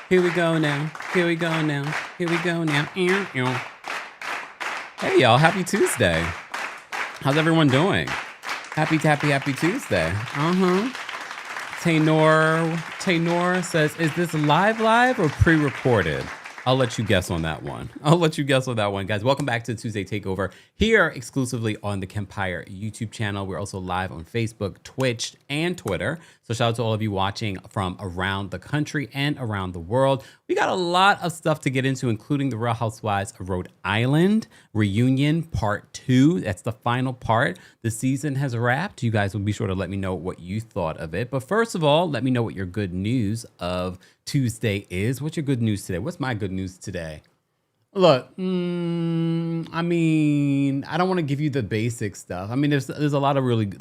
Here we go now. Here we go now. Here we go now. Here we go now. Hey y'all, happy Tuesday. How's everyone doing? Happy Tuesday. Taynor says, is this live or pre-recorded? I'll let you guess on that one. Guys. Welcome back to the Tuesday Takeover here exclusively on the KEMPIRE YouTube channel. We're also live on Facebook, Twitch, and Twitter. So shout out to all of you watching from around the country and around the world. We got a lot of stuff to get into, including the Real Housewives of Rhode Island reunion part 2. That's the final part. The season has wrapped. You guys will be sure to let me know what you thought of it. But first of all, let me know what your good news of Tuesday is. What's your good news today? What's my good news today? Look, I mean, I don't want to give you the basic stuff. I mean, there's a lot of really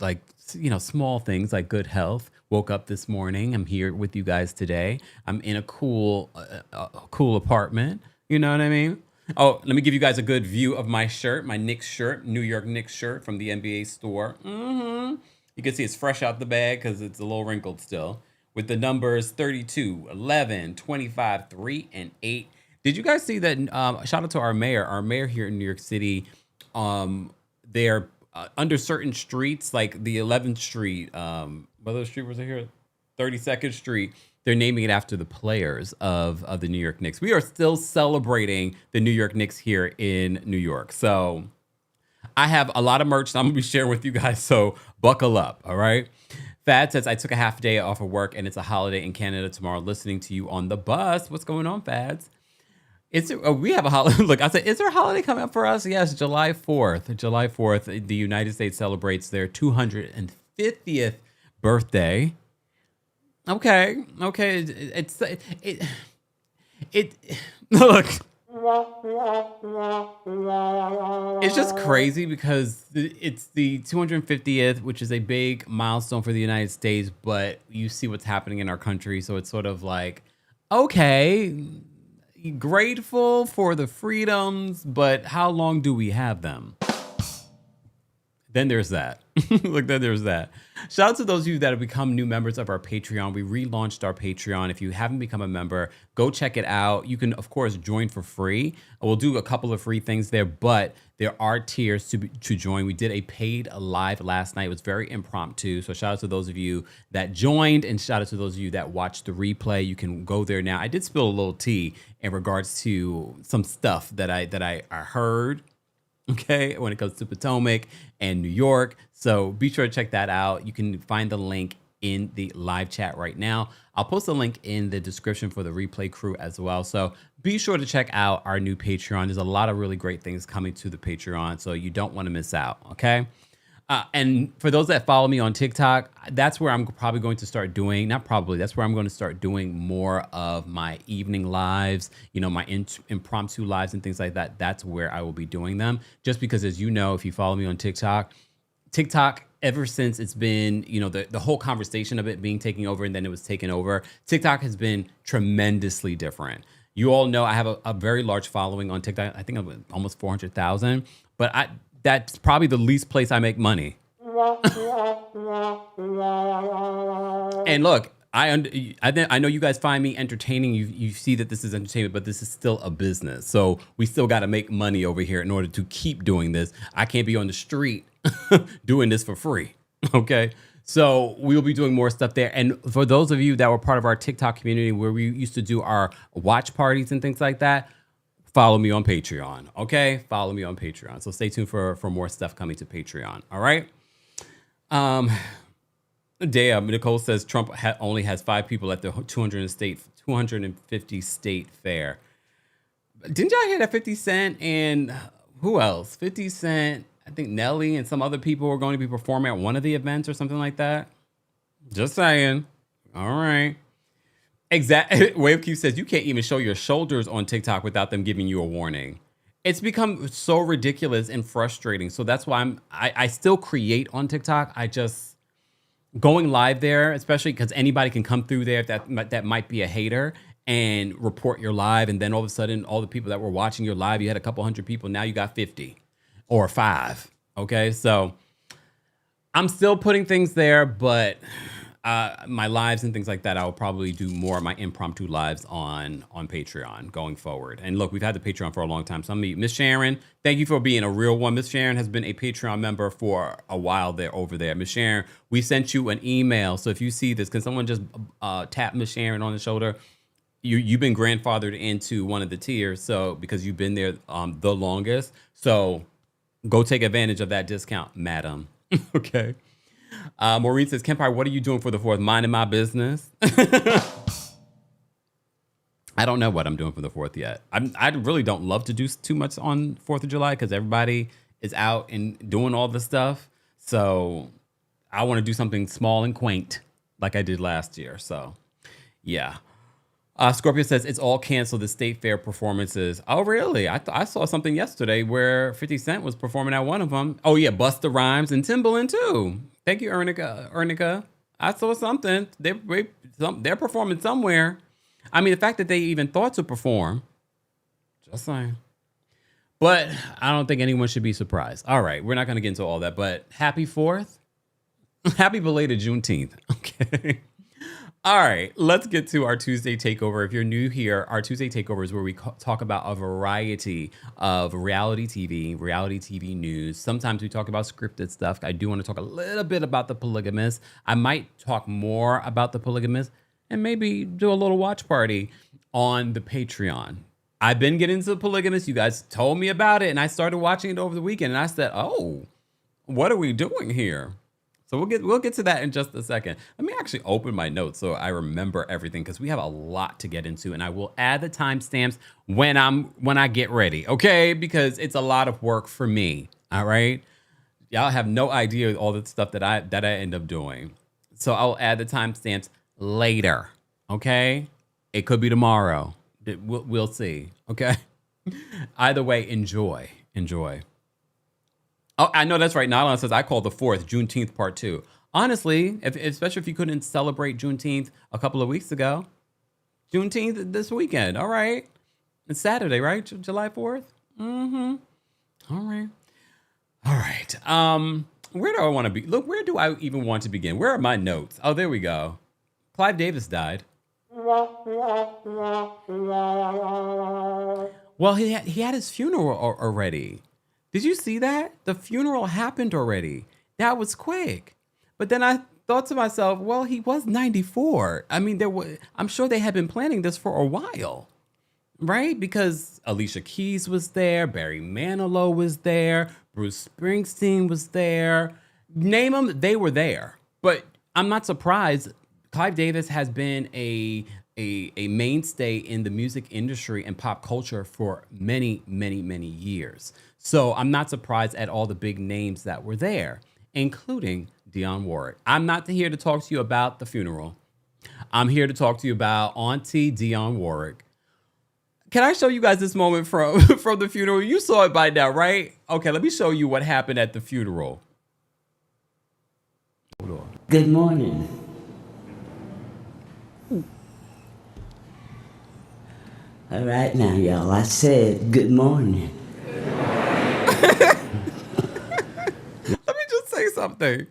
small things like good health. Woke up this morning. I'm here with you guys today. I'm in a cool apartment. You know what I mean? Oh, let me give you guys a good view of my shirt, my Knicks shirt, New York Knicks shirt from the NBA store. You can see it's fresh out the bag because it's a little wrinkled still. With the numbers 32, 11, 25, 3, and 8. Did you guys see that? Shout out to our mayor here in New York City. They're under certain streets, like the 11th Street. What other street was it here? 32nd Street. They're naming it after the players of the New York Knicks. We are still celebrating the New York Knicks here in New York. So I have a lot of merch that I'm going to be sharing with you guys. So buckle up. All right. Fad says, I took a half day off of work and it's a holiday in Canada tomorrow listening to you on the bus. What's going on, Fads? We have a holiday. Look, I said, is there a holiday coming up for us? Yes, July 4th. July 4th, the United States celebrates their 250th birthday. Okay. Look. It's just crazy because it's the 250th, which is a big milestone for the United States, but you see what's happening in our country. So it's sort of like, okay, grateful for the freedoms, but how long do we have them? Then there's that. Shout out to those of you that have become new members of our Patreon. We relaunched our Patreon. If you haven't become a member, go check it out. You can, of course, join for free. We'll do a couple of free things there, but there are tiers to join. We did a paid live last night. It was very impromptu. So shout out to those of you that joined and shout out to those of you that watched the replay. You can go there now. I did spill a little tea in regards to some stuff that I heard. Okay, when it comes to Potomac and New York. So be sure to check that out. You can find the link in the live chat right now. I'll post a link in the description for the replay crew as well. So be sure to check out our new Patreon. There's a lot of really great things coming to the Patreon, so you don't want to miss out, okay? And for those that follow me on TikTok, that's where I'm probably going to start doing, that's where I'm going to start doing more of my evening lives, my impromptu lives and things like that. That's where I will be doing them. Just because, as you know, if you follow me on TikTok, ever since it's been, the whole conversation of it being taken over and then it was taken over, TikTok has been tremendously different. You all know I have a very large following on TikTok. I think I'm almost 400,000, but that's probably the least place I make money. And look, I know you guys find me entertaining. You see that this is entertainment, but this is still a business. So we still got to make money over here in order to keep doing this. I can't be on the street doing this for free. Okay. So we will be doing more stuff there. And for those of you that were part of our TikTok community where we used to do our watch parties and things like that, follow me on Patreon. Okay. Follow me on Patreon. So stay tuned for more stuff coming to Patreon. All right. Nicole says Trump only has 5 people at the 250 state fair. Didn't y'all hear that 50 Cent and who else? 50 Cent, I think Nelly and some other people are going to be performing at one of the events or something like that. Just saying. All right. Wave Q says you can't even show your shoulders on TikTok without them giving you a warning. It's become so ridiculous and frustrating. So that's why I still create on TikTok. I just going live there, especially because anybody can come through there that might be a hater and report your live. And then all of a sudden, all the people that were watching your live, you had a couple hundred people. Now you got 50 or 5. Okay. So I'm still putting things there, but my lives and things like that, I will probably do more of my impromptu lives on Patreon going forward. And look, we've had the Patreon for a long time. So I'm meet Miss Sharon. Thank you for being a real one. Miss Sharon has been a Patreon member for a while there over there. Miss Sharon, we sent you an email. So if you see this, can someone just tap Miss Sharon on the shoulder? You've been grandfathered into one of the tiers. So because you've been there the longest. So go take advantage of that discount, madam. Okay. Maureen says, Kempire, what are you doing for the 4th? Minding my business. I don't know what I'm doing for the 4th yet. I really don't love to do too much on 4th of July because everybody is out and doing all the stuff. So I want to do something small and quaint like I did last year. So yeah. Scorpio says it's all canceled, the state fair performances. Oh, really? I saw something yesterday where 50 Cent was performing at one of them. Oh, yeah, Busta Rhymes and Timbaland, too. Thank you, Ernica. I saw something. They're performing somewhere. I mean, the fact that they even thought to perform, just saying. But I don't think anyone should be surprised. All right, we're not going to get into all that, but happy 4th. Happy belated Juneteenth. Okay. All right, let's get to our Tuesday takeover. If you're new here, our Tuesday takeover is where we talk about a variety of reality TV news. Sometimes we talk about scripted stuff. I do want to talk a little bit about The Polygamist. I might talk more about The Polygamist and maybe do a little watch party on the Patreon. I've been getting into The Polygamist. You guys told me about it, and I started watching it over the weekend, and I said, oh, what are we doing here? So we'll get to that in just a second. Let me actually open my notes so I remember everything because we have a lot to get into, and I will add the timestamps when I get ready, okay? Because it's a lot of work for me. All right, y'all have no idea all the stuff that I end up doing. So I'll add the timestamps later, okay? It could be tomorrow. We'll see, okay? Either way, enjoy. Oh, I know that's right. Nylon says, I call the 4th Juneteenth Part 2. Honestly, especially if you couldn't celebrate Juneteenth a couple of weeks ago. Juneteenth this weekend. All right. It's Saturday, right? July 4th? Mm-hmm. All right. Where do I want to be? Look, where do I even want to begin? Where are my notes? Oh, there we go. Clive Davis died. Well, he had his funeral already. Did you see that? The funeral happened already. That was quick. But then I thought to myself, well, he was 94. I mean, I'm sure they had been planning this for a while, right? Because Alicia Keys was there, Barry Manilow was there, Bruce Springsteen was there. Name them, they were there. But I'm not surprised. Clive Davis has been a mainstay in the music industry and pop culture for many, many, many years. So I'm not surprised at all the big names that were there, including Dionne Warwick. I'm not here to talk to you about the funeral. I'm here to talk to you about Auntie Dionne Warwick. Can I show you guys this moment from the funeral? You saw it by now, right? Okay, let me show you what happened at the funeral. Hold on. Good morning. All right now, y'all. I said good morning. Let me just say something.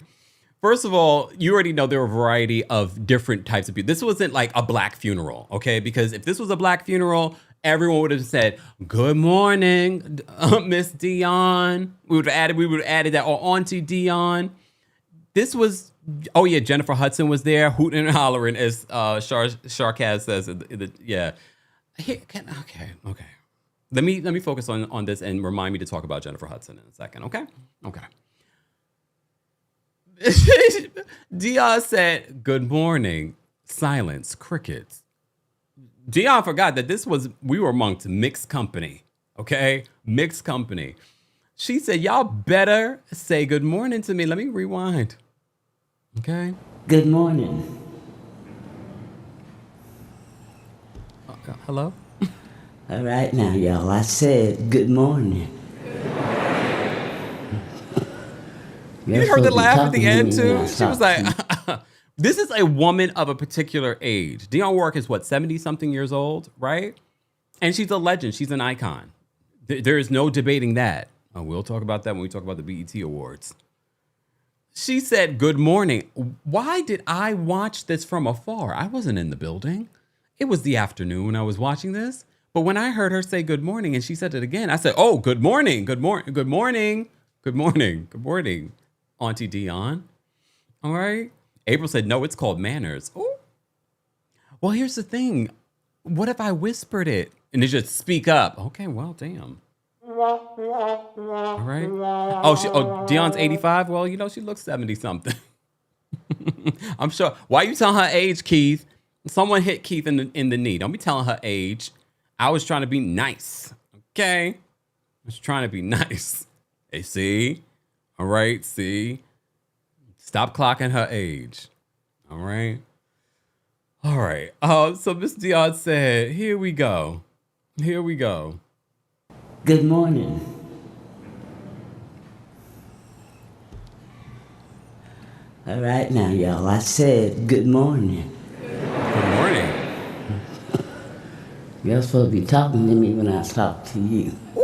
First of all, you already know there are a variety of different types of people. This wasn't like a black funeral, okay? Because if this was a black funeral, everyone would have said, "Good morning, Miss Dionne." We would have added that, or Auntie Dionne. This was, oh yeah, Jennifer Hudson was there, hooting and hollering, as Sharkaz says. Yeah. Okay. Let me focus on this and remind me to talk about Jennifer Hudson in a second, okay? Okay. Dionne said, "Good morning." Silence, crickets. Dionne forgot that we were amongst mixed company, okay? Mixed company. She said, "Y'all better say good morning to me." Let me rewind. Okay? Good morning. Hello? All right now, y'all. I said good morning. You heard the laugh at the end, too? She was like, this is a woman of a particular age. Dionne Warwick is, 70-something years old, right? And she's a legend. She's an icon. There is no debating that. We'll talk about that when we talk about the BET Awards. She said, "Good morning." Why did I watch this from afar? I wasn't in the building. It was the afternoon when I was watching this. But when I heard her say good morning and she said it again, I said, "Oh, good morning, good morning, good morning, good morning, good morning, Auntie Dionne." All right. April said, "No, it's called manners." Ooh. Well, here's the thing. What if I whispered it and it just speak up? Okay, well, damn. All right. Oh, Dionne's 85. Well, she looks 70-something. I'm sure. Why are you telling her age, Keith? Someone hit Keith in the knee. Don't be telling her age. I was trying to be nice. Okay? I was trying to be nice. Hey, see? All right, see? Stop clocking her age. All right? All right. So Miss Dionne said, here we go. Here we go. Good morning. All right now, y'all. I said good morning. Good morning. You're supposed to be talking to me when I talk to you. Ooh.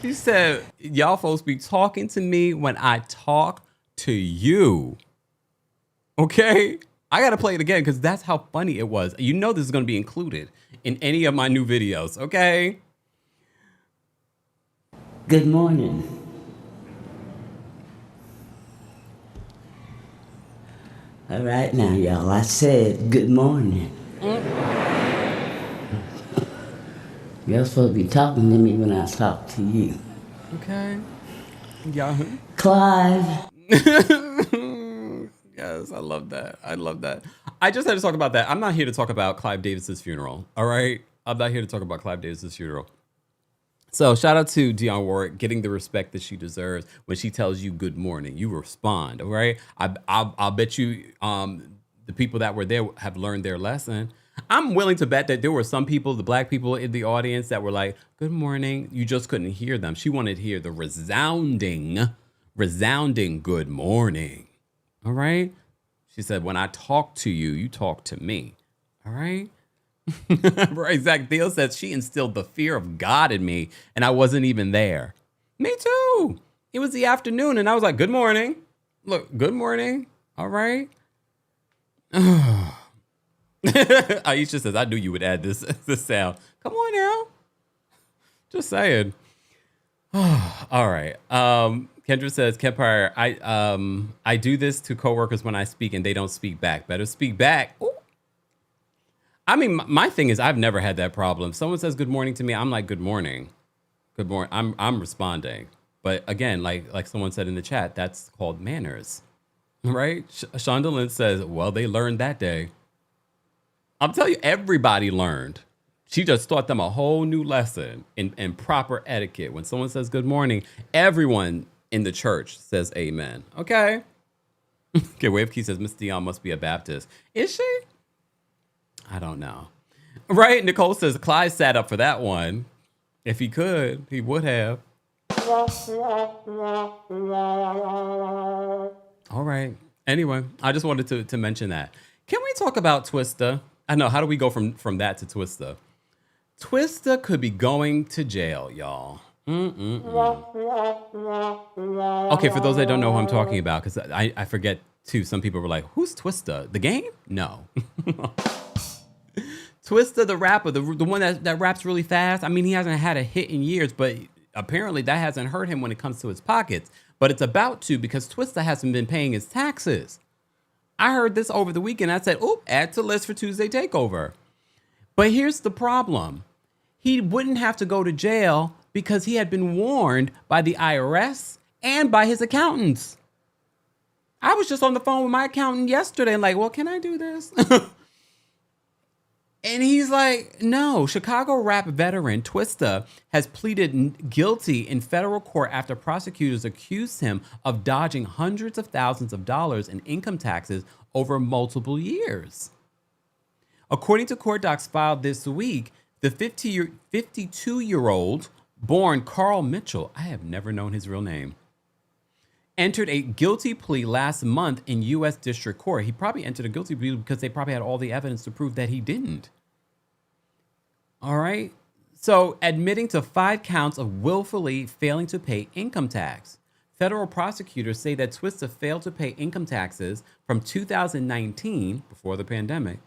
She said, y'all supposed to be talking to me when I talk to you. Okay? I got to play it again because that's how funny it was. You know this is going to be included in any of my new videos, okay? Good morning. All right now, y'all. I said good morning. You're supposed to be talking to me when I talk to you. Okay. Yeah. Clive. Yes, I love that. I love that. I just had to talk about that. I'm not here to talk about Clive Davis's funeral. All right? I'm not here to talk about Clive Davis's funeral. So shout out to Dionne Warwick getting the respect that she deserves when she tells you good morning. You respond, all right? I'll bet you the people that were there have learned their lesson. I'm willing to bet that there were some people, the black people in the audience that were like, good morning. You just couldn't hear them. She wanted to hear the resounding good morning. All right? She said, when I talk to you, you talk to me. All right? Right, Zach Thiel says she instilled the fear of God in me, and I wasn't even there. Me too. It was the afternoon, and I was like, good morning. Look, good morning. All right. Aisha says, I knew you would add this sound. Come on now. Just saying. All right. Kendra says, Kempire, I do this to coworkers when I speak and they don't speak back. Better speak back. Ooh. I mean, my thing is I've never had that problem. Someone says good morning to me, I'm like, good morning. Good morning. I'm responding. But again, like someone said in the chat, that's called manners. Right? Shonda Lynn says, well, they learned that day. I'm telling you, everybody learned. She just taught them a whole new lesson in proper etiquette. When someone says good morning, everyone in the church says amen. Okay? Okay, Wave Key says, Miss Dionne must be a Baptist. Is she? I don't know. Right? Nicole says, Clyde sat up for that one. If he could, he would have. All right. Anyway, I just wanted to mention that. Can we talk about Twista? I know. How do we go from that to Twista? Twista could be going to jail, y'all. Okay, for those that don't know who I'm talking about, because I forget too, some people were like, who's Twista? The game? No. Twista, the rapper, the one that raps really fast. I mean, he hasn't had a hit in years, but apparently that hasn't hurt him when it comes to his pockets. But it's about to, because Twista hasn't been paying his taxes. I heard this over the weekend. I said, oop, add to list for Tuesday Takeover. But here's the problem. He wouldn't have to go to jail because he had been warned by the IRS and by his accountants. I was just on the phone with my accountant yesterday and like, well, can I do this? And he's like, no. Chicago rap veteran Twista has pleaded guilty in federal court after prosecutors accused him of dodging hundreds of thousands of dollars in income taxes over multiple years. According to court docs filed this week, the 52-year-old born Carl Mitchell, I have never known his real name, entered a guilty plea last month in U.S. District Court. He probably entered a guilty plea because they probably had all the evidence to prove that he didn't. All right. So admitting to 5 counts of willfully failing to pay income tax. Federal prosecutors say that Twista failed to pay income taxes from 2019, before the pandemic,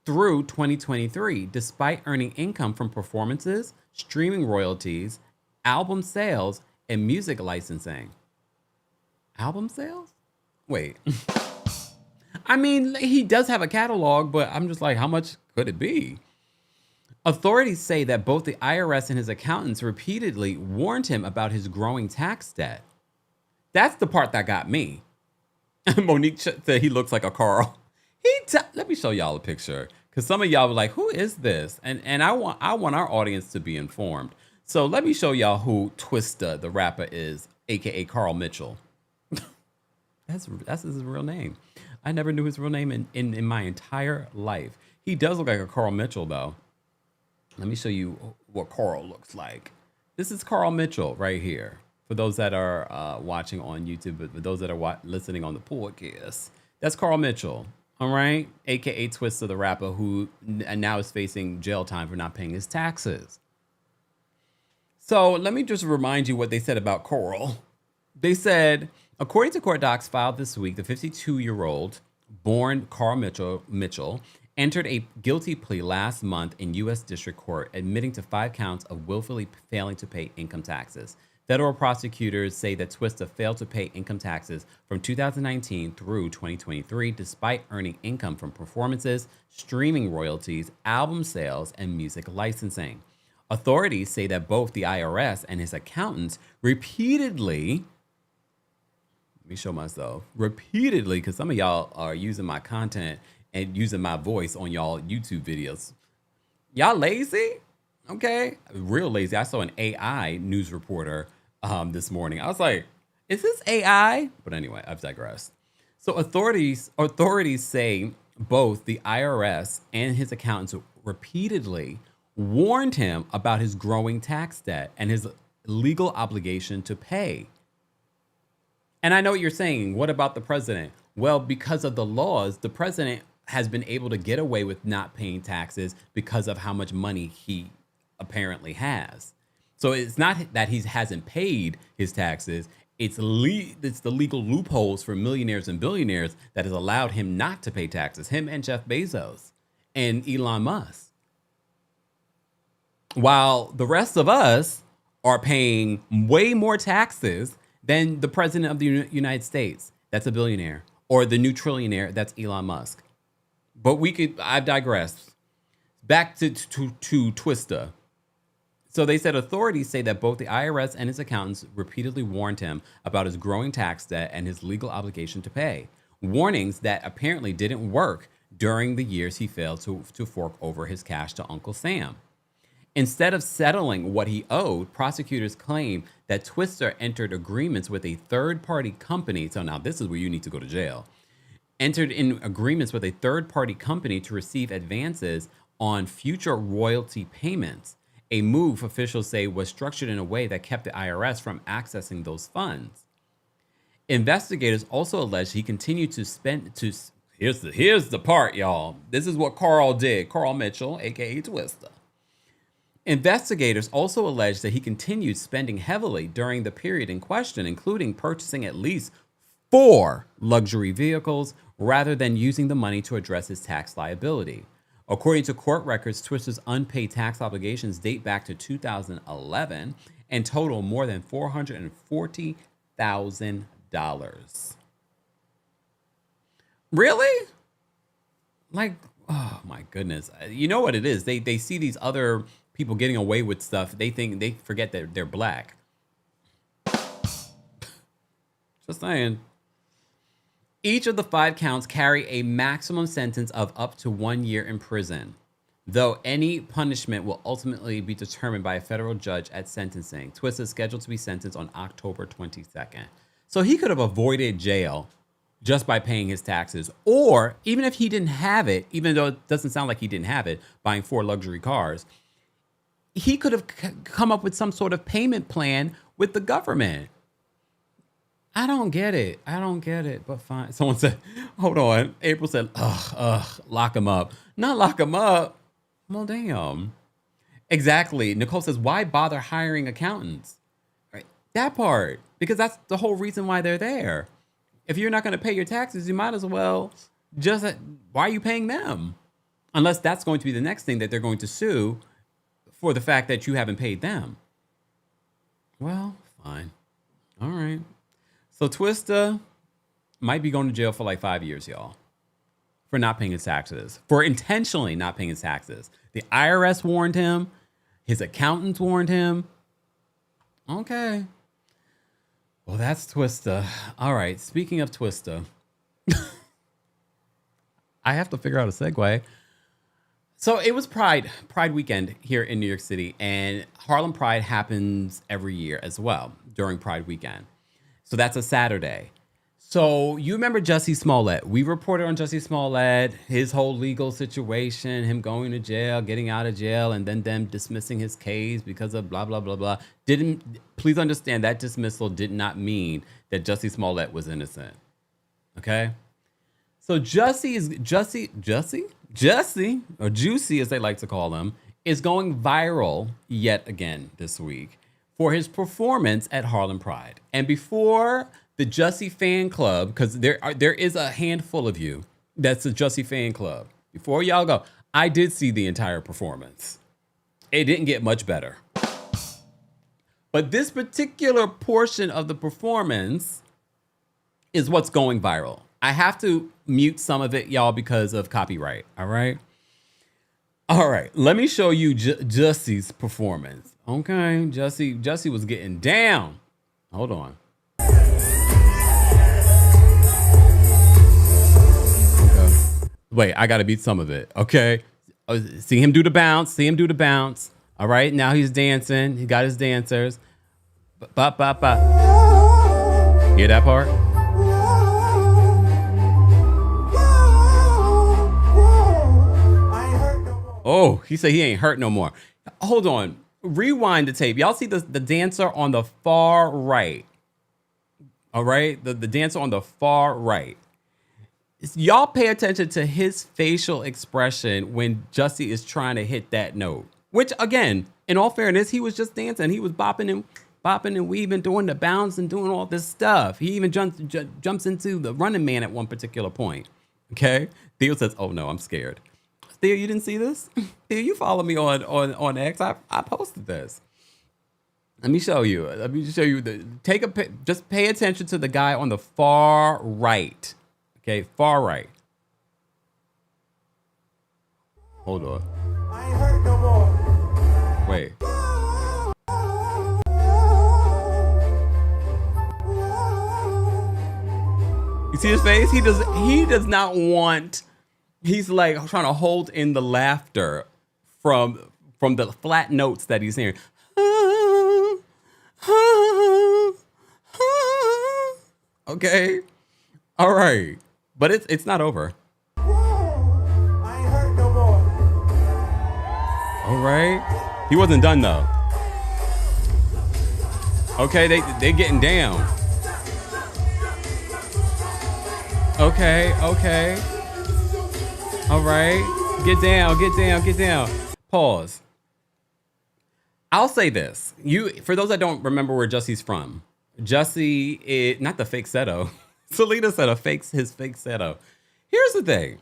through 2023, despite earning income from performances, streaming royalties, album sales, and music licensing. Album sales? Wait. I mean, he does have a catalog, but I'm just like, how much could it be? Authorities say that both the IRS and his accountants repeatedly warned him about his growing tax debt. That's the part that got me. Monique said he looks like a Carl. Let me show y'all a picture, because some of y'all were like, who is this? And I want our audience to be informed. So let me show y'all who Twista, the rapper, is, aka Carl Mitchell. That's his real name. I never knew his real name in my entire life. He does look like a Carl Mitchell, though. Let me show you what Carl looks like. This is Carl Mitchell right here. For those that are watching on YouTube, but for those that are listening on the podcast, that's Carl Mitchell, all right? AKA Twista, the rapper, who now is facing jail time for not paying his taxes. So let me just remind you what they said about Carl. They said, according to court docs filed this week, the 52-year-old born Carl Mitchell entered a guilty plea last month in U.S. District Court, admitting to 5 counts of willfully failing to pay income taxes. Federal prosecutors say that Twista failed to pay income taxes from 2019 through 2023, despite earning income from performances, streaming royalties, album sales, and music licensing. Authorities say that both the IRS and his accountants repeatedly, let me show myself, because some of y'all are using my content and using my voice on y'all YouTube videos. Y'all lazy? Okay. Real lazy. I saw an AI news reporter this morning. I was like, is this AI? But anyway, I've digressed. So authorities say both the IRS and his accountants repeatedly warned him about his growing tax debt and his legal obligation to pay. And I know what you're saying. What about the president? Well, because of the laws, the president has been able to get away with not paying taxes because of how much money he apparently has. So it's not that he hasn't paid his taxes. It's the legal loopholes for millionaires and billionaires that has allowed him not to pay taxes. Him and Jeff Bezos and Elon Musk. While the rest of us are paying way more taxes than the president of the United States. That's a billionaire. Or the new trillionaire. That's Elon Musk. But I've digressed. Back to Twista. So they said authorities say that both the IRS and his accountants repeatedly warned him about his growing tax debt and his legal obligation to pay. Warnings that apparently didn't work during the years he failed to fork over his cash to Uncle Sam. Instead of settling what he owed, prosecutors claim that Twista entered agreements with a third-party company. So now this is where you need to go to jail. Entered in agreements with a third-party company to receive advances on future royalty payments. A move officials say was structured in a way that kept the IRS from accessing those funds. Investigators also allege he continued to spend here's the part, y'all. This is what Carl did. Carl Mitchell, aka Twista. Investigators also allege that he continued spending heavily during the period in question, including purchasing at least 4 luxury vehicles rather than using the money to address his tax liability. According to court records, Twista's unpaid tax obligations date back to 2011 and total more than $440,000. Really? Like, oh my goodness. You know what it is? They see these other people getting away with stuff. They forget that they're black. Just saying. Each of the 5 counts carry a maximum sentence of up to 1 year in prison, though any punishment will ultimately be determined by a federal judge at sentencing. Twista is scheduled to be sentenced on October 22nd. So he could have avoided jail just by paying his taxes, or even if he didn't have it, even though it doesn't sound like he didn't have it, buying 4 luxury cars, he could have come up with some sort of payment plan with the government. I don't get it. But fine. Someone said, hold on. April said, lock him up. Not lock him up. Well, damn. Exactly. Nicole says, why bother hiring accountants? Right. That part. Because that's the whole reason why they're there. If you're not going to pay your taxes, you might as well why are you paying them? Unless that's going to be the next thing that they're going to sue for the fact that you haven't paid them. Well, fine. All right. So Twista might be going to jail for like 5 years, y'all, for not paying his taxes, for intentionally not paying his taxes. The IRS warned him. His accountants warned him. Okay. Well, that's Twista. All right. Speaking of Twista, I have to figure out a segue. So it was Pride weekend here in New York City, and Harlem Pride happens every year as well during Pride weekend. So that's a Saturday. So you remember Jussie Smollett. We reported on Jussie Smollett, his whole legal situation, him going to jail, getting out of jail, and then them dismissing his case because of blah, blah, blah, blah. Please understand that dismissal did not mean that Jussie Smollett was innocent. Okay? So Jussie, or Juicy as they like to call him, is going viral yet again this week for his performance at Harlem Pride. And before the Jussie fan club, because there is a handful of you that's a Jussie fan club. Before y'all go, I did see the entire performance. It didn't get much better. But this particular portion of the performance is what's going viral. I have to mute some of it, y'all, because of copyright. All right. All right. Let me show you Jussie's performance. Okay. Jussie was getting down. Hold on. Okay. Wait, I got to beat some of it. Okay. See him do the bounce. All right. Now he's dancing. He got his dancers. Ba, ba, ba. Hear that part? Oh, he said he ain't hurt no more. Hold on. Rewind the tape. Y'all see the dancer on the far right. All right? The dancer on the far right. Y'all pay attention to his facial expression when Jussie is trying to hit that note. Which, again, in all fairness, he was just dancing. He was bopping and weaving, doing the bounce and doing all this stuff. He even jumps into the Running Man at one particular point. Okay? Theo says, oh no, I'm scared. Theo, you didn't see this? Theo, you follow me on X. I posted this. Let me show you. Just pay attention to the guy on the far right. Okay, far right. Hold on. I ain't hurt no more. Wait. You see his face? He does not want. He's like trying to hold in the laughter from the flat notes that he's hearing. Okay. All right. But it's not over. I ain't hurt no more. All right. He wasn't done though. Okay, they getting down. Okay. All right. Get down. Pause. I'll say this. For those that don't remember where Jussie's from, Jussie is not the fake Seto. Selena said his fake Seto. Here's the thing.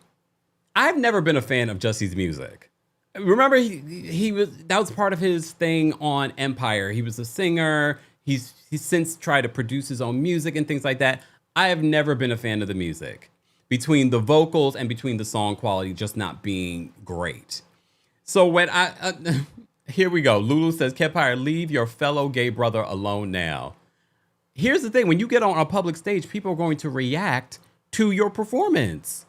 I've never been a fan of Jussie's music. Remember, that was part of his thing on Empire. He was a singer. He's since tried to produce his own music and things like that. I have never been a fan of the music. Between the vocals and between the song quality just not being great. So when here we go. Lulu says, Kempire, leave your fellow gay brother alone now. Here's the thing. When you get on a public stage, people are going to react to your performance.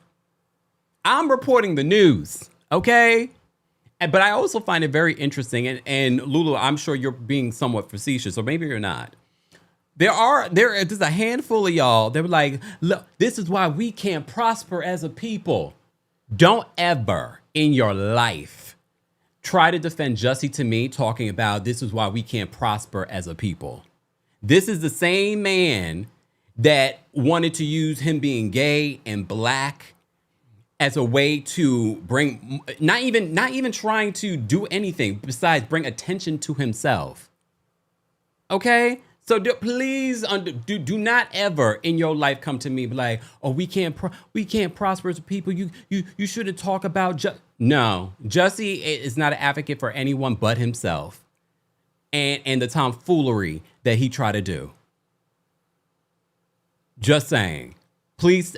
I'm reporting the news, okay? But I also find it very interesting. And Lulu, I'm sure you're being somewhat facetious, or maybe you're not. There's a handful of y'all that were like, look, this is why we can't prosper as a people. Don't ever in your life try to defend Jussie to me talking about this is why we can't prosper as a people. This is the same man that wanted to use him being gay and black as a way to bring, not even trying to do anything besides bring attention to himself. Okay? So please do not ever in your life come to me like, oh, we can't prosper as people. You shouldn't talk about no. Jussie is not an advocate for anyone but himself, and the tomfoolery that he tried to do. Just saying. Please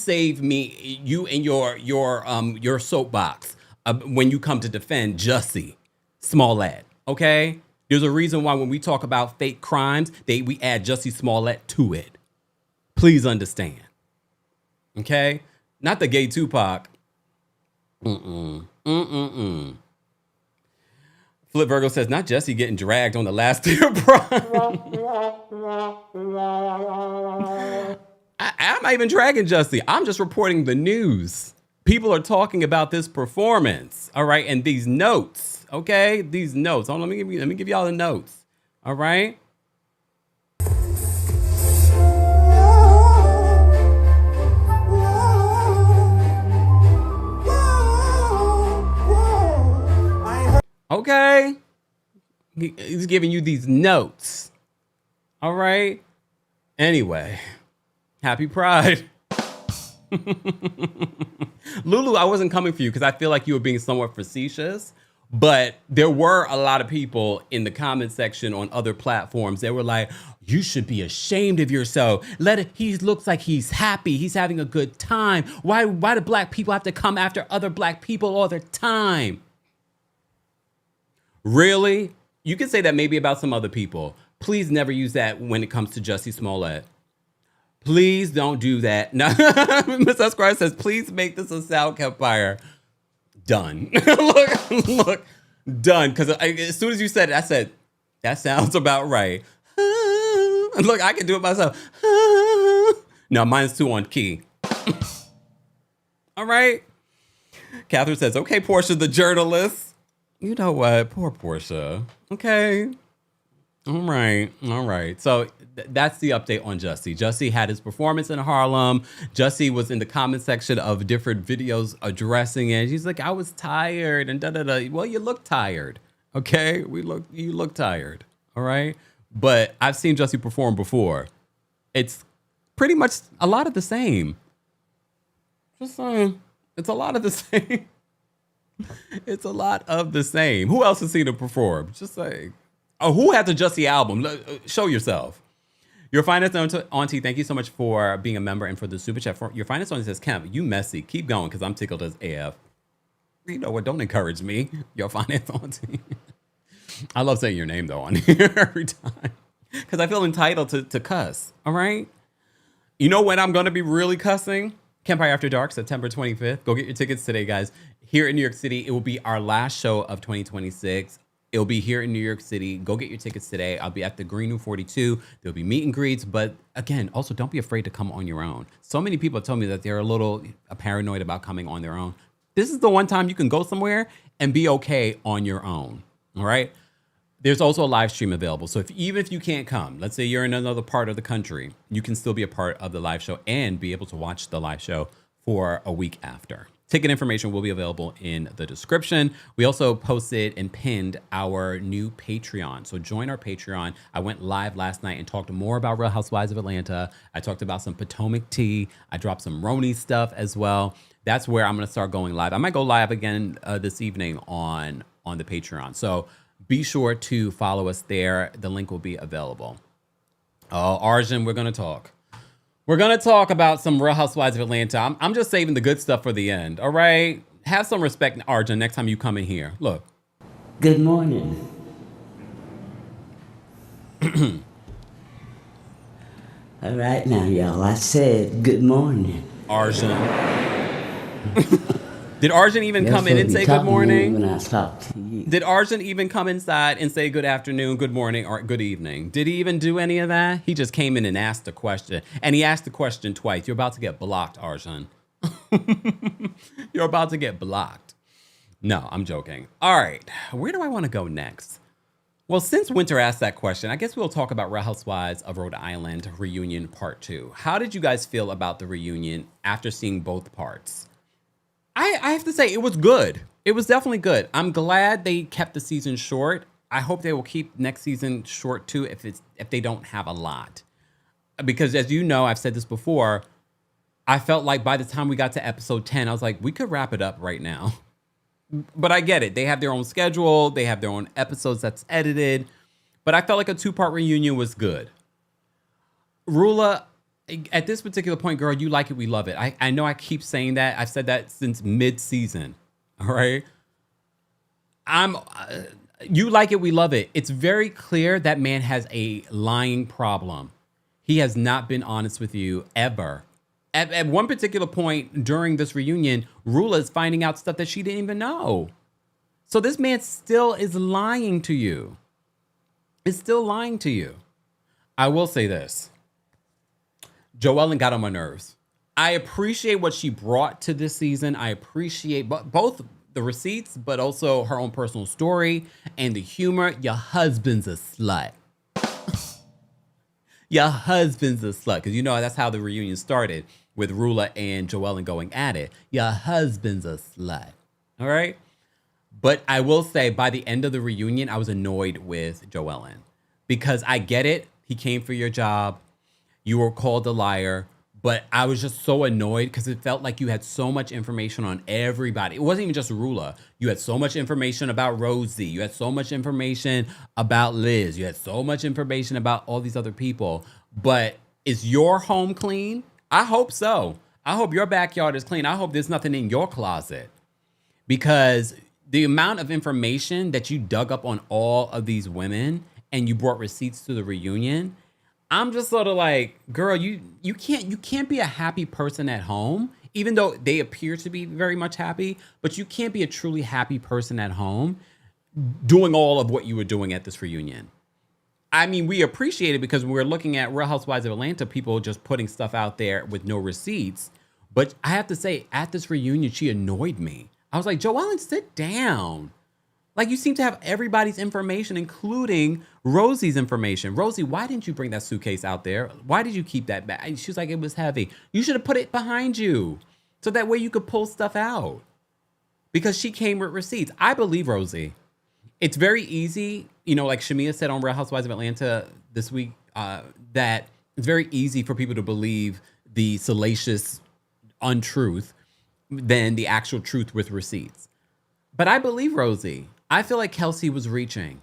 save me, you and your soapbox when you come to defend Jussie Smollett. Okay. There's a reason why when we talk about fake crimes, we add Jussie Smollett to it. Please understand. Okay? Not the gay Tupac. Flip Virgo says, not Jussie getting dragged on the last day of Prime. I'm not even dragging Jussie. I'm just reporting the news. People are talking about this performance, all right, and these notes, okay? These notes. Let me give y'all the notes, all right? Okay? He's giving you these notes, all right? Anyway, happy Pride. Lulu, I wasn't coming for you because I feel like you were being somewhat facetious, but there were a lot of people in the comment section on other platforms that were like, you should be ashamed of yourself. He looks like he's happy. He's having a good time. Why do black people have to come after other black people all the time? Really? You can say that maybe about some other people. Please never use that when it comes to Jussie Smollett. Please don't do that. No, Miss Esquire says, please make this a sound Kempire. Done. look, done. Because as soon as you said it, I said, that sounds about right. Look, I can do it myself. No, mine's 2 on key. All right. Catherine says, okay, Portia the journalist. You know what? Poor Portia. Okay. All right. So that's the update on Jussie. Jussie had his performance in Harlem. Jussie was in the comment section of different videos addressing it. She's like, I was tired and da-da-da. Well, you look tired. Okay? You look tired. All right? But I've seen Jussie perform before. It's pretty much a lot of the same. Just saying. It's a lot of the same. It's a lot of the same. Who else has seen him perform? Just saying. Oh, who had the Jussie album? Show yourself. Your finest auntie, thank you so much for being a member and for the super chat. Your finest auntie says, Kemp, you messy. Keep going because I'm tickled as AF. You know what? Don't encourage me. Your finest auntie. I love saying your name, though, on here every time because I feel entitled to cuss. All right? You know when I'm going to be really cussing? Kempire After Dark, September 25th. Go get your tickets today, guys. Here in New York City, it will be our last show of 2026. It'll be here in New York City. Go get your tickets today. I'll be at the Green Room 42. There'll be meet and greets. But again, also don't be afraid to come on your own. So many people tell me that they're a little paranoid about coming on their own. This is the one time you can go somewhere and be okay on your own. All right. There's also a live stream available. So even if you can't come, let's say you're in another part of the country, you can still be a part of the live show and be able to watch the live show for a week after. Ticket information will be available in the description. We also posted and pinned our new Patreon. So join our Patreon. I went live last night and talked more about Real Housewives of Atlanta. I talked about some Potomac tea. I dropped some RHORI stuff as well. That's where I'm going to start going live. I might go live again this evening on the Patreon. So be sure to follow us there. The link will be available. Oh, Arjun, we're going to talk. We're going to talk about some Real Housewives of Atlanta. I'm just saving the good stuff for the end, all right? Have some respect, Arjun, next time you come in here. Look. Good morning. All right now, y'all. I said good morning. Arjun. Did Arjun even come in and say good morning? When I talk to you. Did Arjun even come inside and say good afternoon, good morning, or good evening? Did he even do any of that? He just came in and asked a question. And he asked the question twice. You're about to get blocked, Arjun. You're about to get blocked. No, I'm joking. All right. Where do I want to go next? Well, since Winter asked that question, I guess we'll talk about Real Housewives of Rhode Island reunion part 2. How did you guys feel about the reunion after seeing both parts? I have to say, it was good. It was definitely good. I'm glad they kept the season short. I hope they will keep next season short too if they don't have a lot. Because as you know, I've said this before, I felt like by the time we got to episode 10, I was like, we could wrap it up right now. But I get it. They have their own schedule. They have their own episodes that's edited. But I felt like a 2-part reunion was good. Rula, at this particular point, girl, you like it, we love it. I know I keep saying that. I've said that since mid-season. All right? You like it, we love it. It's very clear that man has a lying problem. He has not been honest with you ever. At one particular point during this reunion, Rula is finding out stuff that she didn't even know. So this man still is lying to you. It's still lying to you. I will say this. Joellen got on my nerves. I appreciate what she brought to this season. I appreciate both the receipts, but also her own personal story and the humor. Your husband's a slut. Your husband's a slut. Because you know that's how the reunion started, with Rula and Joellen going at it. Your husband's a slut. All right? But I will say, by the end of the reunion, I was annoyed with Joellen. Because I get it. He came for your job. You were called a liar. But I was just so annoyed because it felt like you had so much information on everybody. It wasn't even just Rula. You had so much information about Rosie. You had so much information about Liz. You had so much information about all these other people. But is your home clean? I hope so. I hope your backyard is clean. I hope there's nothing in your closet. Because the amount of information that you dug up on all of these women and you brought receipts to the reunion, I'm just sort of like, girl, you can't be a happy person at home, even though they appear to be very much happy, but you can't be a truly happy person at home doing all of what you were doing at this reunion. I mean, we appreciate it because we're looking at Real Housewives of Atlanta, people just putting stuff out there with no receipts. But I have to say, at this reunion, she annoyed me. I was like, Joellen, sit down. Like, you seem to have everybody's information, including Rosie's information. Rosie, why didn't you bring that suitcase out there? Why did you keep that back? She was like, it was heavy. You should have put it behind you so that way you could pull stuff out. Because she came with receipts. I believe Rosie. It's very easy, you know, like Shamia said on Real Housewives of Atlanta this week, that it's very easy for people to believe the salacious untruth than the actual truth with receipts. But I believe Rosie. I feel like Kelsey was reaching.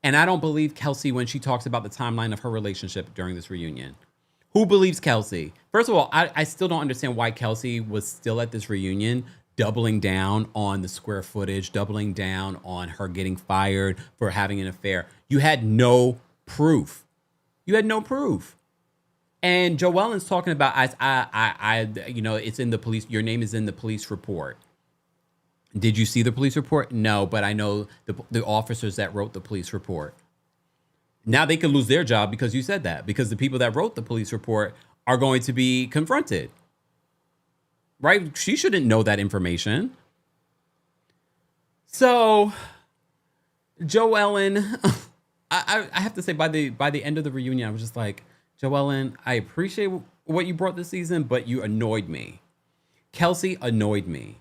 And I don't believe Kelsey when she talks about the timeline of her relationship during this reunion. Who believes Kelsey? First of all, I still don't understand why Kelsey was still at this reunion, doubling down on the square footage, doubling down on her getting fired for having an affair. You had no proof. You had no proof. And Joellen's talking about, you know, it's in the police. Your name is in the police report. Did you see the police report? No, but I know the officers that wrote the police report. Now they could lose their job because you said that, because the people that wrote the police report are going to be confronted. Right? She shouldn't know that information. So, Joellen, I have to say, by the end of the reunion, I was just like, Joellen, I appreciate what you brought this season, but you annoyed me. Kelsey annoyed me.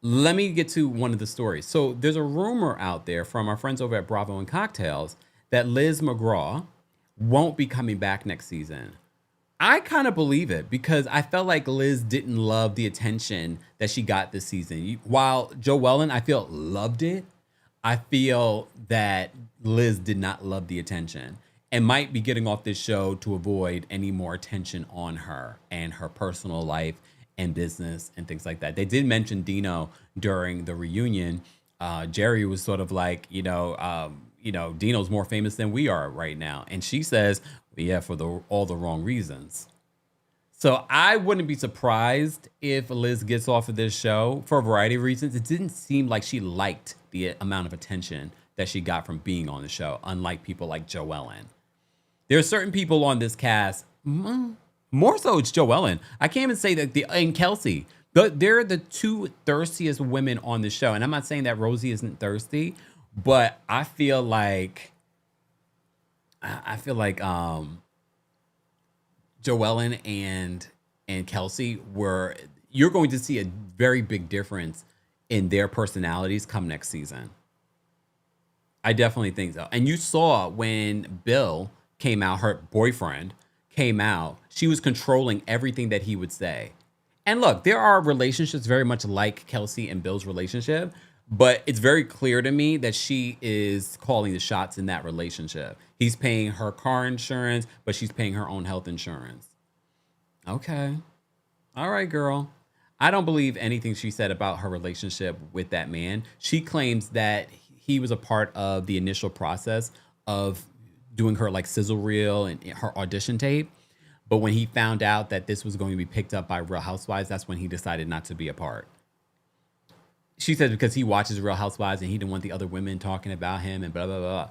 let me get to one of the stories. So there's a rumor out there from our friends over at Bravo and Cocktails that Liz McGraw won't be coming back next season. I kind of believe it because I felt like Liz didn't love the attention that she got this season. While Joellen, I feel, loved it, I feel that Liz did not love the attention and might be getting off this show to avoid any more attention on her and her personal life and business and things like that. They did mention Dino during the reunion. Jerry was sort of like, Dino's more famous than we are right now. And she says, yeah, for all the wrong reasons. So I wouldn't be surprised if Liz gets off of this show for a variety of reasons. It didn't seem like she liked the amount of attention that she got from being on the show, unlike people like Joellen. There are certain people on this cast, more so it's Joellen. I can't even say that and Kelsey. They're the two thirstiest women on the show. And I'm not saying that Rosie isn't thirsty, but I feel like Joellen and Kelsey you're going to see a very big difference in their personalities come next season. I definitely think so. And you saw when Bill came out, her boyfriend came out, she was controlling everything that he would say. And look, there are relationships very much like Kelsey and Bill's relationship, but it's very clear to me that she is calling the shots in that relationship. He's paying her car insurance, but she's paying her own health insurance. Okay. All right, girl. I don't believe anything she said about her relationship with that man. She claims that he was a part of the initial process of doing her like sizzle reel and her audition tape. But when he found out that this was going to be picked up by Real Housewives, that's when he decided not to be a part. She said because he watches Real Housewives and he didn't want the other women talking about him and blah, blah, blah.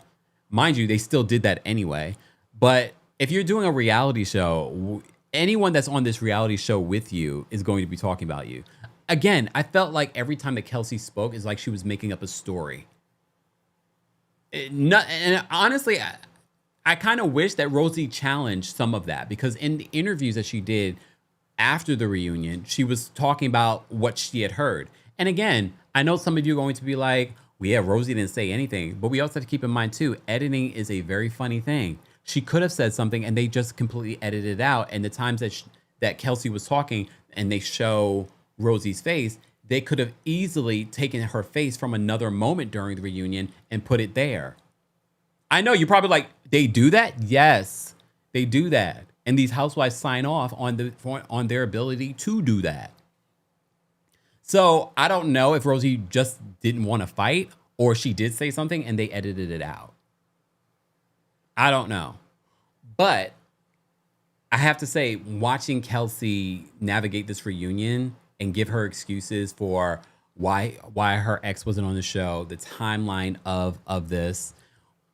Mind you, they still did that anyway. But if you're doing a reality show, anyone that's on this reality show with you is going to be talking about you. Again, I felt like every time that Kelsey spoke, it's like she was making up a story. And honestly, I kind of wish that Rosie challenged some of that because in the interviews that she did after the reunion, she was talking about what she had heard. And again, I know some of you are going to be like, well, yeah, Rosie didn't say anything. But we also have to keep in mind, too, editing is a very funny thing. She could have said something and they just completely edited it out. And the times that Kelsey was talking and they show Rosie's face, they could have easily taken her face from another moment during the reunion and put it there. I know you're probably like, they do that? Yes, they do that. And these housewives sign off on their ability to do that. So I don't know if Rosie just didn't want to fight or she did say something and they edited it out. I don't know. But I have to say, watching Kelsey navigate this reunion and give her excuses for why her ex wasn't on the show, the timeline of this,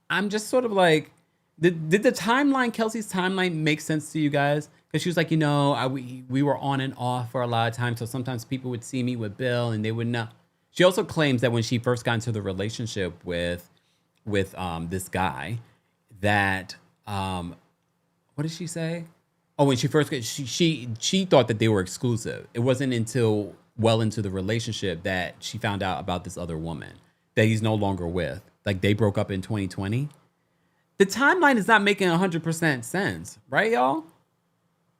I'm just sort of like, did the timeline, Kelsey's timeline, make sense to you guys? Because she was like, we were on and off for a lot of time, so sometimes people would see me with Bill and they would not. She also claims that when she first got into the relationship with this guy, that what did she say? Oh, when she first got, she thought that they were exclusive. It wasn't until well into the relationship that she found out about this other woman that he's no longer with. Like they broke up in 2020. The timeline is not making 100% sense, right, y'all?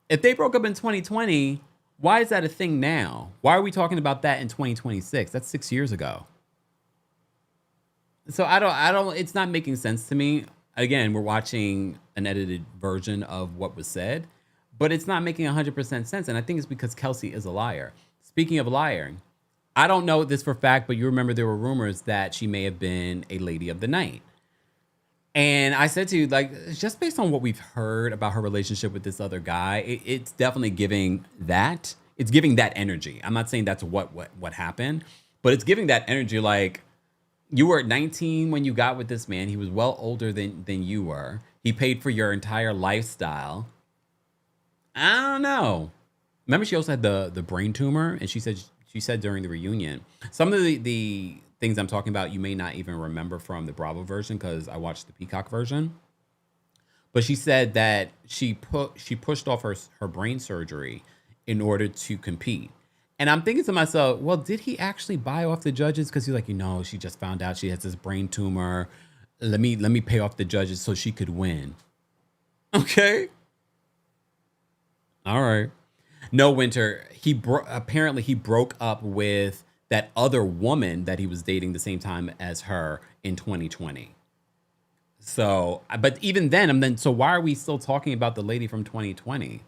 If they broke up in 2020, why is that a thing now? Why are we talking about that in 2026? That's 6 years ago. So I don't, it's not making sense to me. Again, we're watching an edited version of what was said, but it's not making 100% sense. And I think it's because Kelsey is a liar. Speaking of lying, I don't know this for a fact, but you remember there were rumors that she may have been a lady of the night. And I said to you, like, just based on what we've heard about her relationship with this other guy, it's definitely giving that. It's giving that energy. I'm not saying that's what happened, but it's giving that energy. Like, you were 19 when you got with this man. He was well older than you were. He paid for your entire lifestyle. I don't know. Remember, she also had the brain tumor, and she said during the reunion, some of the things I'm talking about, you may not even remember from the Bravo version because I watched the Peacock version. But she said that she pushed off her brain surgery in order to compete. And I'm thinking to myself, well, did he actually buy off the judges? Because he's like, she just found out she has this brain tumor. Let me pay off the judges so she could win. Okay. All right. No, Winter. Apparently he broke up with that other woman that he was dating the same time as her in 2020. So, but even then, so why are we still talking about the lady from 2020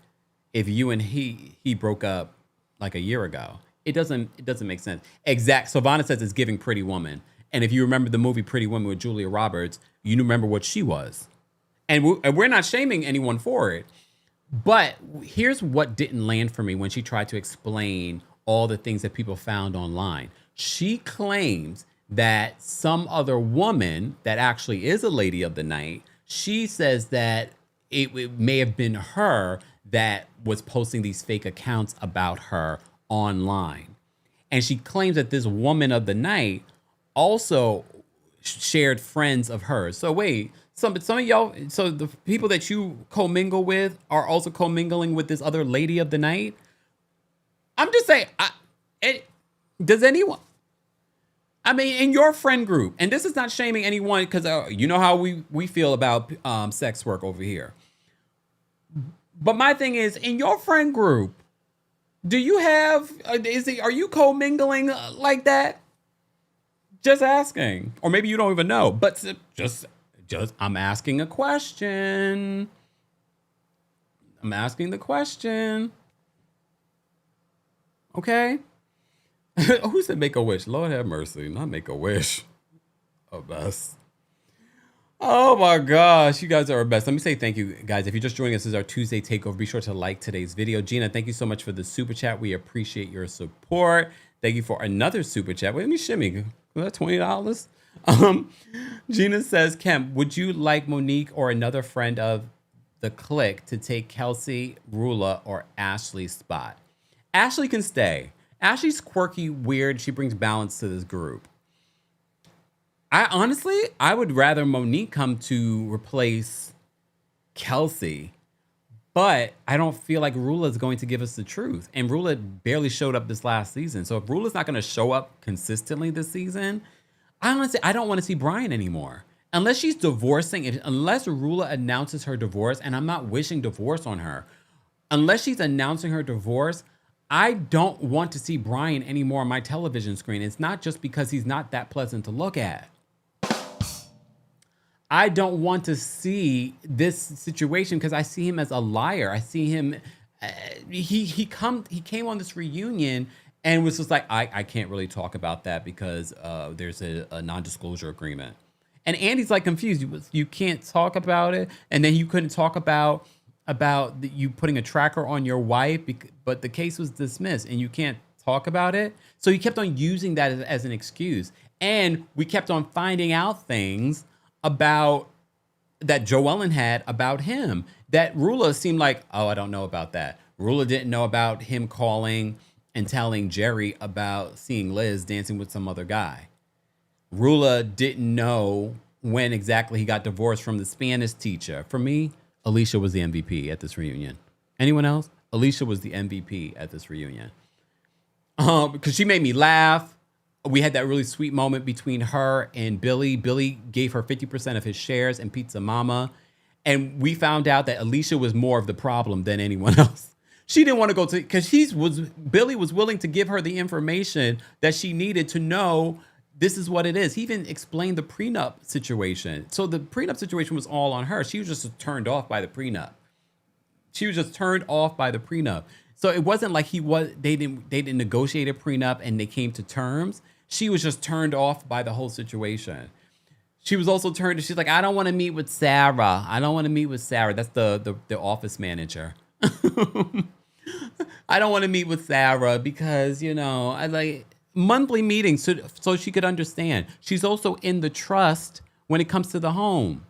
if you and he broke up like a year ago? It doesn't make sense. Savannah says it's giving Pretty Woman. And if you remember the movie Pretty Woman with Julia Roberts, you remember what she was. And we're not shaming anyone for it. But here's what didn't land for me when she tried to explain all the things that people found online. She claims that some other woman that actually is a lady of the night, she says that it may have been her that was posting these fake accounts about her online. And she claims that this woman of the night also shared friends of hers. So wait, some of y'all, so the people that you commingle with are also commingling with this other lady of the night? I'm just saying, does anyone, in your friend group, and this is not shaming anyone because you know how we feel about sex work over here. But my thing is, in your friend group, do you have, are you commingling like that? Just asking. Or maybe you don't even know, but just I'm asking a question. I'm asking the question. Okay. Who said make a wish? Lord have mercy. Not make a wish. Oh, best. Oh my gosh. You guys are our best. Let me say thank you, guys. If you're just joining us, this is our Tuesday takeover. Be sure to like today's video. Gina, thank you so much for the super chat. We appreciate your support. Thank you for another super chat. Wait, let me shimmy. Was that $20? Gina says, Kemp, would you like Monique or another friend of the clique to take Kelsey, Rula, or Ashley's spot? Ashley can stay. Ashley's quirky, weird. She brings balance to this group. I would rather Monique come to replace Kelsey, but I don't feel like Rula is going to give us the truth. And Rula barely showed up this last season. So if Rula's not going to show up consistently this season, I don't want to see Brian anymore. Unless she's divorcing, unless Rula announces her divorce, and I'm not wishing divorce on her. Unless she's announcing her divorce, I don't want to see Brian anymore on my television screen. It's not just because he's not that pleasant to look at. I don't want to see this situation because I see him as a liar. I see him, he came on this reunion and was just like, I can't really talk about that because there's a non-disclosure agreement. And Andy's like confused. You can't talk about it. And then you couldn't talk about you putting a tracker on your wife, but the case was dismissed and you can't talk about it. So he kept on using that as an excuse. And we kept on finding out things about that Joellen had about him that Rula seemed like, oh, I don't know about that. Rula didn't know about him calling and telling Jerry about seeing Liz dancing with some other guy. Rula didn't know when exactly he got divorced from the Spanish teacher. For me, Alicia was the MVP at this reunion. Anyone else? Alicia was the MVP at this reunion. Because she made me laugh. We had that really sweet moment between her and Billy. Billy gave her 50% of his shares in Pizza Mama. And we found out that Alicia was more of the problem than anyone else. She didn't want to go to, because Billy was willing to give her the information that she needed to know this is what it is. He even explained the prenup situation. So the prenup situation was all on her. She was just turned off by the prenup. So it wasn't like they didn't negotiate a prenup and they came to terms. She was just turned off by the whole situation. She was also she's like, I don't want to meet with Sarah. That's the office manager. I don't want to meet with Sarah because, I like monthly meetings so she could understand. She's also in the trust when it comes to the home.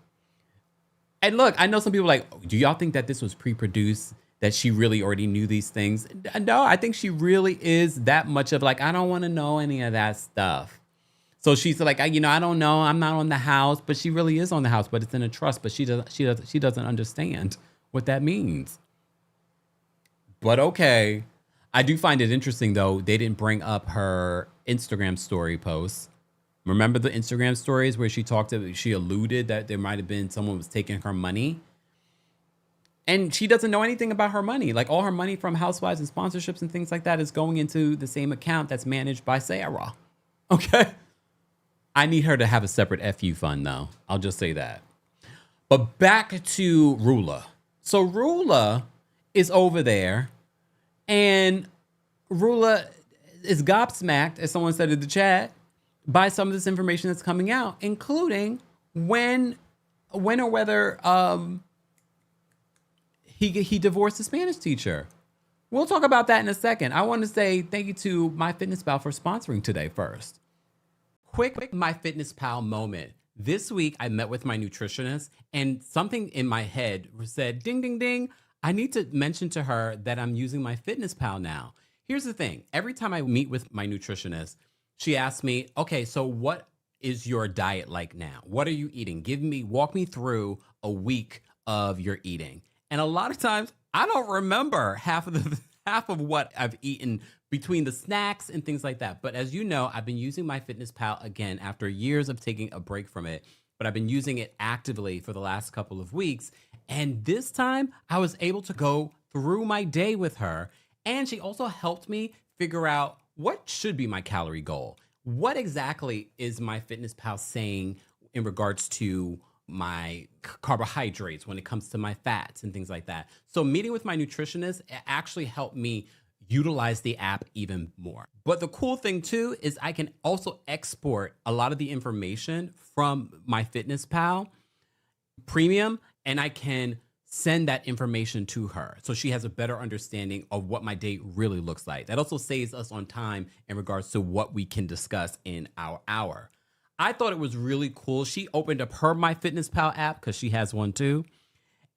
And look, I know some people are like, do y'all think that this was pre-produced? That she really already knew these things? No, I think she really is that much of like, I don't want to know any of that stuff. So she's like, I don't know. I'm not on the house, but she really is on the house, but it's in a trust. But she doesn't understand what that means. But okay, I do find it interesting, though, they didn't bring up her Instagram story posts. Remember the Instagram stories where she alluded that there might have been someone was taking her money? And she doesn't know anything about her money. Like, all her money from Housewives and sponsorships and things like that is going into the same account that's managed by Sarah. Okay? I need her to have a separate FU fund, though. I'll just say that. But back to Rula. So Rula is over there, and Rula is gobsmacked, as someone said in the chat, by some of this information that's coming out, including when or whether he divorced the Spanish teacher. We'll talk about that in a second. I want to say thank you to MyFitnessPal for sponsoring today first. Quick MyFitnessPal moment. This week, I met with my nutritionist, and something in my head said, ding, ding, ding. I need to mention to her that I'm using MyFitnessPal now. Here's the thing. Every time I meet with my nutritionist, she asks me, okay, so what is your diet like now? What are you eating? Walk me through a week of your eating. And a lot of times I don't remember half of what I've eaten between the snacks and things like that. But as you know, I've been using MyFitnessPal again after years of taking a break from it, but I've been using it actively for the last couple of weeks. And this time I was able to go through my day with her. And she also helped me figure out what should be my calorie goal. What exactly is MyFitnessPal saying in regards to my carbohydrates when it comes to my fats and things like that. So meeting with my nutritionist actually helped me utilize the app even more. But the cool thing too is I can also export a lot of the information from MyFitnessPal Premium, and I can send that information to her so she has a better understanding of what my day really looks like. That also saves us on time in regards to what we can discuss in our hour. I thought it was really cool. She opened up her MyFitnessPal app because she has one too.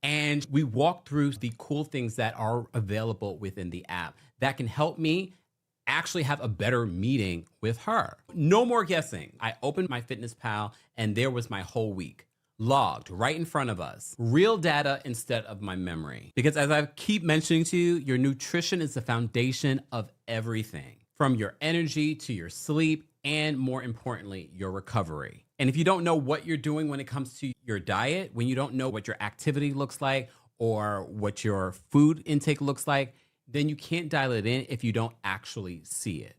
And we walked through the cool things that are available within the app that can help me actually have a better meeting with her. No more guessing. I opened MyFitnessPal and there was my whole week logged right in front of us. Real data instead of my memory. Because as I keep mentioning to you, your nutrition is the foundation of everything, from your energy to your sleep, and more importantly, your recovery. And if you don't know what you're doing when it comes to your diet, when you don't know what your activity looks like or what your food intake looks like, then you can't dial it in if you don't actually see it.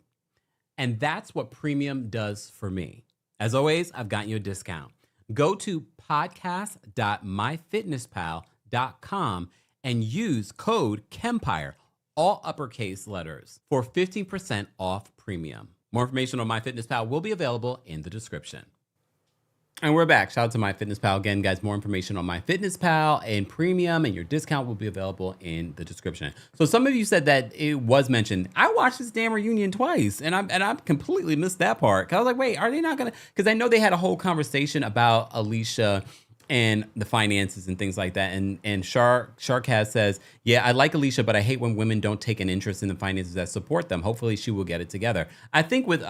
And that's what Premium does for me. As always, I've gotten you a discount. Go to podcast.myfitnesspal.com and use code KEMPIRE, all uppercase letters, for 15% off Premium. More information on MyFitnessPal will be available in the description. And we're back. Shout out to MyFitnessPal. Again, guys, more information on MyFitnessPal and Premium and your discount will be available in the description. So some of you said that it was mentioned. I watched this damn reunion twice and I completely missed that part. 'Cause I was like, wait, are they not going to? Because I know they had a whole conversation about Alicia and the finances and things like that. And Sharkaz says, yeah, I like Alicia, but I hate when women don't take an interest in the finances that support them. Hopefully she will get it together. I think with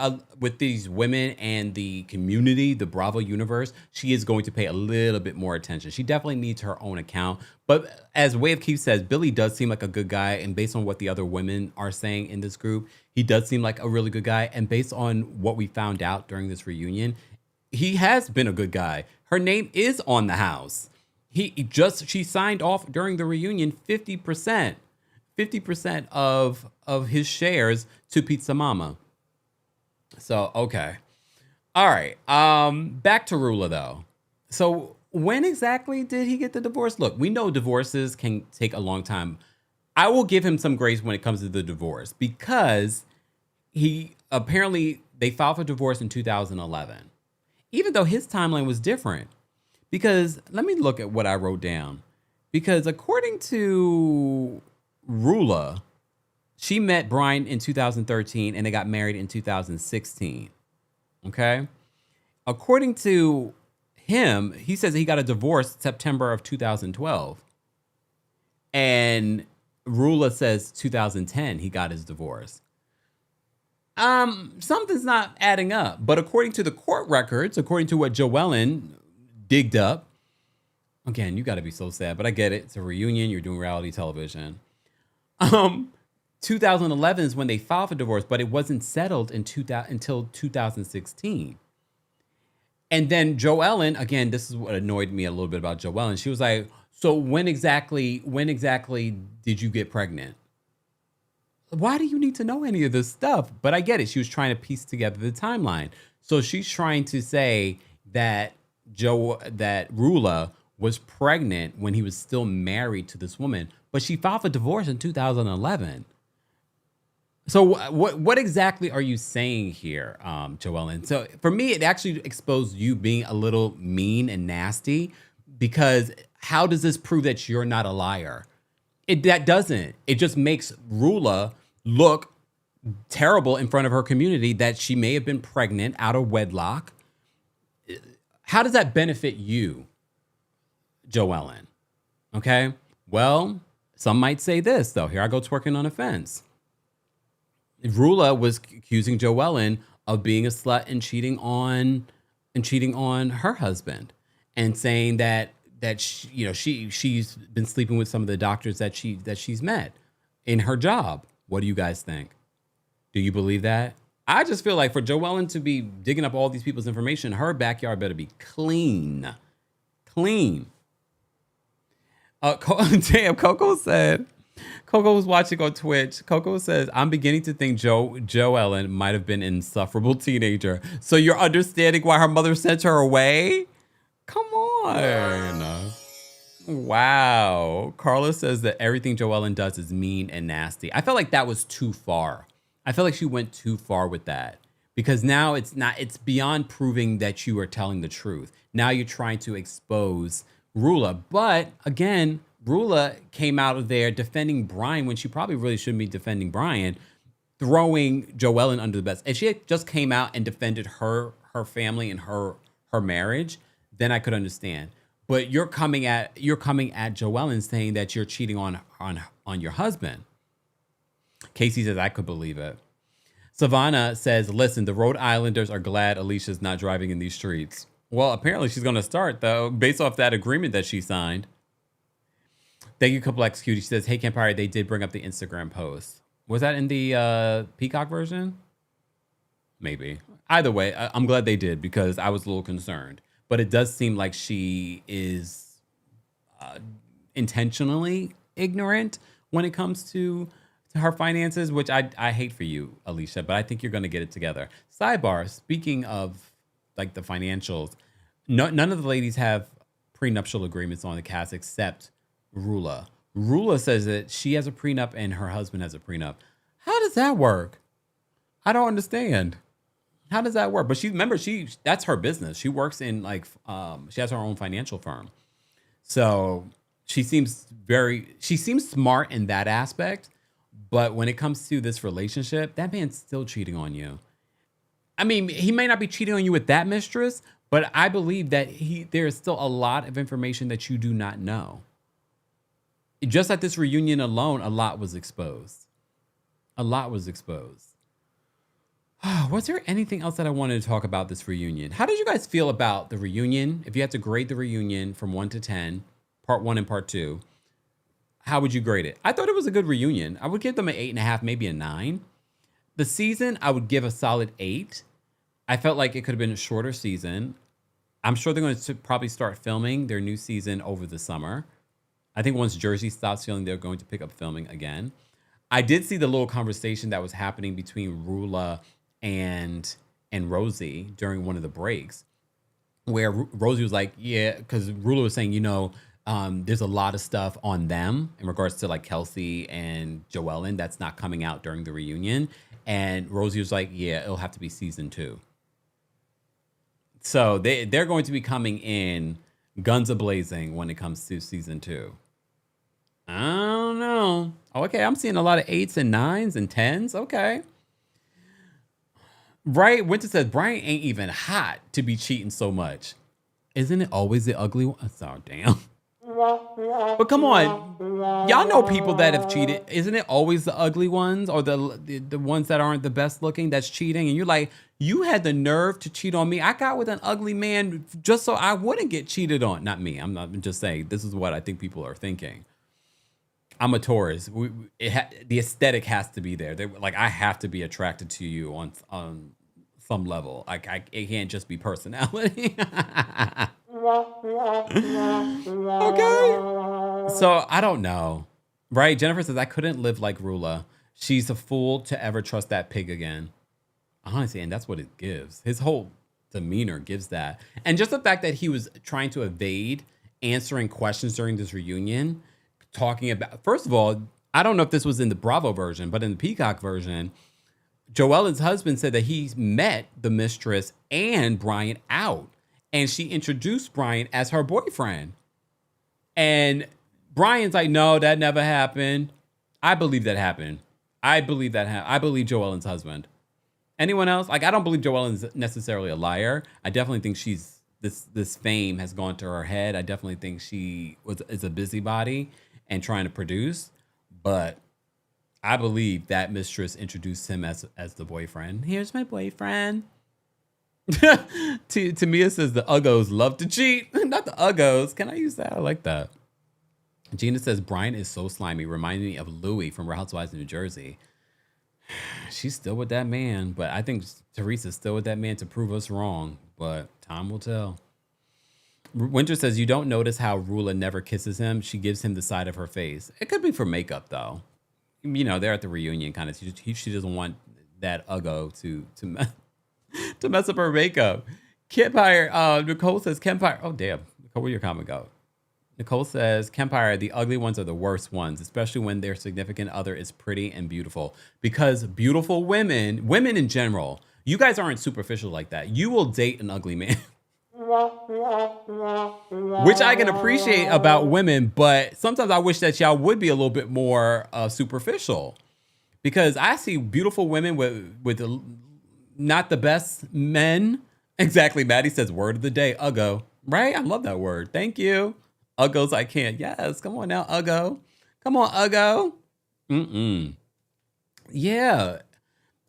these women and the community, the Bravo universe, she is going to pay a little bit more attention. She definitely needs her own account. But as Way of Keith says, Billy does seem like a good guy. And based on what the other women are saying in this group, he does seem like a really good guy. And based on what we found out during this reunion, he has been a good guy. Her name is on the house. She signed off during the reunion 50% of his shares to Pizza Mama. So, okay. All right. Back to Rula though. So when exactly did he get the divorce? Look, we know divorces can take a long time. I will give him some grace when it comes to the divorce because they filed for divorce in 2011. Even though his timeline was different. Because let me look at what I wrote down. Because according to Rula, she met Brian in 2013 and they got married in 2016. Okay? According to him, he says he got a divorce September of 2012. And Rula says 2010 he got his divorce. Something's not adding up. But according to the court records, according to what Joellen digged up, again, you got to be so sad, but I get it. It's a reunion. You're doing reality television. 2011 is when they filed for divorce, but it wasn't settled until 2016. And then Joellen, again, this is what annoyed me a little bit about Joellen. She was like, so when exactly did you get pregnant? Why do you need to know any of this stuff? But I get it. She was trying to piece together the timeline. So she's trying to say that Rula was pregnant when he was still married to this woman, but she filed for divorce in 2011. So what exactly are you saying here, Joellen? So for me, it actually exposed you being a little mean and nasty, because how does this prove that you're not a liar? That doesn't. It just makes Rula look terrible in front of her community that she may have been pregnant out of wedlock. How does that benefit you, Joellen? Okay. Well, some might say this, though. Here I go twerking on a fence. Rula was accusing Joellen of being a slut and cheating on her husband, and saying that she's been sleeping with some of the doctors that she's met in her job. What do you guys think? Do you believe that? I just feel like for Joellen to be digging up all these people's information, her backyard better be clean. Damn, Coco was watching on Twitch. Coco says, I'm beginning to think Joellen might have been an insufferable teenager. So you're understanding why her mother sent her away? Come on. Wow. Carla says that everything Joellen does is mean and nasty. I felt like that was too far. I feel like she went too far with that, because now it's beyond proving that you are telling the truth. Now you're trying to expose Rula. But again, Rula came out of there defending Brian when she probably really shouldn't be defending Brian, throwing Joellen under the bus. If she had just came out and defended her family and her marriage, then I could understand. But you're coming at Joellen saying that you're cheating on your husband. Casey says, I could believe it. Savannah says, listen, the Rhode Islanders are glad Alicia's not driving in these streets. Well, apparently she's going to start, though, based off that agreement that she signed. Thank you, Complex Cutie. She says, hey, Kempire, they did bring up the Instagram post. Was that in the Peacock version? Maybe. Either way, I'm glad they did, because I was a little concerned. But it does seem like she is intentionally ignorant when it comes to her finances, which I hate for you, Alicia, but I think you're going to get it together. Sidebar, speaking of like the financials, none of the ladies have prenuptial agreements on the cast except Rula. Rula says that she has a prenup and her husband has a prenup. How does that work? I don't understand. How does that work? But that's her business. She works in she has her own financial firm. So she seems smart in that aspect. But when it comes to this relationship, that man's still cheating on you. I mean, he may not be cheating on you with that mistress, but I believe that there is still a lot of information that you do not know. Just at this reunion alone, a lot was exposed. Was there anything else that I wanted to talk about this reunion? How did you guys feel about the reunion? If you had to grade the reunion from 1 to 10, part 1 and part 2, how would you grade it? I thought it was a good reunion. I would give them an 8.5, maybe a 9. The season, I would give a solid 8. I felt like it could have been a shorter season. I'm sure they're going to probably start filming their new season over the summer. I think once Jersey stops filming, they're going to pick up filming again. I did see the little conversation that was happening between Rula and Rosie during one of the breaks, where Rosie was like, yeah, because Rula was saying, there's a lot of stuff on them in regards to like Kelsey and Joellen that's not coming out during the reunion. And Rosie was like, yeah, it'll have to be season 2. So they're going to be coming in guns a-blazing when it comes to season 2. I don't know. Okay, I'm seeing a lot of 8s and 9s and 10s. Okay. Right, Winter says, Brian ain't even hot to be cheating so much. Isn't it always the ugly one? Oh, damn. But come on, y'all know people that have cheated. Isn't it always the ugly ones or the ones that aren't the best looking that's cheating? And you're like, you had the nerve to cheat on me. I got with an ugly man just so I wouldn't get cheated on. Not me. I'm just saying this is what I think people are thinking. I'm a Taurus. The aesthetic has to be there. Like I have to be attracted to you on some level. Like it can't just be personality. Okay. So I don't know. Right? Jennifer says I couldn't live like Rula. She's a fool to ever trust that pig again. Honestly, and that's what it gives. His whole demeanor gives that. And just the fact that he was trying to evade answering questions during this reunion, talking about, first of all, I don't know if this was in the Bravo version, but in the Peacock version, Joellen's husband said that he met the mistress and Brian out. And she introduced Brian as her boyfriend. And Brian's like, no, that never happened. I believe that happened. I believe Joellen's husband. Anyone else? Like, I don't believe Joellen's necessarily a liar. I definitely think she's this fame has gone to her head. I definitely think she is a busybody and trying to produce. But I believe that mistress introduced him as the boyfriend. Here's my boyfriend. Tamia says the Uggos love to cheat. Not the Uggos. Can I use that? I like that. Gina says Brian is so slimy, reminding me of Louie from Real Housewives of New Jersey. She's still with that man, but I think Teresa's still with that man to prove us wrong, but time will tell. Winter says you don't notice how Rula never kisses him. She gives him the side of her face. It could be for makeup, though. You know, they're at the reunion, kind of. She doesn't want that Uggo to mess up her makeup. Kempire, Nicole says Kempire. Oh, damn. Nicole, where'd your comment go? Nicole says, Kempire, the ugly ones are the worst ones, especially when their significant other is pretty and beautiful. Because beautiful women in general, you guys aren't superficial like that. You will date an ugly man. Which I can appreciate about women, but sometimes I wish that y'all would be a little bit more superficial. Because I see beautiful women with not the best men. Exactly, Maddie says, word of the day, Uggo. Right? I love that word. Thank you. Uggos, I can't. Yes, come on now, Uggo. Come on, Uggo. Yeah.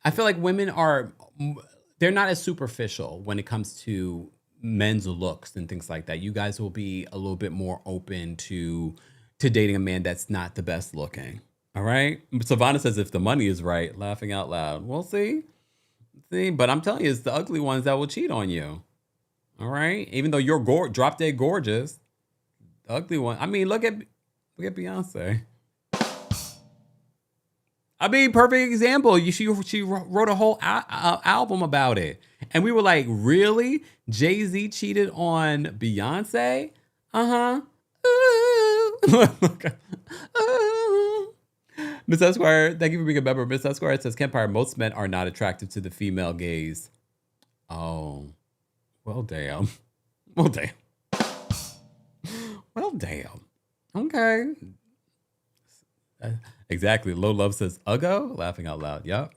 I feel like women they're not as superficial when it comes to men's looks and things like that. You guys will be a little bit more open to dating a man that's not the best looking. All right? Savannah says if the money is right, laughing out loud. We'll see. But I'm telling you, it's the ugly ones that will cheat on you. All right? Even though you're drop dead gorgeous. Ugly one. I mean, look at Beyonce. I mean, perfect example. She wrote a whole album about it, and we were like, really? Jay-Z cheated on Beyonce? Miss Esquire, thank you for being a member. Miss Esquire says, Kempire, most men are not attracted to the female gaze. Oh, well, damn. Well, damn. Well, damn. Okay. Exactly. Low Love says, Uggo? Laughing out loud. Yep.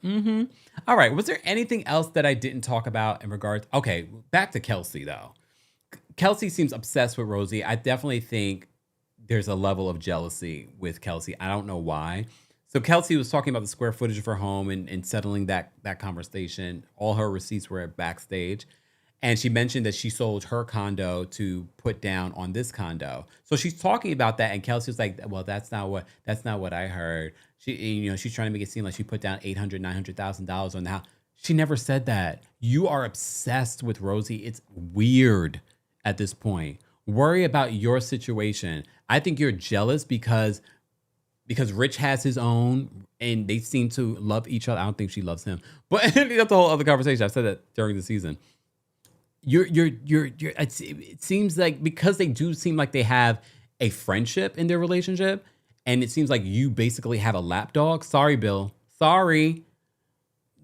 All right. Was there anything else that I didn't talk about in regards? Okay. Back to Kelsey, though. Kelsey seems obsessed with Rosie. I definitely think there's a level of jealousy with Kelsey. I don't know why. So Kelsey was talking about the square footage of her home and settling that conversation. All her receipts were backstage. And she mentioned that she sold her condo to put down on this condo. So she's talking about that, and Kelsey was like, "Well, that's not what I heard." She's trying to make it seem like she put down $800,000-$900,000 on the house. She never said that. You are obsessed with Rosie. It's weird at this point. Worry about your situation. I think you're jealous because Rich has his own, and they seem to love each other. I don't think she loves him, but that's a whole other conversation. I've said that during the season. It seems like because they do seem like they have a friendship in their relationship, and it seems like you basically have a lapdog. Sorry, Bill. Sorry.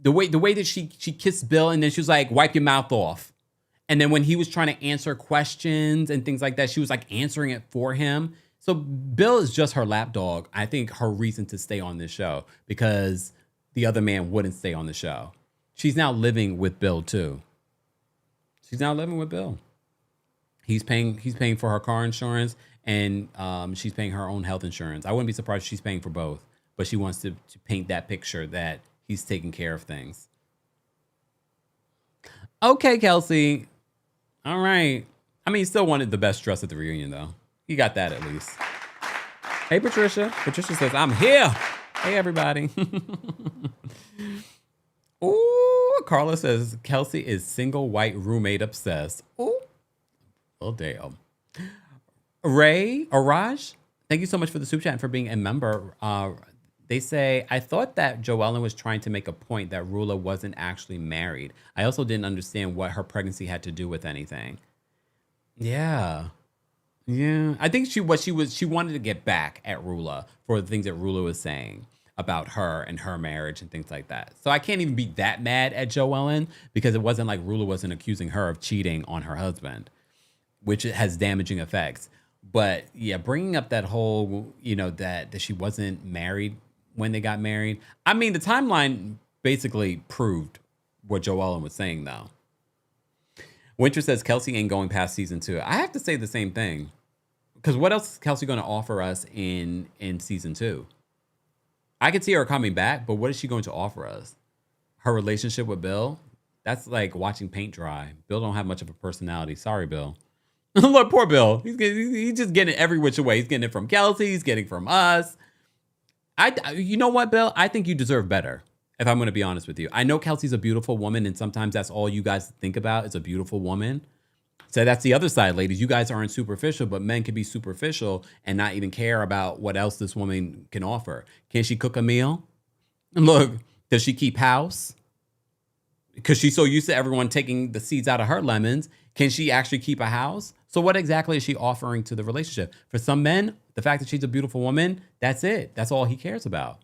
The way that she kissed Bill, and then she was like, wipe your mouth off. And then when he was trying to answer questions and things like that, she was like answering it for him. So Bill is just her lapdog. I think her reason to stay on this show, because the other man wouldn't stay on the show. She's now living with Bill too. She's now living with Bill. He's paying for her car insurance, and she's paying her own health insurance. I wouldn't be surprised if she's paying for both, but she wants to paint that picture that he's taking care of things. Okay, Kelsey. All right. I mean, he still wanted the best dress at the reunion, though. He got that at least. Hey, Patricia. Patricia says, I'm here. Hey, everybody. Ooh, Carla says, Kelsey is single white roommate obsessed. Ooh. Oh, damn. Ray or Raj, thank you so much for the super chat and for being a member. They say, I thought that Joellen was trying to make a point that Rula wasn't actually married. I also didn't understand what her pregnancy had to do with anything. Yeah. Yeah. I think she wanted to get back at Rula for the things that Rula was saying about her and her marriage and things like that. So I can't even be that mad at Joellen because it wasn't like Rula wasn't accusing her of cheating on her husband, which has damaging effects. But yeah, bringing up that whole, that she wasn't married when they got married. I mean, the timeline basically proved what Joellen was saying, though. Winter says Kelsey ain't going past season 2. I have to say the same thing. Because what else is Kelsey going to offer us in season 2? I could see her coming back, but what is she going to offer us? Her relationship with Bill? That's like watching paint dry. Bill don't have much of a personality. Sorry, Bill. Look, poor Bill. He's just getting it every which way. He's getting it from Kelsey. He's getting it from us. You know what, Bill? I think you deserve better, if I'm going to be honest with you. I know Kelsey's a beautiful woman, and sometimes that's all you guys think about is a beautiful woman. So that's the other side, ladies. You guys aren't superficial, but men can be superficial and not even care about what else this woman can offer. Can she cook a meal? Look, does she keep house? Because she's so used to everyone taking the seeds out of her lemons. Can she actually keep a house? So what exactly is she offering to the relationship? For some men, the fact that she's a beautiful woman, that's it. That's all he cares about.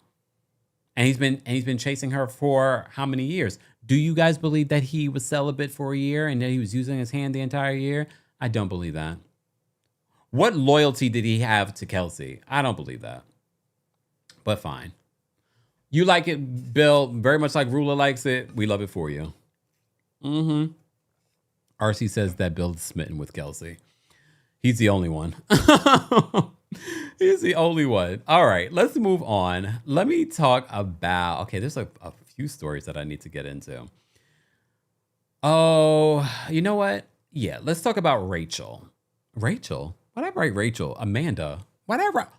And he's been chasing her for how many years? Do you guys believe that he was celibate for a year and that he was using his hand the entire year? I don't believe that. What loyalty did he have to Kelsey? I don't believe that. But fine. You like it, Bill, very much like Rula likes it. We love it for you. Mm-hmm. RC says that Bill's smitten with Kelsey. He's the only one. He's the only one. All right, let's move on. Let me talk about, there's a few stories that I need to get into. Oh, you know what? Yeah, let's talk about Rachel. Rachel? What did I write Rachel? Amanda. Whatever.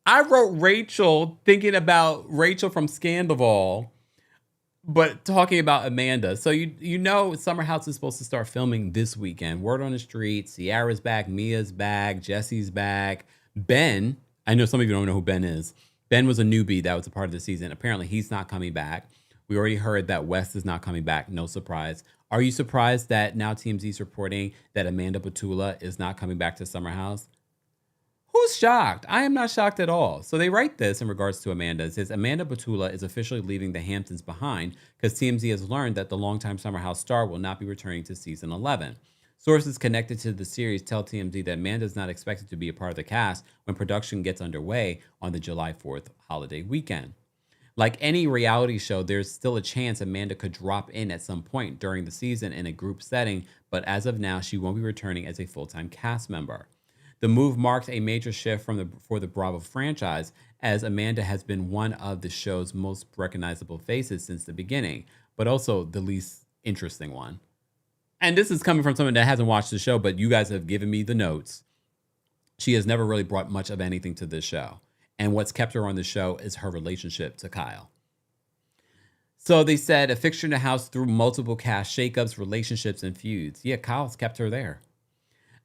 I wrote Rachel thinking about Rachel from Scandival, but talking about Amanda. So you know Summer House is supposed to start filming this weekend. Word on the street, Ciara's back, Mia's back, Jesse's back. Ben, I know some of you don't know who Ben is. Ben was a newbie that was a part of the season. Apparently he's not coming back. We already heard that West is not coming back. No surprise. Are you surprised that now TMZ is reporting that Amanda Batula is not coming back to Summer House? Who's shocked? I am not shocked at all. So they write this in regards to Amanda. It says, Amanda Batula is officially leaving the Hamptons behind because TMZ has learned that the longtime Summer House star will not be returning to season 11. Sources connected to the series tell TMZ that Amanda is not expected to be a part of the cast when production gets underway on the July 4th holiday weekend. Like any reality show, there's still a chance Amanda could drop in at some point during the season in a group setting, but as of now, she won't be returning as a full-time cast member. The move marks a major shift for the Bravo franchise, as Amanda has been one of the show's most recognizable faces since the beginning, but also the least interesting one. And this is coming from someone that hasn't watched the show, but you guys have given me the notes. She has never really brought much of anything to this show. And what's kept her on the show is her relationship to Kyle. So they said a fixture in the house through multiple cast shakeups, relationships, and feuds. Yeah, Kyle's kept her there.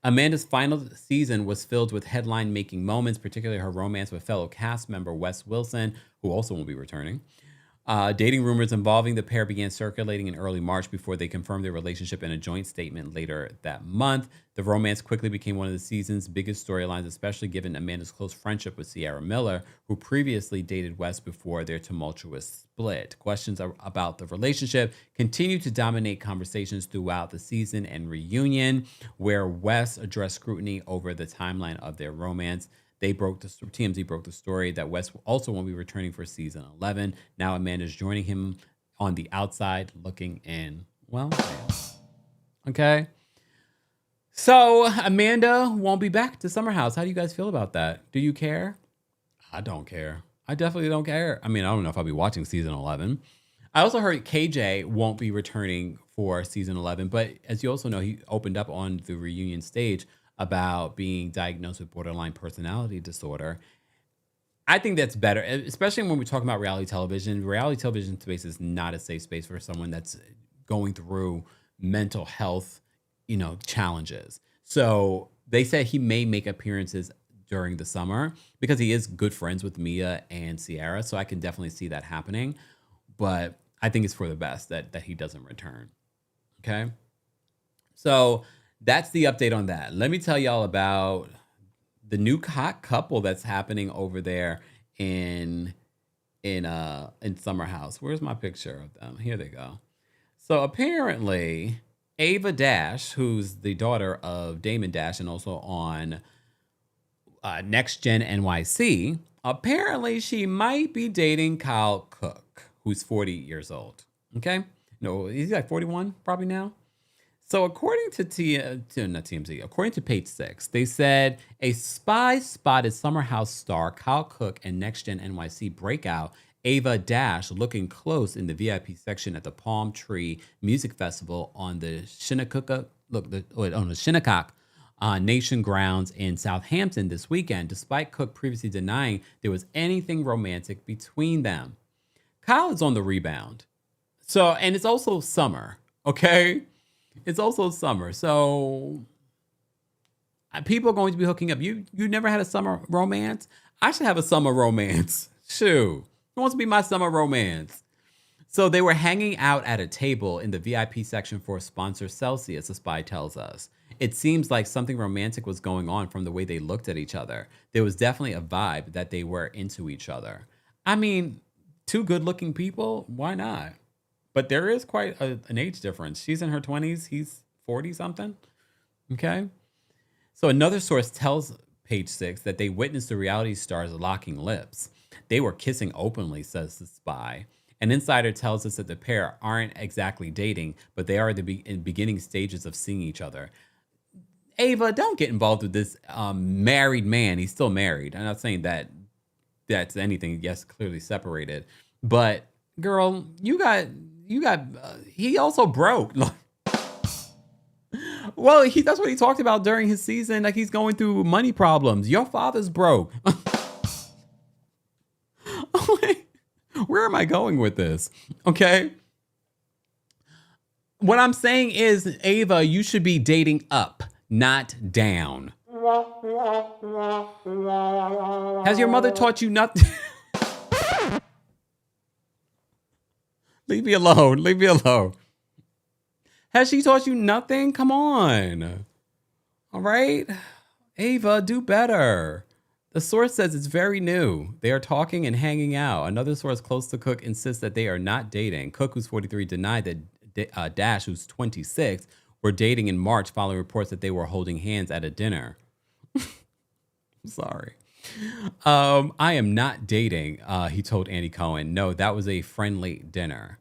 Amanda's final season was filled with headline-making moments, particularly her romance with fellow cast member Wes Wilson, who also won't be returning. Dating rumors involving the pair began circulating in early March before they confirmed their relationship in a joint statement later that month. The romance quickly became one of the season's biggest storylines, especially given Amanda's close friendship with Ciara Miller, who previously dated Wes before their tumultuous split. Questions about the relationship continued to dominate conversations throughout the season and reunion, where Wes addressed scrutiny over the timeline of their romance. TMZ broke the story that Wes also won't be returning for season 11. Now Amanda's joining him on the outside looking in. Well, okay. So Amanda won't be back to Summer House. How do you guys feel about that? Do you care? I don't care. I definitely don't care. I mean, I don't know if I'll be watching season 11. I also heard KJ won't be returning for season 11, but as you also know, he opened up on the reunion stage about being diagnosed with borderline personality disorder. I think that's better, especially when we're talking about reality television. Reality television space is not a safe space for someone that's going through mental health, challenges. So they said he may make appearances during the summer because he is good friends with Mia and Sierra. So I can definitely see that happening. But I think it's for the best that he doesn't return. Okay. So that's the update on that. Let me tell y'all about the new hot couple that's happening over there in Summer House. Where's my picture of them? Here they go. So apparently, Ava Dash, who's the daughter of Damon Dash and also on Next Gen NYC, apparently she might be dating Kyle Cook, who's 40 years old. Okay? No, he's like 41 probably now. So according to not TMZ, according to Page Six, they said a spy spotted Summer House star Kyle Cook and Next Gen NYC breakout Ava Dash looking close in the VIP section at the Palm Tree Music Festival on the Shinnecock Nation grounds in Southampton this weekend, despite Cook previously denying there was anything romantic between them. Kyle is on the rebound. So, and it's also summer, okay? It's also summer. So people are going to be hooking up. You never had a summer romance? I should have a summer romance. Shoot. Who wants to be my summer romance? So they were hanging out at a table in the VIP section for sponsor Celsius, the spy tells us. It seems like something romantic was going on from the way they looked at each other. There was definitely a vibe that they were into each other. I mean, two good-looking people, why not? But there is quite an age difference. She's in her 20s. He's 40-something. Okay. So another source tells Page Six that they witnessed the reality stars locking lips. They were kissing openly, says the spy. An insider tells us that the pair aren't exactly dating, but they are in beginning stages of seeing each other. Ava, don't get involved with this married man. He's still married. I'm not saying that that's anything. Yes, clearly separated. But, girl, he also broke. Well, that's what he talked about during his season. Like, he's going through money problems. Your father's broke. Where am I going with this? Okay. What I'm saying is, Ava, you should be dating up, not down. Has your mother taught you nothing? Leave me alone. Leave me alone. Has she taught you nothing? Come on. All right. Ava, do better. The source says it's very new. They are talking and hanging out. Another source close to Cook insists that they are not dating. Cook, who's 43, denied that Dash, who's 26, were dating in March following reports that they were holding hands at a dinner. Sorry. I am not dating, he told Andy Cohen. No, that was a friendly dinner.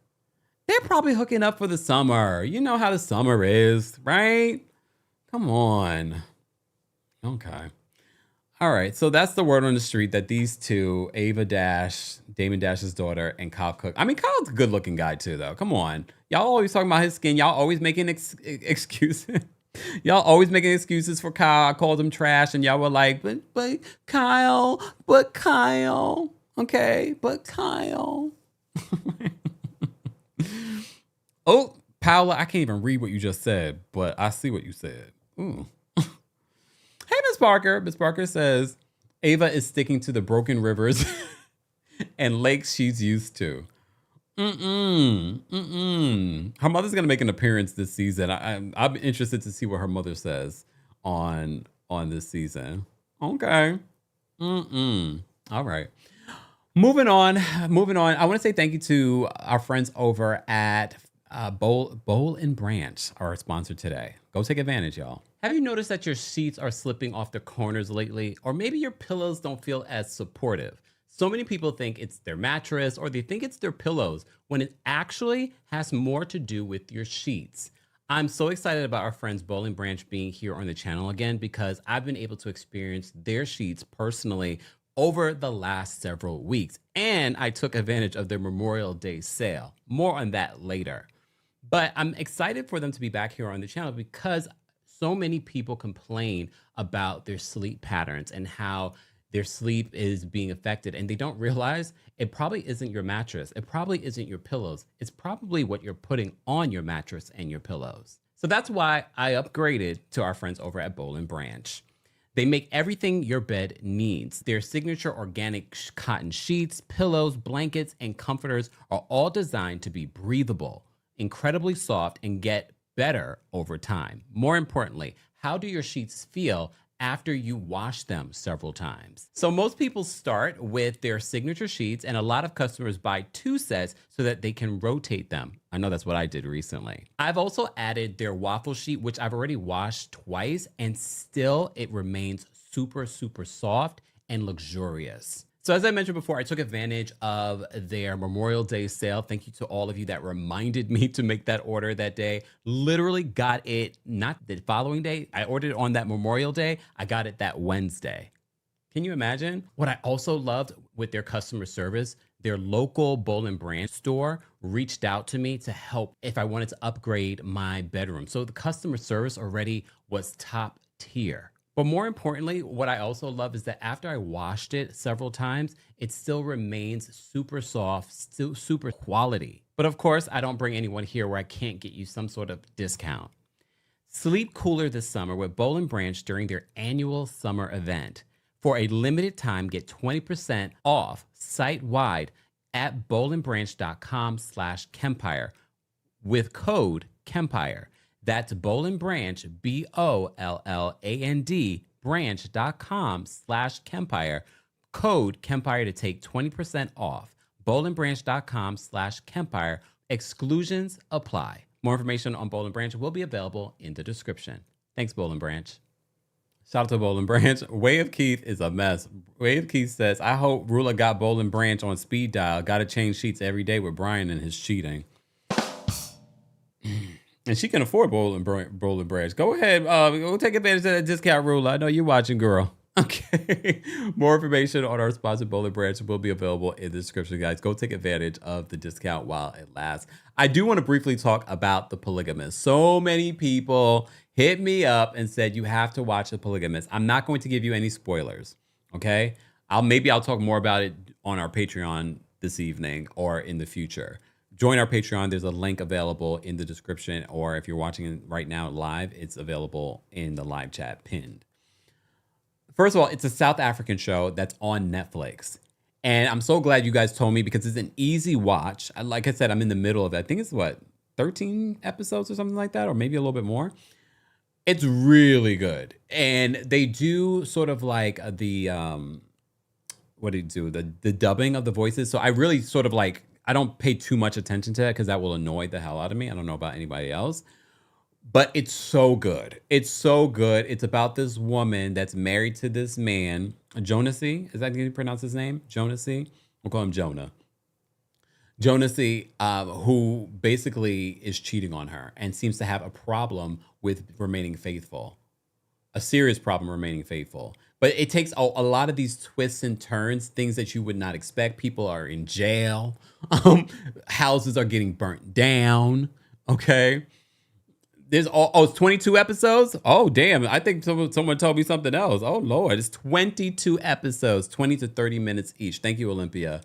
They're probably hooking up for the summer. You know how the summer is, right? Come on. Okay. All right. So that's the word on the street that these two, Ava Dash, Damon Dash's daughter, and Kyle Cook. I mean, Kyle's a good looking guy too, though. Come on. Y'all always talking about his skin. Y'all always making excuses. Y'all always making excuses for Kyle. I called him trash, and y'all were like, but Kyle. Okay, but Kyle. Oh, Paola, I can't even read what you just said, but I see what you said. Ooh. Hey, Miss Parker. Miss Parker says, Ava is sticking to the broken rivers and lakes she's used to. Her mother's going to make an appearance this season. I'm interested to see what her mother says on this season. Okay. All right. Moving on. I want to say thank you to our friends over at Bowl and Branch, our sponsor today. Go take advantage, y'all. Have you noticed that your sheets are slipping off the corners lately? Or maybe your pillows don't feel as supportive? So many people think it's their mattress or they think it's their pillows when it actually has more to do with your sheets. I'm so excited about our friends Bowl and Branch being here on the channel again because I've been able to experience their sheets personally over the last several weeks. And I took advantage of their Memorial Day sale. More on that later. But I'm excited for them to be back here on the channel because so many people complain about their sleep patterns and how their sleep is being affected, and they don't realize it probably isn't your mattress. It probably isn't your pillows. It's probably what you're putting on your mattress and your pillows. So that's why I upgraded to our friends over at Boll & Branch. They make everything your bed needs. Their signature organic cotton sheets, pillows, blankets, and comforters are all designed to be breathable, incredibly soft, and get better over time. More importantly, how do your sheets feel after you wash them several times? So most people start with their signature sheets, and a lot of customers buy 2 sets so that they can rotate them. I know that's what I did recently. I've also added their waffle sheet, which I've already washed twice, and still it remains super, super soft and luxurious. So as I mentioned before, I took advantage of their Memorial Day sale. Thank you to all of you that reminded me to make that order that day. Literally got it, not the following day. I ordered it on that Memorial Day. I got it that Wednesday. Can you imagine? What I also loved with their customer service, their local Boll & Branch store reached out to me to help if I wanted to upgrade my bedroom. So the customer service already was top tier. But more importantly, what I also love is that after I washed it several times, it still remains super soft, still super quality. But of course, I don't bring anyone here where I can't get you some sort of discount. Sleep cooler this summer with Boll & Branch during their annual summer event. For a limited time, get 20% off site-wide at bollandbranch.com/Kempire with code Kempire. That's Boll & Branch, BOLLAND, branch.com/Kempire. Code Kempire to take 20% off. bollandbranch.com/Kempire. Exclusions apply. More information on Boll & Branch will be available in the description. Thanks, Boll & Branch. Shout out to Boll & Branch. Way of Keith is a mess. Way of Keith says, I hope Rula got Boll & Branch on speed dial. Got to change sheets every day with Brian and his cheating. And she can afford Boll & Branch. Go ahead. Go take advantage of that discount, Rula. I know you're watching, girl. Okay. More information on our sponsor, Boll & Branch, will be available in the description, guys. Go take advantage of the discount while it lasts. I do want to briefly talk about The Polygamist. So many people hit me up and said, you have to watch The Polygamist. I'm not going to give you any spoilers. Okay. Maybe I'll talk more about it on our Patreon this evening or in the future. Join our Patreon. There's a link available in the description, or if you're watching it right now live, it's available in the live chat pinned. First of all, it's a South African show that's on Netflix. And I'm so glad you guys told me because it's an easy watch. Like I said, I'm in the middle of it. I think it's 13 episodes or something like that, or maybe a little bit more. It's really good. And they do sort of like the dubbing of the voices. So I really sort of I don't pay too much attention to that because that will annoy the hell out of me. I don't know about anybody else. But it's so good. It's so good. It's about this woman that's married to this man, Jonasy. Is that how you pronounce his name? Jonasy? We'll call him Jonah. Jonasy, who basically is cheating on her and seems to have a problem with remaining faithful. A serious problem remaining faithful. But it takes a lot of these twists and turns, things that you would not expect. People are in jail. Houses are getting burnt down. Okay. There's it's 22 episodes. Oh, damn. I think someone told me something else. Oh, Lord. It's 22 episodes, 20 to 30 minutes each. Thank you, Olympia.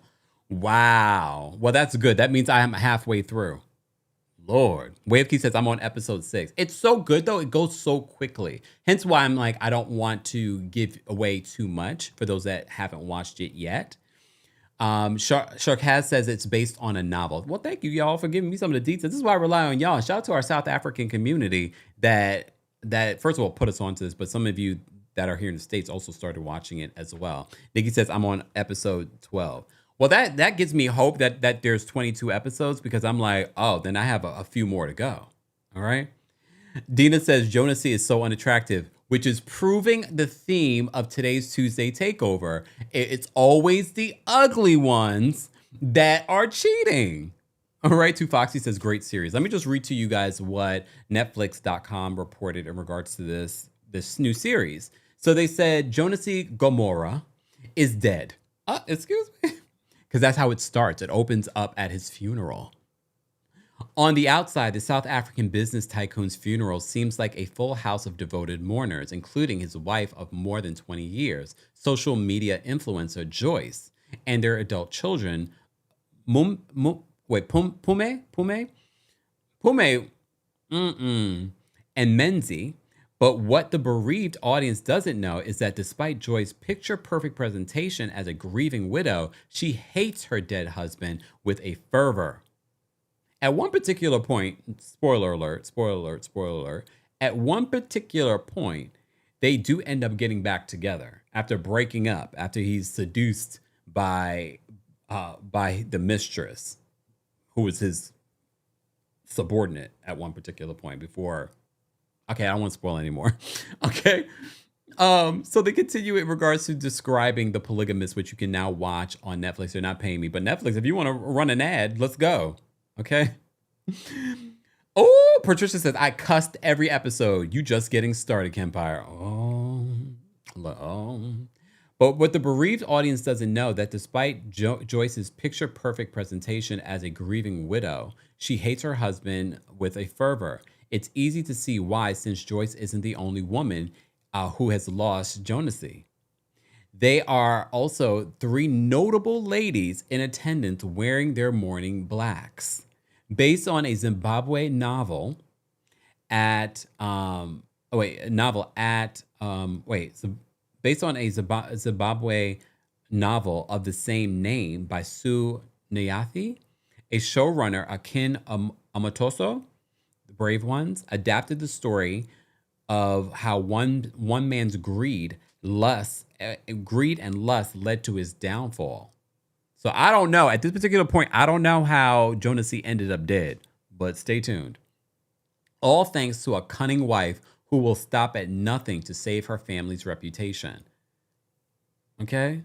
Wow. Well, that's good. That means I am halfway through. Lord. Wavekey says I'm on episode 6. It's so good, though. It goes so quickly. Hence why I'm I don't want to give away too much for those that haven't watched it yet. Sharkaz says it's based on a novel. Well, thank you, y'all, for giving me some of the details. This is why I rely on y'all. Shout out to our South African community that first of all, put us onto this, but some of you that are here in the States also started watching it as well. Nikki says I'm on episode 12. Well, that gives me hope that there's 22 episodes because I'm then I have a few more to go. All right. Dina says Jonasy is so unattractive, which is proving the theme of today's Tuesday takeover. It's always the ugly ones that are cheating. All right. Too Foxy says great series. Let me just read to you guys what Netflix.com reported in regards to this new series. So they said Jonasy Gomorrah is dead. Excuse me. Because that's how it starts. It opens up at his funeral. On the outside, the South African business tycoon's funeral seems like a full house of devoted mourners, including his wife of more than 20 years, social media influencer Joyce, and their adult children, Pume, and Menzi. But what the bereaved audience doesn't know is that despite Joy's picture-perfect presentation as a grieving widow, she hates her dead husband with a fervor. At one particular point, spoiler alert, at one particular point, they do end up getting back together after breaking up, after he's seduced by the mistress, who was his subordinate at one particular point before. Okay, I don't want to spoil anymore. Okay. So they continue in regards to describing The Polygamist, which you can now watch on Netflix. They're not paying me, but Netflix, if you want to run an ad, let's go. Okay. Oh, Patricia says, I cussed every episode. You just getting started, Kempire. Oh. But what the bereaved audience doesn't know that despite Joyce's picture-perfect presentation as a grieving widow, she hates her husband with a fervor. It's easy to see why, since Joyce isn't the only woman who has lost Jussie. They are also three notable ladies in attendance wearing their mourning blacks. Based on a Zimbabwe novel based on a Zimbabwe novel of the same name by Sue Nyathi, a showrunner, Akin Amatoso, the Brave Ones, adapted the story of how one man's greed and lust led to his downfall. So I don't know. At this particular point, I don't know how Jussie ended up dead, but stay tuned. All thanks to a cunning wife who will stop at nothing to save her family's reputation. Okay?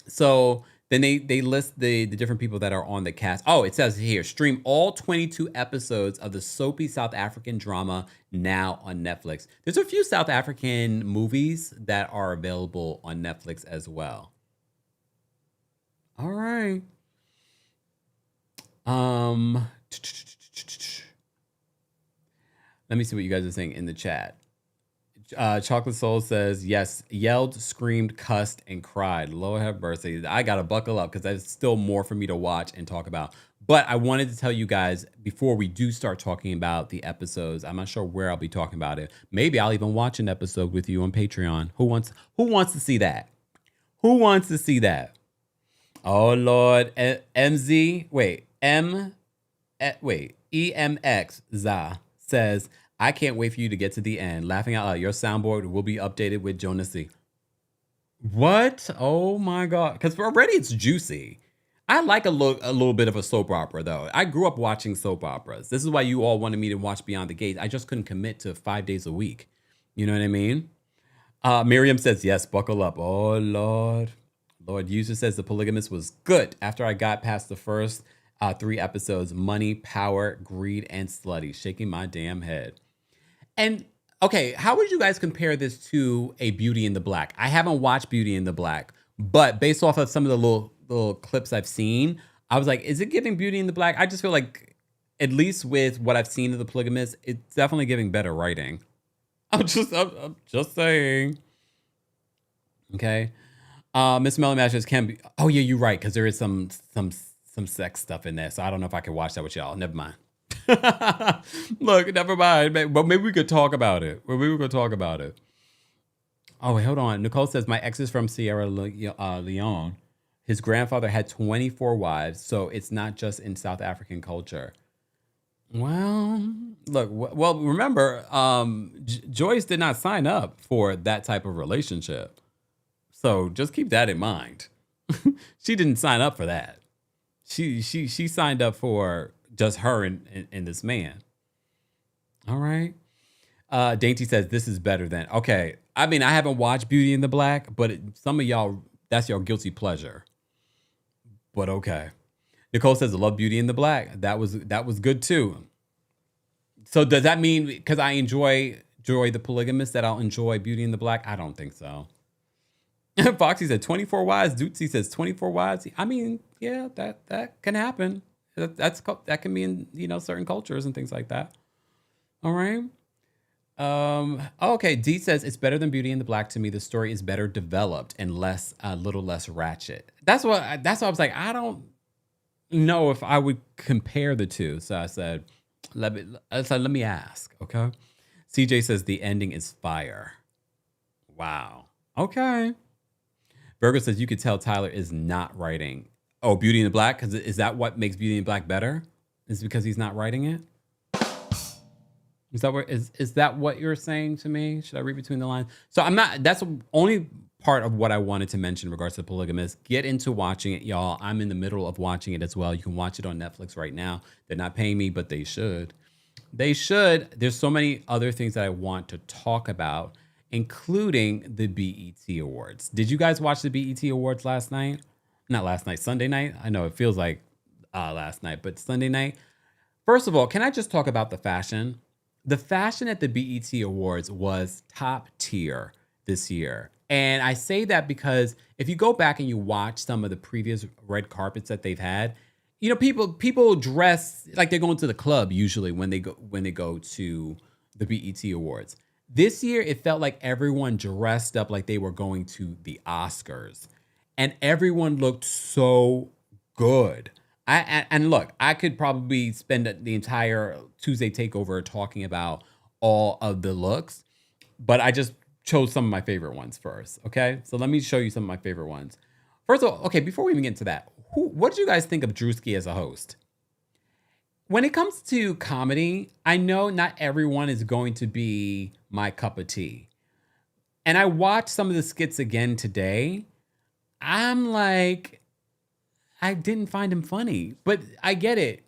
So then they list the different people that are on the cast. Oh, it says here, stream all 22 episodes of the soapy South African drama now on Netflix. There's a few South African movies that are available on Netflix as well. All right. Let me see what you guys are saying in the chat. Chocolate Soul says, yes, yelled, screamed, cussed, and cried. Lord have mercy. I got to buckle up because there's still more for me to watch and talk about. But I wanted to tell you guys before we do start talking about the episodes. I'm not sure where I'll be talking about it. Maybe I'll even watch an episode with you on Patreon. Who wants to see that? Who wants to see that? Oh, Lord. EMX Za says, I can't wait for you to get to the end. Laughing out loud. Your soundboard will be updated with Jussie. What? Oh, my God. Because already it's juicy. I like a little bit of a soap opera, though. I grew up watching soap operas. This is why you all wanted me to watch Beyond the Gates. I just couldn't commit to 5 days a week. You know what I mean? Miriam says, yes, buckle up. Oh, Lord. Lord User says The Polygamist was good after I got past the first 3 episodes. Money, power, greed, and slutty. Shaking my damn head. And, okay, how would you guys compare this to a Beauty in the Black? I haven't watched Beauty in the Black, but based off of some of the little clips I've seen, I was like, is it giving Beauty in the Black? I just feel like, at least with what I've seen of The Polygamist, it's definitely giving better writing. I'm just saying. Okay. Miss Melly Masters can be. Oh yeah, you're right, because there is some sex stuff in there. So I don't know if I can watch that with y'all. Never mind. Look, never mind. But maybe we could talk about it. Oh wait, hold on. Nicole says my ex is from Sierra Leone. His grandfather had 24 wives, so it's not just in South African culture. Well, look. Well, remember, Joyce did not sign up for that type of relationship. So just keep that in mind. She didn't sign up for that. She signed up for just her and this man. All right. Dainty says this is better than. Okay. I mean, I haven't watched Beauty in the Black, but some of y'all, that's your guilty pleasure. But okay. Nicole says I love Beauty in the Black. That was good too. So does that mean because I enjoy The Polygamist that I'll enjoy Beauty in the Black? I don't think so. Foxy said 24 wives. Dootsie says 24 wives. I mean, yeah, that can happen. That can be in, certain cultures and things like that. All right. Okay. D says it's better than Beauty and the Black to me. The story is better developed and a little less ratchet. That's what I was like. I don't know if I would compare the two. So I said, let me ask. Okay. CJ says the ending is fire. Wow. Okay. Virgo says you could tell Tyler is not writing. Oh, Beauty and the Black? Because is that what makes Beauty and the Black better? Is because he's not writing it? Is that what you're saying to me? Should I read between the lines? So I'm not. That's the only part of what I wanted to mention in regards to Polygamist. Get into watching it, y'all. I'm in the middle of watching it as well. You can watch it on Netflix right now. They're not paying me, but they should. They should. There's so many other things that I want to talk about, including the BET Awards. Did you guys watch the BET Awards last night? Not last night, Sunday night. I know it feels like last night, but Sunday night. First of all, can I just talk about the fashion? The fashion at the BET Awards was top tier this year. And I say that because if you go back and you watch some of the previous red carpets that they've had, people dress like they're going to the club usually when they go to the BET Awards. This year, it felt like everyone dressed up like they were going to the Oscars. And everyone looked so good. And look, I could probably spend the entire Tuesday takeover talking about all of the looks, but I just chose some of my favorite ones first. Okay, so let me show you some of my favorite ones. First of all, okay, before we even get into that, what did you guys think of Drewski as a host? When it comes to comedy, I know not everyone is going to be my cup of tea. And I watched some of the skits again today. I'm like, I didn't find him funny, but I get it.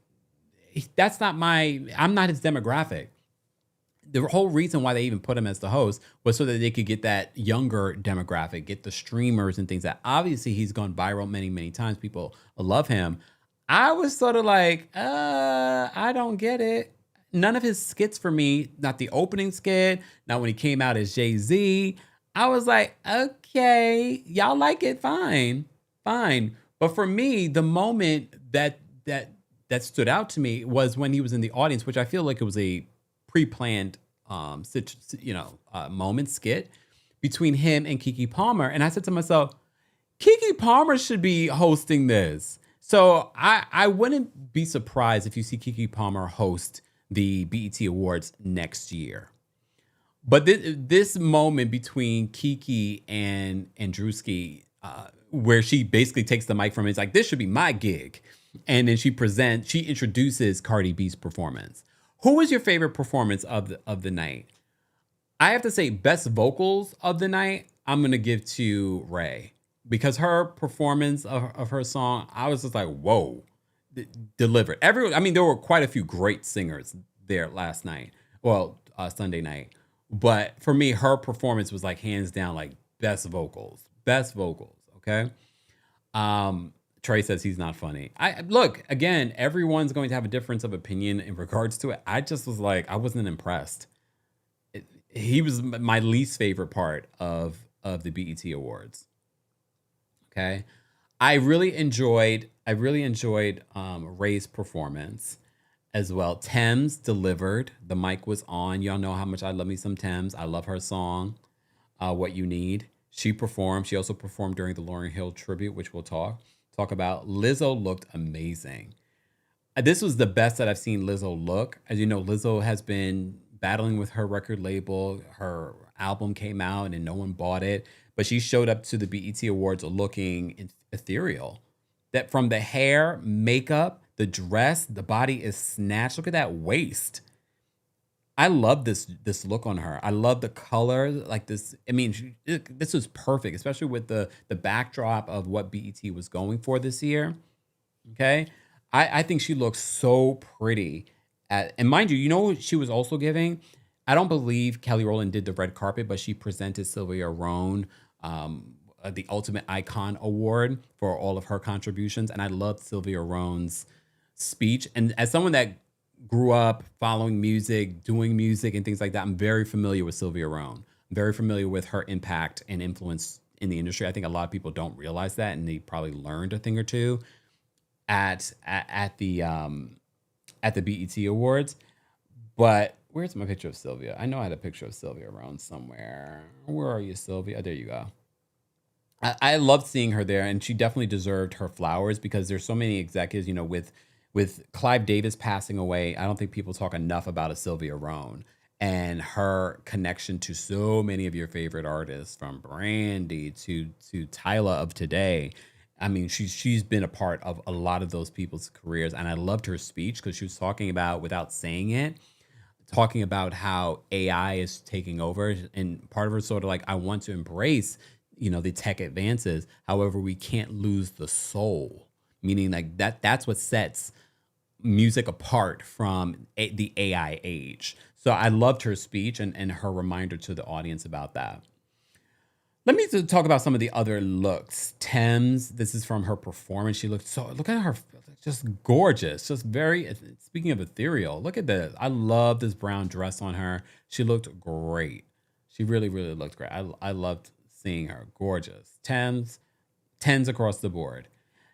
I'm not his demographic. The whole reason why they even put him as the host was so that they could get that younger demographic, get the streamers and things that obviously he's gone viral many, many times. People love him. I was sort of like, I don't get it. None of his skits for me, not the opening skit, not when he came out as Jay-Z. I was like, okay, y'all like it, fine. But for me, the moment that stood out to me was when he was in the audience, which I feel like it was a pre-planned moment skit between him and Keke Palmer. And I said to myself, Keke Palmer should be hosting this. So I wouldn't be surprised if you see Keke Palmer host the BET Awards next year. But this moment between Keke and Drewski, where she basically takes the mic from him, it's like, this should be my gig. And then she introduces Cardi B's performance. Who was your favorite performance of the night? I have to say, best vocals of the night, I'm going to give to Ray. Because her performance of her song, I was just like, whoa, delivered. There were quite a few great singers there last night. Well, Sunday night. But for me, her performance was like hands down, like best vocals, okay? Trey says he's not funny. Look, again, everyone's going to have a difference of opinion in regards to it. I just was like, I wasn't impressed. He was my least favorite part of the BET Awards. Okay, I really enjoyed Ray's performance as well. Thames delivered. The mic was on. Y'all know how much I love me some Thames. I love her song, What You Need. She performed. She also performed during the Lauryn Hill tribute, which we'll talk about. Lizzo looked amazing. This was the best that I've seen Lizzo look. As you know, Lizzo has been battling with her record label. Her album came out and no one bought it. But she showed up to the BET Awards looking ethereal. That from the hair, makeup, the dress, the body is snatched. Look at that waist. I love this look on her. I love the color. Like this, this was perfect, especially with the backdrop of what BET was going for this year. Okay. I think she looks so pretty. And mind you, what she was also giving? I don't believe Kelly Rowland did the red carpet, but she presented Sylvia Rhone the Ultimate Icon Award for all of her contributions. And I loved Sylvia Rhone's speech. And as someone that grew up following music, doing music and things like that, I'm very familiar with Sylvia Rhone. I'm very familiar with her impact and influence in the industry. I think a lot of people don't realize that, and they probably learned a thing or two. at the BET Awards. But where's my picture of Sylvia? I know I had a picture of Sylvia around somewhere. Where are you, Sylvia? Oh, there you go. I loved seeing her there, and she definitely deserved her flowers because there's so many executives, with Clive Davis passing away. I don't think people talk enough about a Sylvia Rhone and her connection to so many of your favorite artists, from Brandy to Tyla of today. I mean, she's been a part of a lot of those people's careers, and I loved her speech because she was talking about, without saying it, talking about how AI is taking over, and part of her sort of like, I want to embrace, the tech advances. However, we can't lose the soul, meaning like that's what sets music apart from the AI age. So I loved her speech and her reminder to the audience about that. Let me talk about some of the other looks. Thames, this is from her performance. She looked look at her, just gorgeous. Just very, speaking of ethereal, look at this. I love this brown dress on her. She looked great. She really, really looked great. I loved seeing her. Gorgeous. Thames, 10s across the board.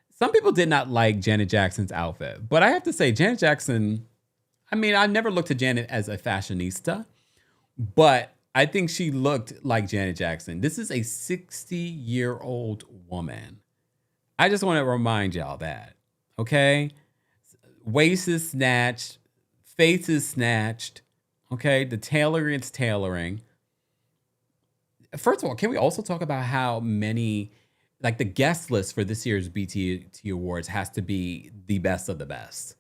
Some people did not like Janet Jackson's outfit, but I have to say, Janet Jackson, I mean, I never looked at Janet as a fashionista, but I think she looked like Janet Jackson. This is a 60-year-old woman. I just want to remind y'all that, okay? Waist is snatched, face is snatched, okay? The tailoring is tailoring. First of all, can we also talk about how many, like the guest list for this year's BET Awards has to be the best of the best,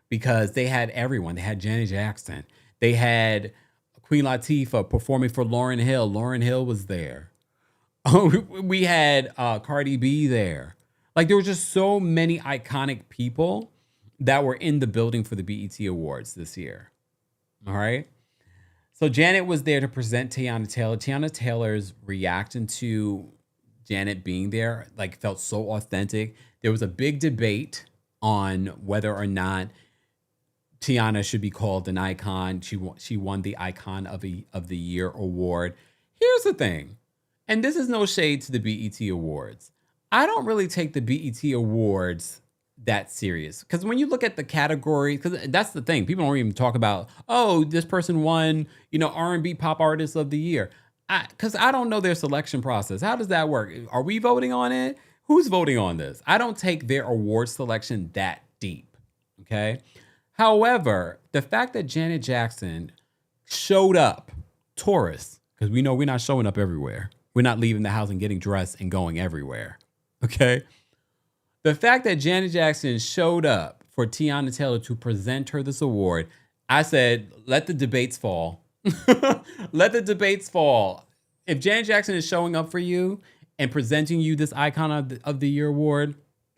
because they had everyone. They had Janet Jackson. They had Queen Latifah performing for Lauryn Hill. Lauryn Hill was there. We had Cardi B there. Like, there were just so many iconic people that were in the building for the BET Awards this year. All right. So Janet was there to present Teyana Taylor. Teyana Taylor's reaction to Janet being there, like, felt so authentic. There was a big debate on whether or not Teyana should be called an icon. She won the Icon of the Year award. Here's the thing, and this is no shade to the BET Awards. I don't really take the BET Awards that serious, because when you look at the category, because that's the thing, people don't even talk about, oh, this person won, R&B Pop Artist of the Year. Because I don't know their selection process. How does that work? Are we voting on it? Who's voting on this? I don't take their award selection that deep. Okay. However, the fact that Janet Jackson showed up, tourists, because we know we're not showing up everywhere. We're not leaving the house and getting dressed and going everywhere. Okay. The fact that Janet Jackson showed up for Teyana Taylor to present her this award, I said, let the debates fall. Let the debates fall. If Janet Jackson is showing up for you and presenting you this Icon of the Year award,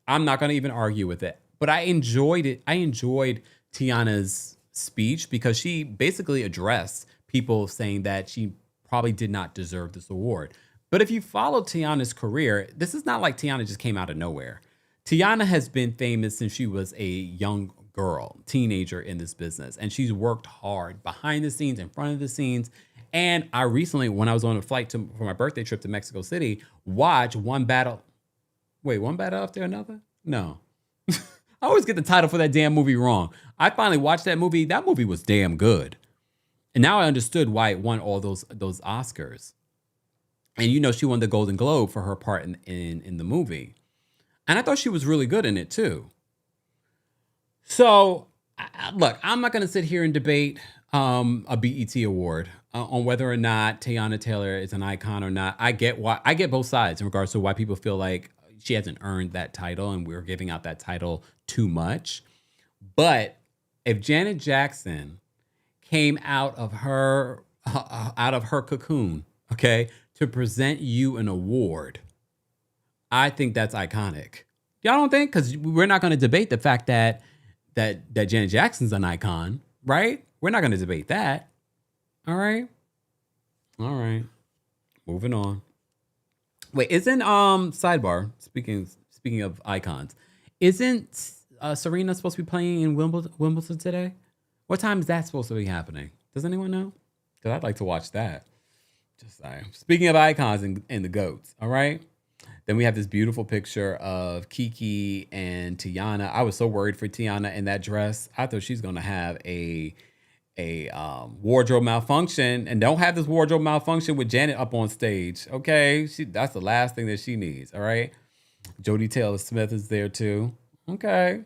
I'm not going to even argue with it. But I enjoyed it. I enjoyed Teyana's speech because she basically addressed people saying that she probably did not deserve this award. But if you follow Teyana's career, this is not like Teyana just came out of nowhere. Teyana has been famous since she was a young girl, teenager in this business. And she's worked hard behind the scenes, in front of the scenes. And I recently, when I was on a flight for my birthday trip to Mexico City, watched One Battle. Wait, One Battle After Another? No. I always get the title for that damn movie wrong. I finally watched that movie. That movie was damn good. And now I understood why it won all those Oscars. And she won the Golden Globe for her part in the movie. And I thought she was really good in it too. So, look, I'm not going to sit here and debate a BET award on whether or not Teyana Taylor is an icon or not. I get both sides in regards to why people feel like she hasn't earned that title and we're giving out that title too much. But if Janet Jackson came out of her cocoon, okay, to present you an award, I think that's iconic. Y'all don't think? Because we're not going to debate the fact that Janet Jackson's an icon, right? We're not going to debate that. All right. Moving on. Wait, isn't sidebar, speaking of icons, isn't Serena supposed to be playing in Wimbledon today? What time is that supposed to be happening? Does anyone know? Because I'd like to watch that. Just saying. Speaking of icons and the GOATs, all right? Then we have this beautiful picture of Kiki and Tiana. I was so worried for Tiana in that dress. I thought she's gonna have a wardrobe malfunction, and don't have this wardrobe malfunction with Janet up on stage. Okay, that's the last thing that she needs. All right. Jodie Taylor Smith is there too. Okay.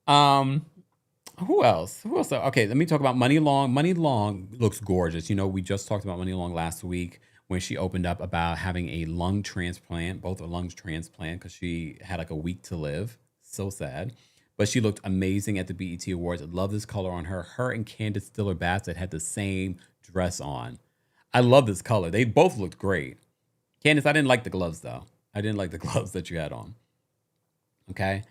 Who else? Okay, let me talk about Money Long. Money Long looks gorgeous. You know, we just talked about Money Long last week when she opened up about having a lung transplant, both a lung transplant, because she had like a week to live. So sad. But she looked amazing at the BET Awards. I love this color on her. Her and Candace Diller Bassett had the same dress on. I love this color. They both looked great. Candace, I didn't like the gloves though. I didn't like the gloves that you had on. Okay.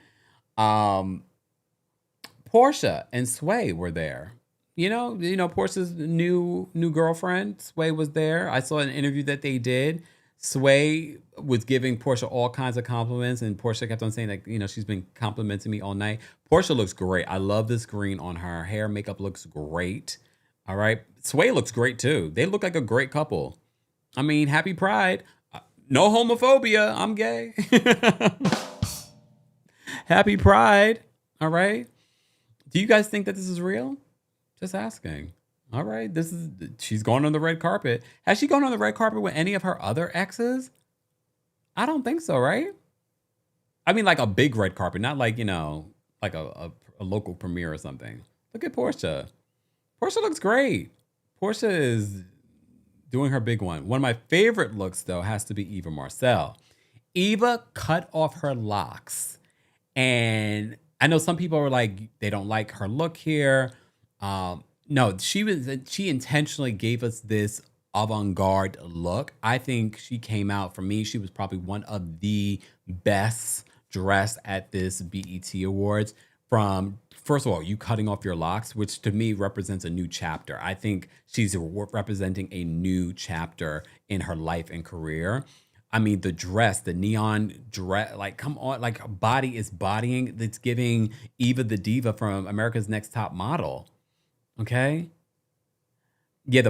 Portia and Sway were there. You know, Portia's new girlfriend, Sway, was there. I saw an interview that they did. Sway was giving Portia all kinds of compliments, and Portia kept on saying, like, you know, she's been complimenting me all night. Portia looks great. I love this green on her. Hair, makeup looks great. All right. Sway looks great too. They look like a great couple. I mean, happy Pride. No homophobia. I'm gay. Happy Pride. All right. Do you guys think that this is real? Just asking. All right. She's going on the red carpet. Has she gone on the red carpet with any of her other exes? I don't think so, right? I mean, like a big red carpet, not like, you know, like a local premiere or something. Look at Portia. Portia looks great. Portia is doing her big one. One of my favorite looks, though, has to be Eva Marcel. Eva cut off her locks. And I know some people are like, they don't like her look here. No, she intentionally gave us this avant-garde look. I think she came out, for me, she was probably one of the best dressed at this BET Awards. From, first of all, you cutting off your locks, which to me represents a new chapter. I think she's representing a new chapter in her life and career. I mean, the dress, the neon dress, like, come on, like, body is bodying. It's giving Eva the Diva from America's Next Top Model. Okay. Yeah,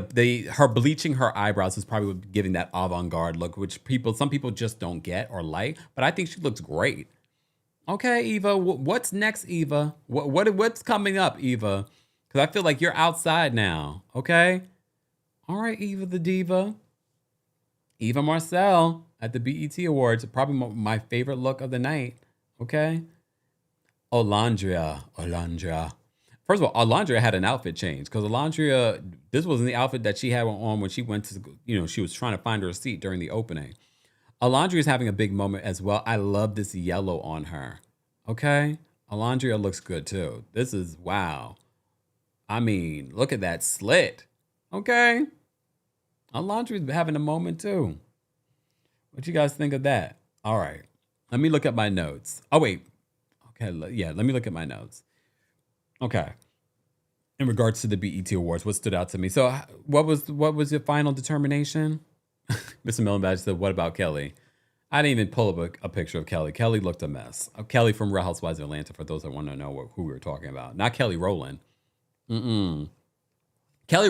her bleaching her eyebrows is probably giving that avant-garde look, which some people just don't get or like. But I think she looks great. Okay, Eva, what's next, Eva? What's coming up, Eva? Because I feel like you're outside now. Okay. All right, Eva the Diva. Eva Marcel at the BET Awards, probably my favorite look of the night. Okay. Olandria. First of all, Alondria had an outfit change, because Alondria, this wasn't the outfit that she had on when she went to, you know, she was trying to find her a seat during the opening. Alondria is having a big moment as well. I love this yellow on her. Okay. Alondria looks good too. This is, wow. I mean, look at that slit. Okay. Alondria's having a moment too. What you guys think of that? All right. Let me look at my notes. Oh, wait. Okay. Yeah. Let me look at my notes. Okay. In regards to the BET Awards, what stood out to me? So what was your final determination? Mr. Millenbadge said, what about Kelly? I didn't even pull up a picture of Kelly. Kelly looked a mess. Kelly from Real Housewives of Atlanta, for those that want to know who we were talking about. Not Kelly Rowland. Kelly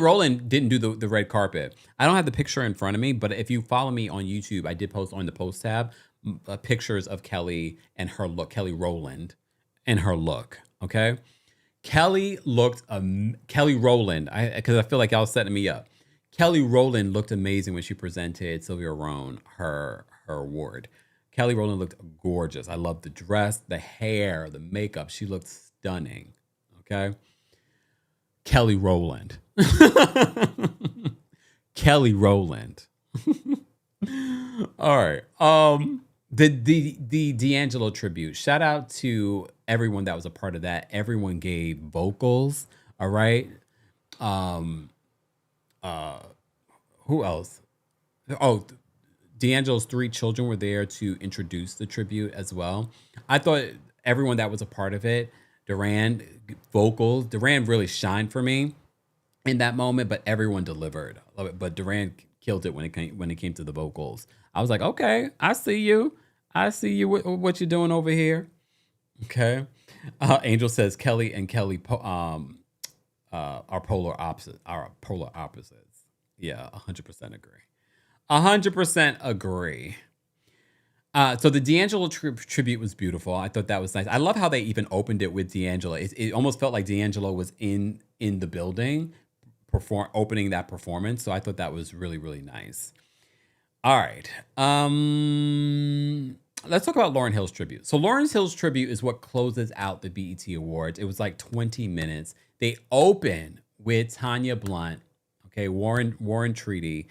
Rowland didn't do the red carpet. I don't have the picture in front of me, but if you follow me on YouTube, I did post on the post tab pictures of Kelly and her look, Kelly Rowland and her look, okay? Kelly Rowland, because I feel like y'all setting me up. Kelly Rowland looked amazing when she presented Sylvia Rhone her award. Kelly Rowland looked gorgeous. I love the dress, the hair, the makeup. She looked stunning. Okay. Kelly Rowland. Kelly Rowland. All right. The D'Angelo tribute. Shout out to everyone that was a part of that. Everyone gave vocals. All right. Who else? Oh, D'Angelo's 3 children were there to introduce the tribute as well. I thought everyone that was a part of it, Duran vocals, Duran really shined for me in that moment, but everyone delivered. But Duran killed it when it came to the vocals. I was like, okay, I see you. What you're doing over here. Okay. Angel says Kelly and Kelly are polar opposites. Yeah, 100% agree. 100% agree. So the D'Angelo tribute was beautiful. I thought that was nice. I love how they even opened it with D'Angelo. It almost felt like D'Angelo was in the building, opening that performance. So I thought that was really, really nice. All right. Let's talk about Lauryn Hill's tribute. So Lauryn Hill's tribute is what closes out the BET Awards. It was like 20 minutes. They open with Tanya Blunt, okay, Warren Treaty.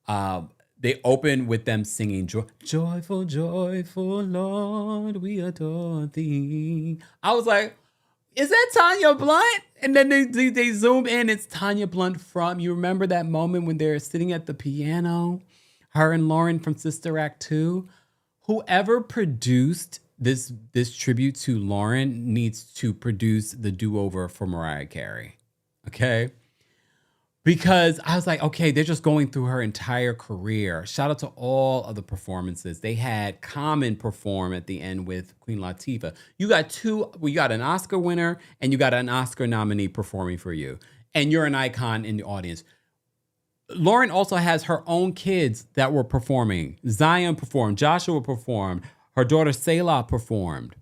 They open with them singing Joyful, Joyful Lord, we adore thee. I was like, is that Tanya Blunt? And then they zoom in. It's Tanya Blunt from, you remember that moment when they're sitting at the piano? Her and Lauryn from Sister Act 2. Whoever produced this tribute to Lauryn needs to produce the do-over for Mariah Carey. Okay? Because I was like, okay, they're just going through her entire career. Shout out to all of the performances. They had Common perform at the end with Queen Latifah. You got an Oscar winner and you got an Oscar nominee performing for you. And you're an icon in the audience. Lauryn also has her own kids that were performing. Zion performed. Joshua performed. Her daughter Selah performed.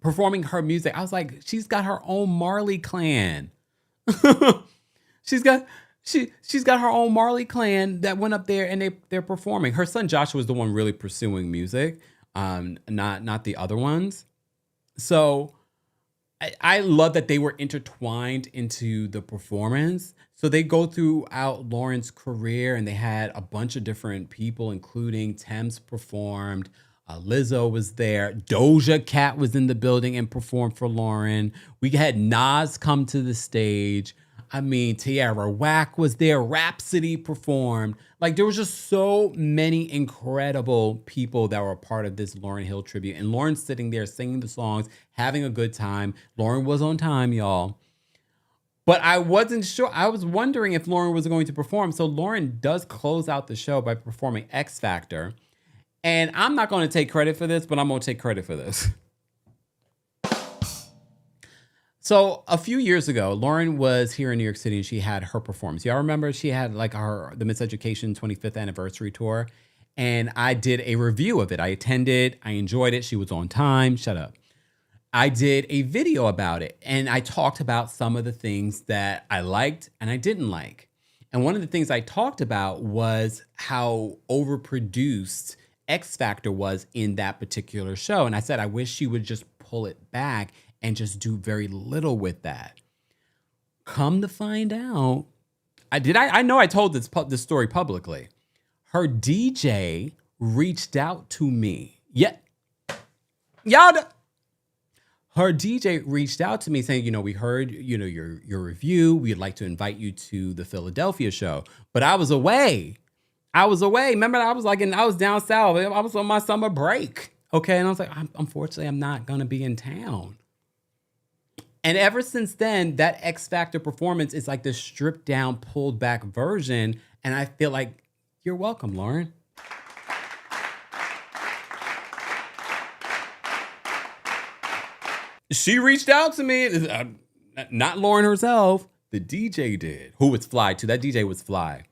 Performing her music. I was like, she's got her own Marley clan. She's got her own Marley clan that went up there and they're performing. Her son Joshua is the one really pursuing music, not the other ones. So I love that they were intertwined into the performance. So they go throughout Lauryn's career and they had a bunch of different people, including Thames performed. Lizzo was there. Doja Cat was in the building and performed for Lauryn. We had Nas come to the stage. I mean, Tierra Whack was there. Rhapsody performed. Like, there was just so many incredible people that were a part of this Lauryn Hill tribute. And Lauryn's sitting there singing the songs, having a good time. Lauryn was on time, y'all. But I wasn't sure. I was wondering if Lauryn was going to perform. So Lauryn does close out the show by performing X Factor. And I'm not going to take credit for this, but I'm going to take credit for this. So a few years ago, Lauryn was here in New York City and she had her performance. Y'all remember she had like the Miseducation 25th anniversary tour. And I did a review of it. I attended. I enjoyed it. She was on time. Shut up. I did a video about it and I talked about some of the things that I liked and I didn't like. And one of the things I talked about was how overproduced X Factor was in that particular show. And I said, I wish she would just pull it back and just do very little with that. Come to find out, I know I told this story publicly. Her DJ reached out to me. Her DJ reached out to me saying, we heard, your review. We'd like to invite you to the Philadelphia show. But I was away. Remember, I was down south. I was on my summer break. Okay. And I was like, unfortunately, I'm not going to be in town. And ever since then, that X Factor performance is like the stripped down, pulled back version. And I feel like, you're welcome, Lauryn. She reached out to me, not Lauryn herself, the DJ did, who was fly too. That DJ was fly.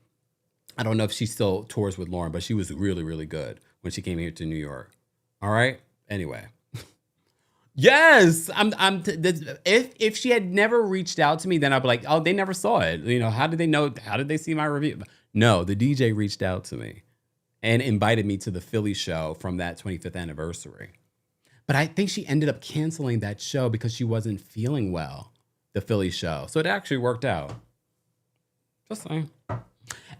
I don't know if she still tours with Lauryn, but she was really, really good when she came here to New York. All right. Anyway. Yes. If she had never reached out to me, then I'd be like, oh, they never saw it. How did they know? How did they see my review? No, the DJ reached out to me and invited me to the Philly show from that 25th anniversary. But I think she ended up canceling that show because she wasn't feeling well, the Philly show. So it actually worked out. Just saying.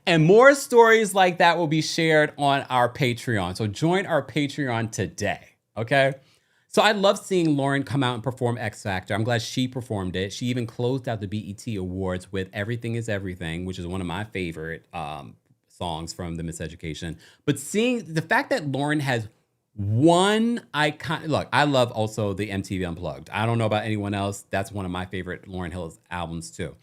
And more stories like that will be shared on our Patreon. So join our Patreon today, okay? So I love seeing Lauryn come out and perform X Factor. I'm glad she performed it. She even closed out the BET Awards with Everything is Everything, which is one of my favorite songs from the Miseducation. But seeing the fact that Lauryn has one icon. Look, I love also the MTV Unplugged. I don't know about anyone else. That's one of my favorite Lauryn Hill's albums too.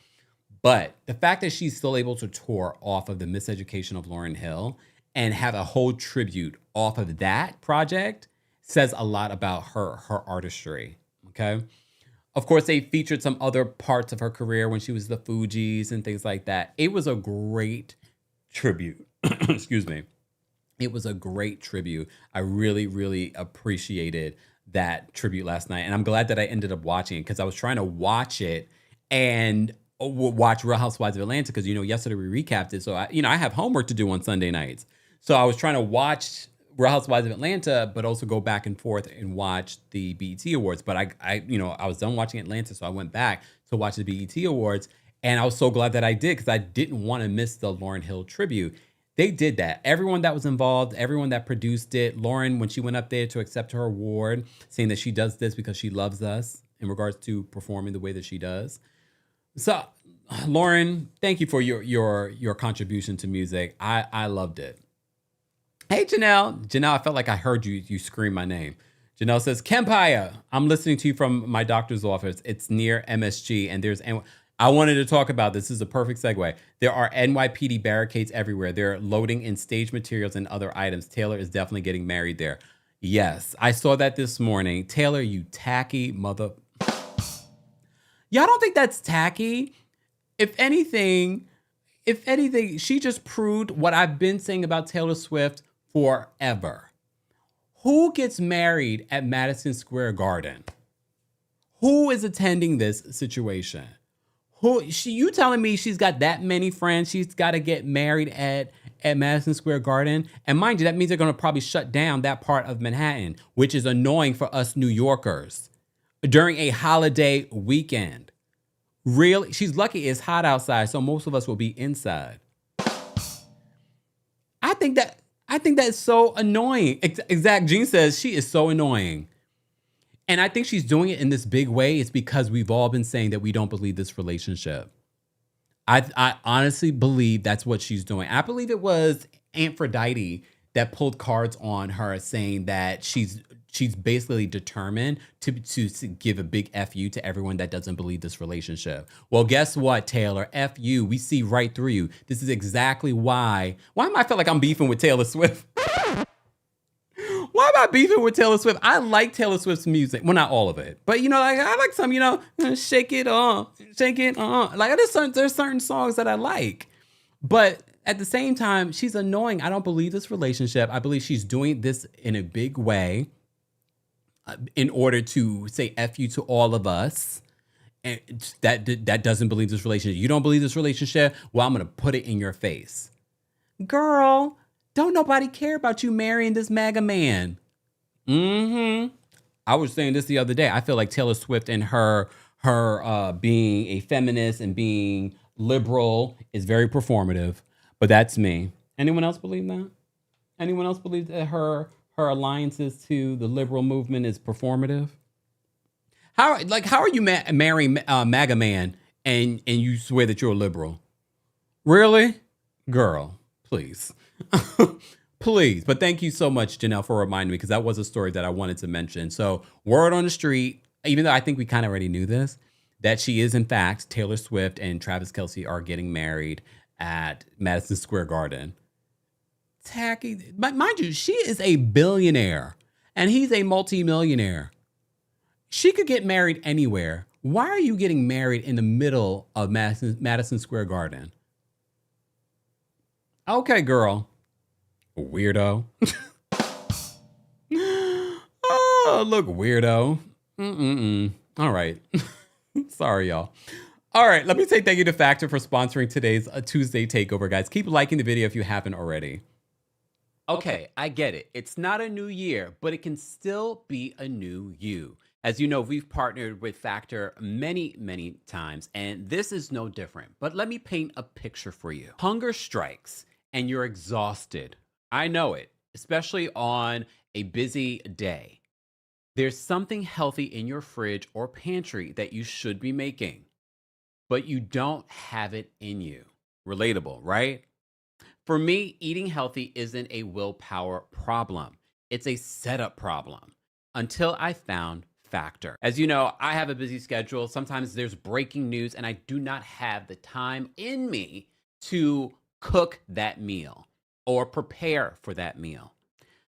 But the fact that she's still able to tour off of the Miseducation of Lauryn Hill and have a whole tribute off of that project says a lot about her artistry. Okay. Of course, they featured some other parts of her career when she was the Fugees and things like that. It was a great tribute. Excuse me. It was a great tribute. I really, really appreciated that tribute last night. And I'm glad that I ended up watching it because I was trying to watch it and watch Real Housewives of Atlanta because, yesterday we recapped it. So, I have homework to do on Sunday nights. So I was trying to watch Real Housewives of Atlanta, but also go back and forth and watch the BET Awards. But I was done watching Atlanta, so I went back to watch the BET Awards. And I was so glad that I did because I didn't want to miss the Lauryn Hill tribute. They did that. Everyone that was involved, everyone that produced it, Lauryn, when she went up there to accept her award, saying that she does this because she loves us in regards to performing the way that she does. So, Lauryn, thank you for your contribution to music. I loved it. Hey, Janelle. Janelle, I felt like I heard you scream my name. Janelle says, Kempire, I'm listening to you from my doctor's office. It's near MSG, and I wanted to talk about this. This is a perfect segue. There are NYPD barricades everywhere. They're loading in stage materials and other items. Taylor is definitely getting married there. Yes, I saw that this morning. Taylor, you tacky mother. Y'all don't think that's tacky? If anything, she just proved what I've been saying about Taylor Swift forever. Who gets married at Madison Square Garden? Who is attending this situation? You telling me she's got that many friends she's got to get married at Madison Square Garden? And mind you, that means they're going to probably shut down that part of Manhattan, which is annoying for us New Yorkers during a holiday weekend. Really? She's lucky it's hot outside, so most of us will be inside. I think that's so annoying. Exact Jean says she is so annoying. And I think she's doing it in this big way. It's because we've all been saying that we don't believe this relationship. I honestly believe that's what she's doing. I believe it was Aphrodite that pulled cards on her saying that she's basically determined to give a big F you to everyone that doesn't believe this relationship. Well, guess what, Taylor? F you. We see right through you. This is exactly why am I feel like I'm beefing with Taylor Swift? Why am I beefing with Taylor Swift? I like Taylor Swift's music. Well, not all of it. But, I like some, shake it on, shake it on. Like, there's certain songs that I like. But at the same time, she's annoying. I don't believe this relationship. I believe she's doing this in a big way in order to say F you to all of us. And that doesn't believe this relationship. You don't believe this relationship? Well, I'm going to put it in your face. Girl, don't nobody care about you marrying this MAGA man. I was saying this the other day. I feel like Taylor Swift and her being a feminist and being liberal is very performative. But that's me. Anyone else believe that? Anyone else believe that her alliances to the liberal movement is performative? How are you marrying MAGA man and you swear that you're a liberal? Really? Girl, please. Please. But thank you so much, Janelle, for reminding me, because that was a story that I wanted to mention. So word on the street, even though I think we kind of already knew this, that she is, in fact, Taylor Swift and Travis Kelce are getting married at Madison Square Garden. Tacky. But mind you, she is a billionaire and he's a multimillionaire. She could get married anywhere. Why are you getting married in the middle of Madison Square Garden? Okay, girl. Weirdo. Oh, look, weirdo. All right. Sorry, y'all. All right, let me say thank you to Factor for sponsoring today's Tuesday Takeover, guys. Keep liking the video if you haven't already. Okay, I get it. It's not a new year, but it can still be a new you. As you know, we've partnered with Factor many, many times, and this is no different. But let me paint a picture for you. Hunger strikes, and you're exhausted. I know it, especially on a busy day. There's something healthy in your fridge or pantry that you should be making, but you don't have it in you. Relatable, right? For me, eating healthy isn't a willpower problem. It's a setup problem until I found Factor. As you know, I have a busy schedule. Sometimes there's breaking news and I do not have the time in me to cook that meal or prepare for that meal.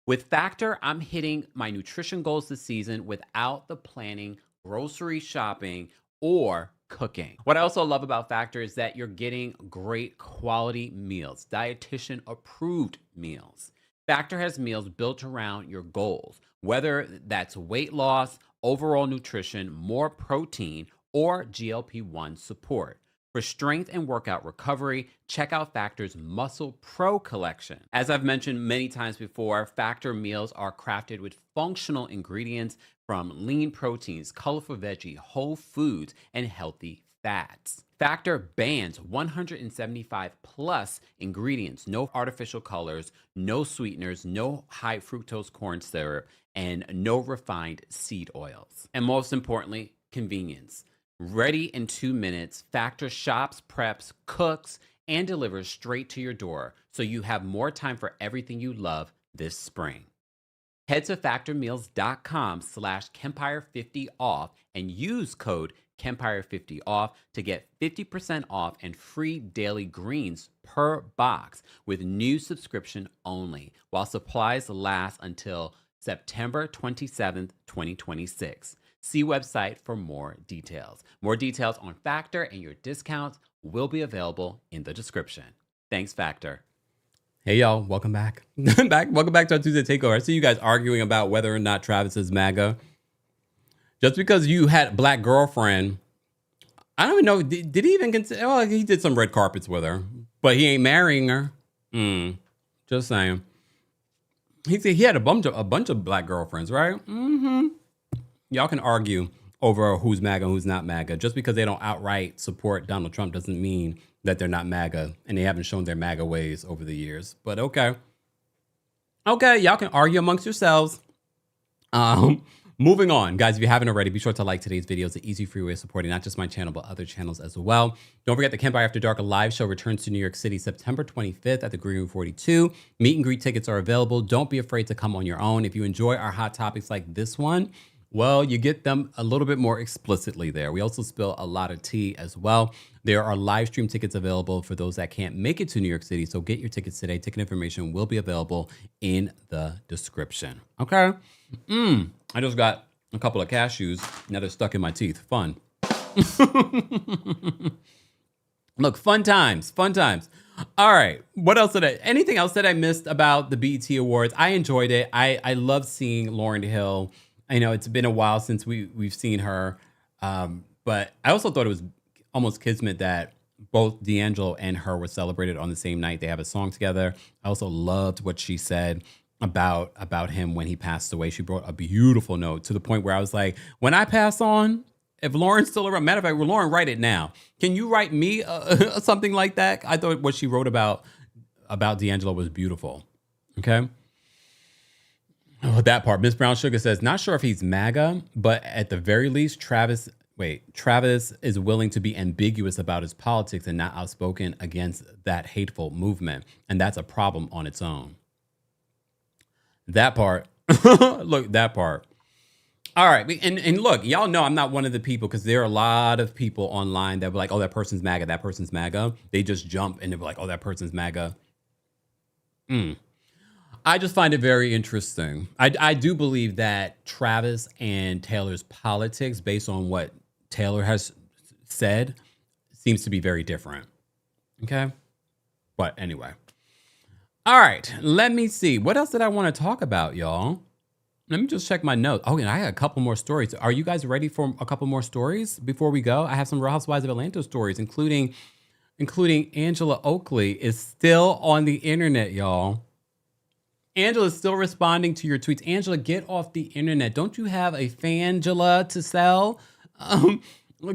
With Factor, I'm hitting my nutrition goals this season without the planning, grocery shopping, or cooking. What I also love about Factor is that you're getting great quality meals, dietitian approved meals. Factor has meals built around your goals, whether that's weight loss, overall nutrition, more protein, or GLP-1 support. For strength and workout recovery, check out Factor's Muscle Pro collection. As I've mentioned many times before, Factor meals are crafted with functional ingredients from lean proteins, colorful veggie, whole foods, and healthy fats. Factor bans 175 plus ingredients, no artificial colors, no sweeteners, no high fructose corn syrup, and no refined seed oils. And most importantly, convenience. Ready in 2 minutes, Factor shops, preps, cooks, and delivers straight to your door, so you have more time for everything you love this spring. Head to factormeals.com/Kempire50 off and use code Kempire50 off to get 50% off and free daily greens per box with new subscription only, while supplies last until September 27th, 2026. See website for more details. More details on Factor and your discounts will be available in the description. Thanks, Factor. Hey, y'all. Welcome back. Welcome back to our Tuesday Takeover. I see you guys arguing about whether or not Travis is MAGA. Just because you had a black girlfriend, I don't even know, did he even consider, well, he did some red carpets with her, but he ain't marrying her. Just saying. He said he had a bunch of black girlfriends, right? Mm-hmm. Y'all can argue over who's MAGA and who's not MAGA. Just because they don't outright support Donald Trump doesn't mean that they're not MAGA and they haven't shown their MAGA ways over the years. But okay. Okay, y'all can argue amongst yourselves. Moving on, guys, if you haven't already, be sure to like today's video. It's an easy, free way of supporting not just my channel, but other channels as well. Don't forget the Kempire After Dark, a live show, returns to New York City September 25th at the Green Room 42. Meet and greet tickets are available. Don't be afraid to come on your own. If you enjoy our hot topics like this one, well, you get them a little bit more explicitly there. We also spill a lot of tea as well. There are live stream tickets available for those that can't make it to New York City. So get your tickets today. Ticket information will be available in the description. Okay. I just got a couple of cashews. Now they're stuck in my teeth. Fun. Look, fun times. Fun times. All right. What else anything else that I missed about the BET Awards? I enjoyed it. I love seeing Lauryn Hill. I know it's been a while since we've seen her, but I also thought it was almost kismet that both D'Angelo and her were celebrated on the same night. They have a song together. I also loved what she said about him when he passed away. She brought a beautiful note to the point where I was like, when I pass on, if Lauren's still around, matter of fact, Lauren, write it now. Can you write me something like that? I thought what she wrote about D'Angelo was beautiful. Okay. Oh, that part. Miss Brown Sugar says, not sure if he's MAGA, but at the very least, Travis is willing to be ambiguous about his politics and not outspoken against that hateful movement. And that's a problem on its own. That part. Look, that part. All right. And look, y'all know I'm not one of the people, because there are a lot of people online that were like, oh, that person's MAGA. That person's MAGA. They just jump and they're like, oh, that person's MAGA. I just find it very interesting. I do believe that Travis and Taylor's politics, based on what Taylor has said, seems to be very different. Okay? But anyway. All right. Let me see. What else did I want to talk about, y'all? Let me just check my notes. Oh, and I got a couple more stories. Are you guys ready for a couple more stories before we go? I have some Real Housewives of Atlanta stories, including Angela Oakley is still on the internet, y'all. Angela's still responding to your tweets. Angela, get off the internet. Don't you have a Fangela to sell?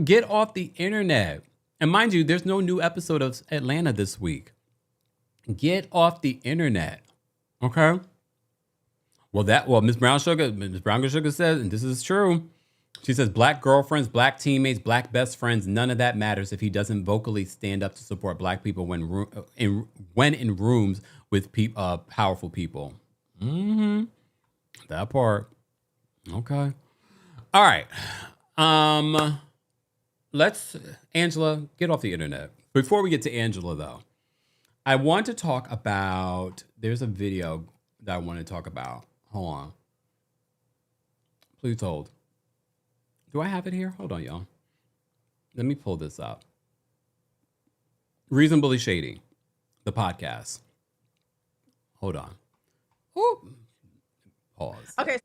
Get off the internet. And mind you, there's no new episode of Atlanta this week. Get off the internet. Okay? Well, Miss Brown Sugar says, and this is true. She says, black girlfriends, black teammates, black best friends, none of that matters if he doesn't vocally stand up to support black people when in rooms with powerful people. That part. Okay. All right. Angela, get off the internet. Before we get to Angela, though, I want to talk about, there's a video that I want to talk about. Hold on. Please hold. Do I have it here? Hold on, y'all. Let me pull this up. Reasonably Shady, the podcast. Hold on. Ooh. Pause. Okay.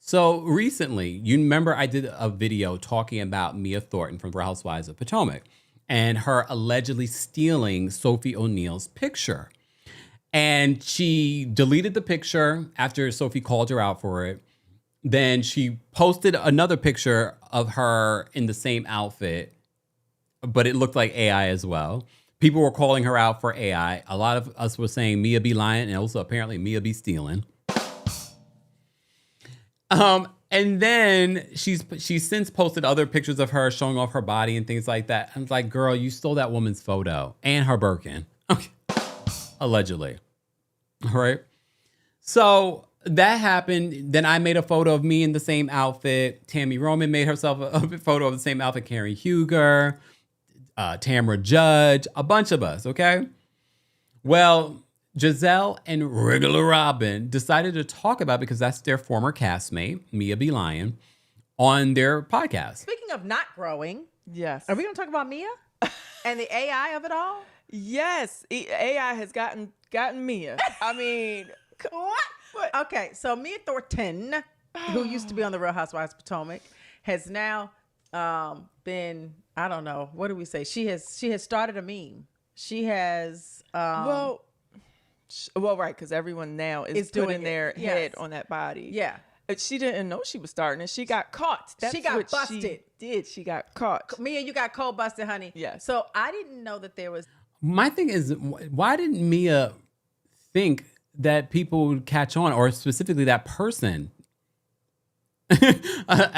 So recently, you remember I did a video talking about Mia Thornton from Real Housewives of Potomac and her allegedly stealing Sophie O'Neill's picture. And she deleted the picture after Sophie called her out for it. Then she posted another picture of her in the same outfit, but it looked like AI as well. People were calling her out for AI. A lot of us were saying Mia be lying, and also apparently Mia be stealing. And then she's since posted other pictures of her showing off her body and things like that. I'm like, girl, you stole that woman's photo and her Birkin. Okay. Allegedly. All right. So that happened. Then I made a photo of me in the same outfit. Tammy Roman made herself a photo of the same outfit. Karen Huger, Tamra Judge, a bunch of us. Okay. Well, Giselle and Regular Robin decided to talk about, because that's their former castmate, Mia B. Lion, on their podcast. Speaking of not growing, Yes. are we going to talk about Mia and the AI of it all? Yes. AI has gotten Mia. I mean, What? Okay, so Mia Thornton, who used to be on the Real Housewives of Potomac, has now been, I don't know, what do we say? She has started a meme. She has well, right, because everyone now is doing putting their it. head Yes. on that body. Yeah. She didn't know she was starting it. She got caught. That's She got what busted. She did. She got caught. Mia, you got cold busted, honey. Yes. So I didn't know that there was. My thing is, why didn't Mia think that people would catch on, or specifically that person?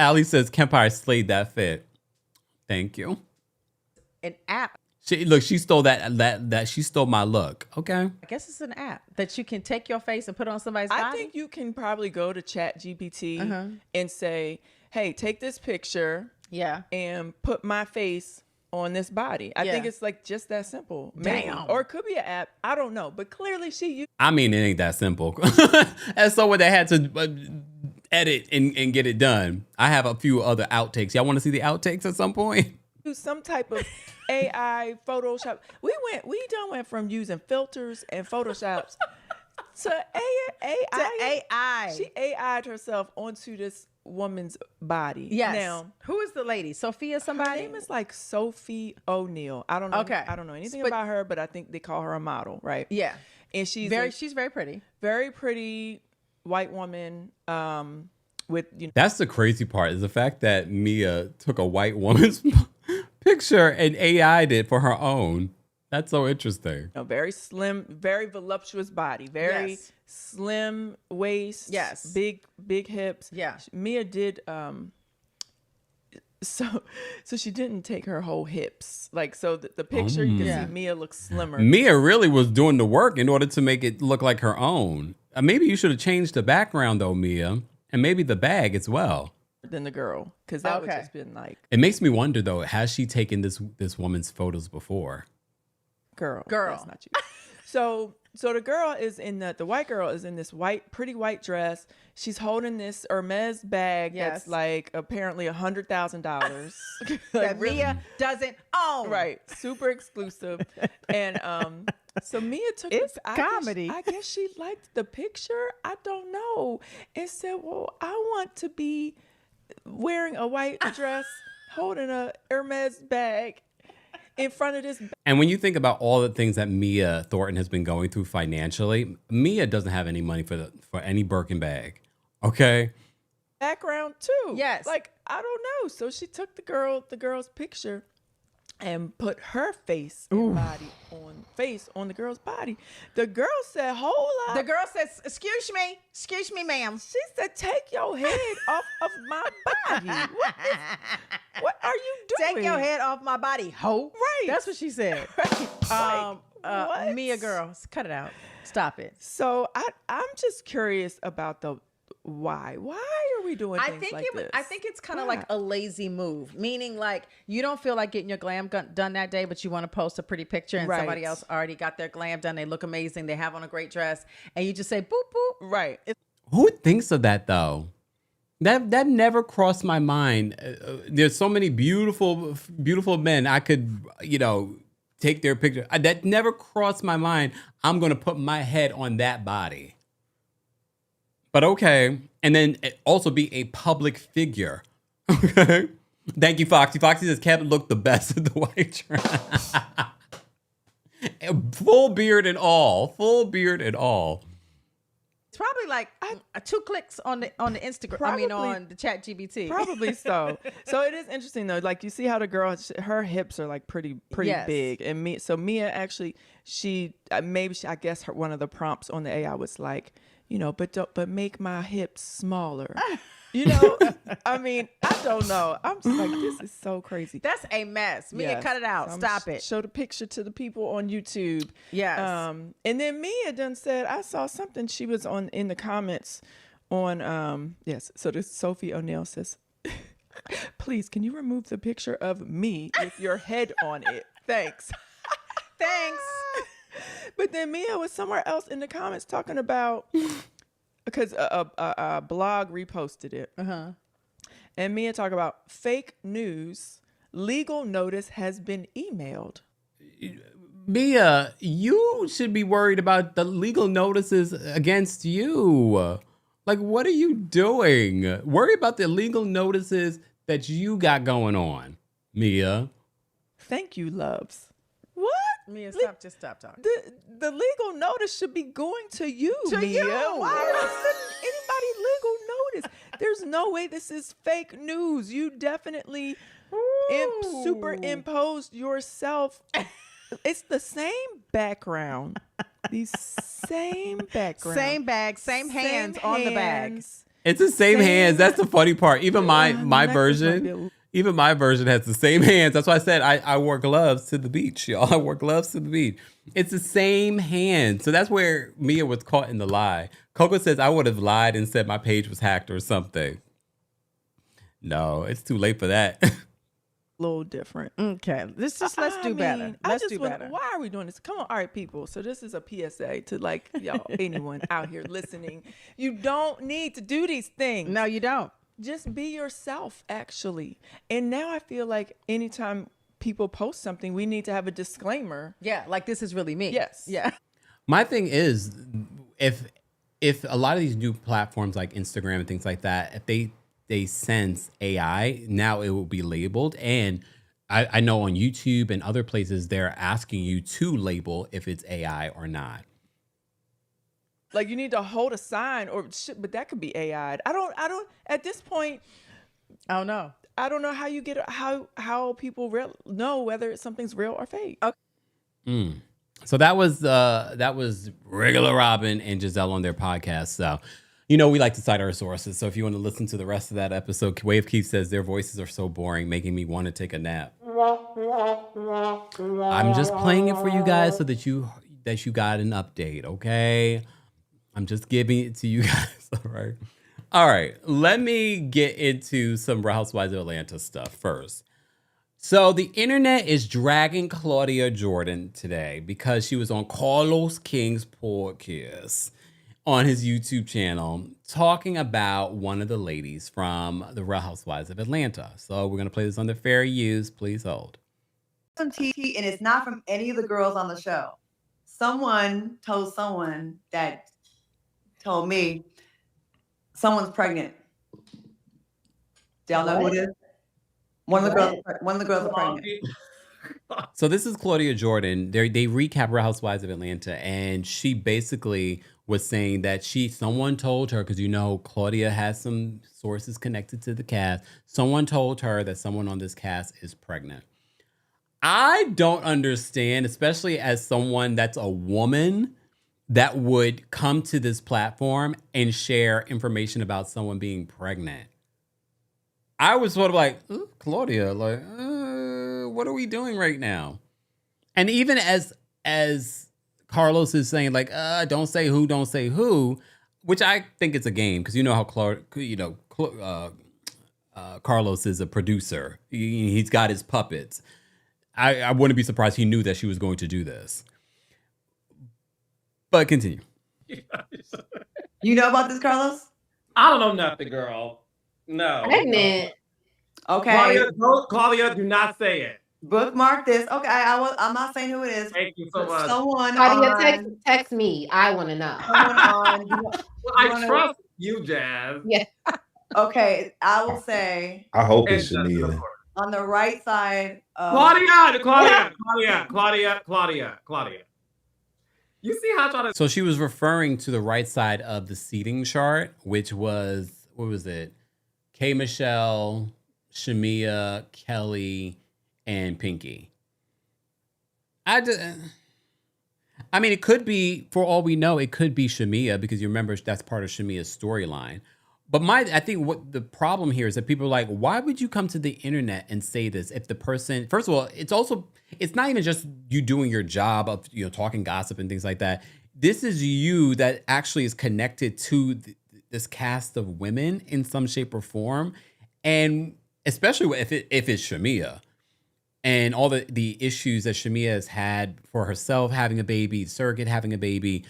Ali says, Kempire slayed that fit. Thank you. An app. She stole that she stole my look. Okay. I guess it's an app that you can take your face and put on somebody's body. I think you can probably go to ChatGPT and say, hey, take this picture Yeah. and put my face on this body. I think Yeah. it's like just that simple. Maybe. Damn. Or it could be an app. I don't know. But clearly she used I mean, it ain't that simple. And so when they had to edit and get it done. I have a few other outtakes. Y'all want to see the outtakes at some point? some type of AI Photoshop. We went from using filters and Photoshops to AI. To AI. She AI'd herself onto this woman's body. Yes. Now, who is the lady? Sophia her somebody? name is like Sophie O'Neil. I don't know. Okay. I don't know anything But- about her, but I think they call her a model, right? Yeah. And she's She's very pretty. very pretty white woman. With That's the crazy part, is the fact that Mia took a white woman's picture and AI'd it for her own. That's so interesting. very slim, very voluptuous body, very Yes. slim waist, Yes. big hips. Yeah. Mia did so she didn't take her whole hips. Like, so the picture you can Yeah. see Mia looks slimmer. Mia really was doing the work in order to make it look like her own. Maybe you should have changed the background though, Mia, and maybe the bag as well. Than the girl, because that would Okay. just been like, It makes me wonder though, has she taken this woman's photos before? girl, Girl. that's not you. So the girl is in the white girl is in this pretty white dress. She's holding this Hermes bag Yes. that's like apparently $100,000. That Mia doesn't own. Right, super exclusive. And so Mia took It's I comedy. I guess she liked the picture. I don't know. And said, well, I want to be wearing a white dress, holding a Hermes bag in front of this. And when you think about all the things that Mia Thornton has been going through financially, Mia doesn't have any money for any Birkin bag. Okay. Background too. Yes. Like, I don't know. So she took the girl's picture and put her face and body on the girl's body. The girl said, hold up. The girl says, excuse me, ma'am. She said, take your head off of my body. What are you doing? Take your head off my body, ho. Right. That's what she said. Like, what? Mia, girl, cut it out. Stop it. So I'm just curious about the why. Why are we doing things like this? I think it's kind of Why? like a lazy move, meaning like you don't feel like getting your glam done that day, but you want to post a pretty picture and Right. somebody else already got their glam done. They look amazing. They have on a great dress, and you just say boop boop. Right. Who thinks of that though? That never crossed my mind. There's so many beautiful men I could, take their picture. That never crossed my mind. I'm going to put my head on that body. But okay. And then also be a public figure. Okay. Thank you, Foxy. Foxy says Kevin looked the best with the white dress. Full beard and all. Full beard and all. It's probably like 2 clicks on the Instagram. Probably, on the Chat GBT. Probably so. So it is interesting though. Like you see how the girl, her hips are like pretty Yes. big, and Mia actually, I guess one of the prompts on the AI was like, but make my hips smaller. I mean, I don't know. I'm just like, this is so crazy. That's a mess. Mia, Yes. cut it out. So Stop it. Show the picture to the people on YouTube. Yes. And then Mia done said, I saw something she was in the comments on, yes. So this Sophie O'Neill says, please, can you remove the picture of me with your head on it? Thanks. Thanks. But then Mia was somewhere else in the comments talking about, because a blog reposted it. Uh-huh. And Mia talk about fake news. Legal notice has been emailed. Mia, you should be worried about the legal notices against you. Like, what are you doing? Worry about the legal notices that you got going on, Mia. Thank you, loves. What? Mia, just stop talking. The legal notice should be going to you, To Mia. you. Why are you sending anybody legal notice? There's no way this is fake news. You definitely superimposed yourself. It's the same background. These same background. Same bag, same hands on the bag. It's the same hands. That's the funny part. Even my necklace version, might be even my version has the same hands. That's why I said I wore gloves to the beach, y'all. I wore gloves to the beach. It's the same hand. So that's where Mia was caught in the lie. Coco says I would have lied and said my page was hacked or something. No, it's too late for that. Little different. Okay, let's do better. Let's do better. Why are we doing this? Come on, all right, people. So this is a PSA to like y'all, anyone out here listening. You don't need to do these things. No, you don't. Just be yourself, actually. And now I feel like anytime people post something, we need to have a disclaimer. Yeah, like this is really me. Yes. Yeah. My thing is, if a lot of these new platforms like Instagram and things like that, if they sense AI, now it will be labeled. And I know on YouTube and other places, they're asking you to label if it's AI or not. Like you need to hold a sign or shit, but that could be AI. I don't, at this point, Oh no. I don't know how you get, how people know whether something's real or fake. Okay. So that was Regular Robin and Giselle on their podcast. So, we like to cite our sources. So if you want to listen to the rest of that episode, Wave Keith says their voices are so boring, making me want to take a nap. I'm just playing it for you guys so that you got an update, okay? I'm just giving it to you guys, all right? All right, let me get into some Real Housewives of Atlanta stuff first. So the internet is dragging Claudia Jordan today because she was on Carlos King's podcast on his YouTube channel talking about one of the ladies from the Real Housewives of Atlanta. So we're going to play this on the fair use. Please hold. And it's not from any of the girls on the show. Someone told someone that told me someone's pregnant. Do y'all know who it is? One of the girls are pregnant. So this is Claudia Jordan. They recap Real Housewives of Atlanta, and she basically was saying that someone told her, because Claudia has some sources connected to the cast. Someone told her that someone on this cast is pregnant. I don't understand, especially as someone that's a woman that would come to this platform and share information about someone being pregnant. I was sort of like, Claudia, like, what are we doing right now? And even as Carlos is saying, like, don't say who, which I think it's a game because you know how Carlos is a producer. He's got his puppets. I wouldn't be surprised he knew that she was going to do this. But continue. You know about this, Carlos? I don't know nothing, girl. No. Pregnant. Okay. Claudia, do not say it. Bookmark this. Okay, I'm not saying who it is. Thank you so much. Someone Claudia, text me. I want to know. Someone on. I trust you, Jazz. Yeah. Okay, I will say I hope And it's Justin, of Shamia. course. on the right side of Claudia. You see how I try to So she was referring to the right side of the seating chart, which was, what was it? K. Michelle, Shamia, Kelly, and Pinky. I mean, it could be, for all we know, it could be Shamia, because you remember that's part of Shamia's storyline. But I think what the problem here is that people are like, why would you come to the internet and say this if the person, first of all, it's not even just you doing your job of, talking gossip and things like that. This is you that actually is connected to this cast of women in some shape or form. And especially if it's Shamia and all the issues that Shamia has had for herself having a baby, surrogate having a baby.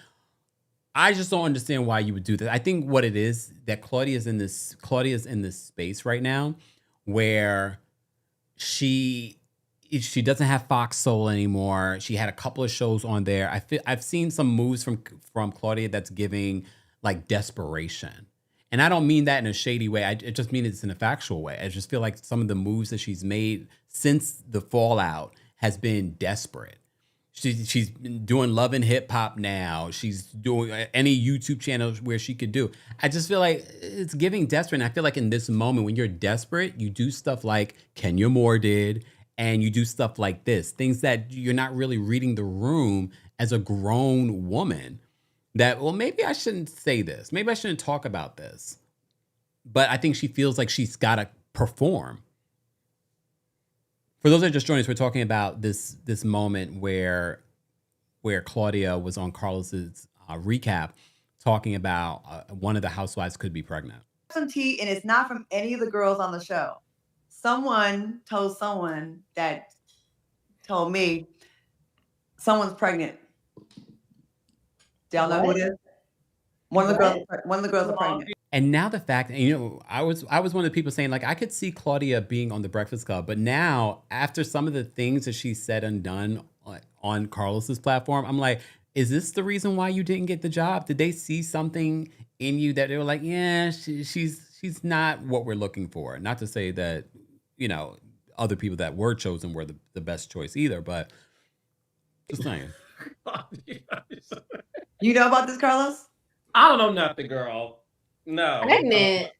I just don't understand why you would do that. I think what it is that Claudia's in this space right now where she doesn't have Fox Soul anymore. She had a couple of shows on there. I've seen some moves from Claudia that's giving like desperation. And I don't mean that in a shady way. I just mean it's in a factual way. I just feel like some of the moves that she's made since the fallout has been desperate. She's been doing Love and Hip Hop now. She's doing any YouTube channel where she could do. I just feel like it's giving desperate. And I feel like in this moment, when you're desperate, you do stuff like Kenya Moore did, and you do stuff like this. Things that you're not really reading the room as a grown woman. That, well, maybe I shouldn't say this. Maybe I shouldn't talk about this. But I think she feels like she's got to perform. For those that just joined us, we're talking about this moment where Claudia was on Carlos's recap talking about one of the housewives could be pregnant. some tea, and it's not from any of the girls on the show. Someone told someone that told me someone's pregnant. Do y'all know who it is? One of the girls are pregnant. And now the fact, and I was one of the people saying, like, I could see Claudia being on the Breakfast Club, but now after some of the things that she said and done on Carlos's platform, I'm like, is this the reason why you didn't get the job? Did they see something in you that they were like, yeah, she's not what we're looking for? Not to say that, other people that were chosen were the best choice either, but just saying. You know about this, Carlos? I don't know nothing, girl. No. Pregnant.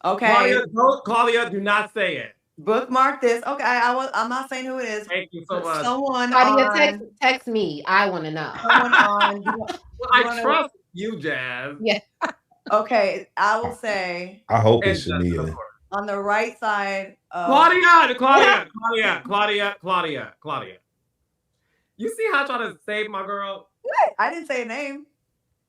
Okay. Claudia, do not say it. Bookmark this. Okay, I'm not saying who it is. Thank you so much. Someone Claudia, text me. I want to know. Someone on. Well, I trust you, Jazz. Yeah. Okay, I will say. I hope And it's Justin, of Shamia. course. On the right side of Claudia. You see how I try to save my girl? What? I didn't say a name.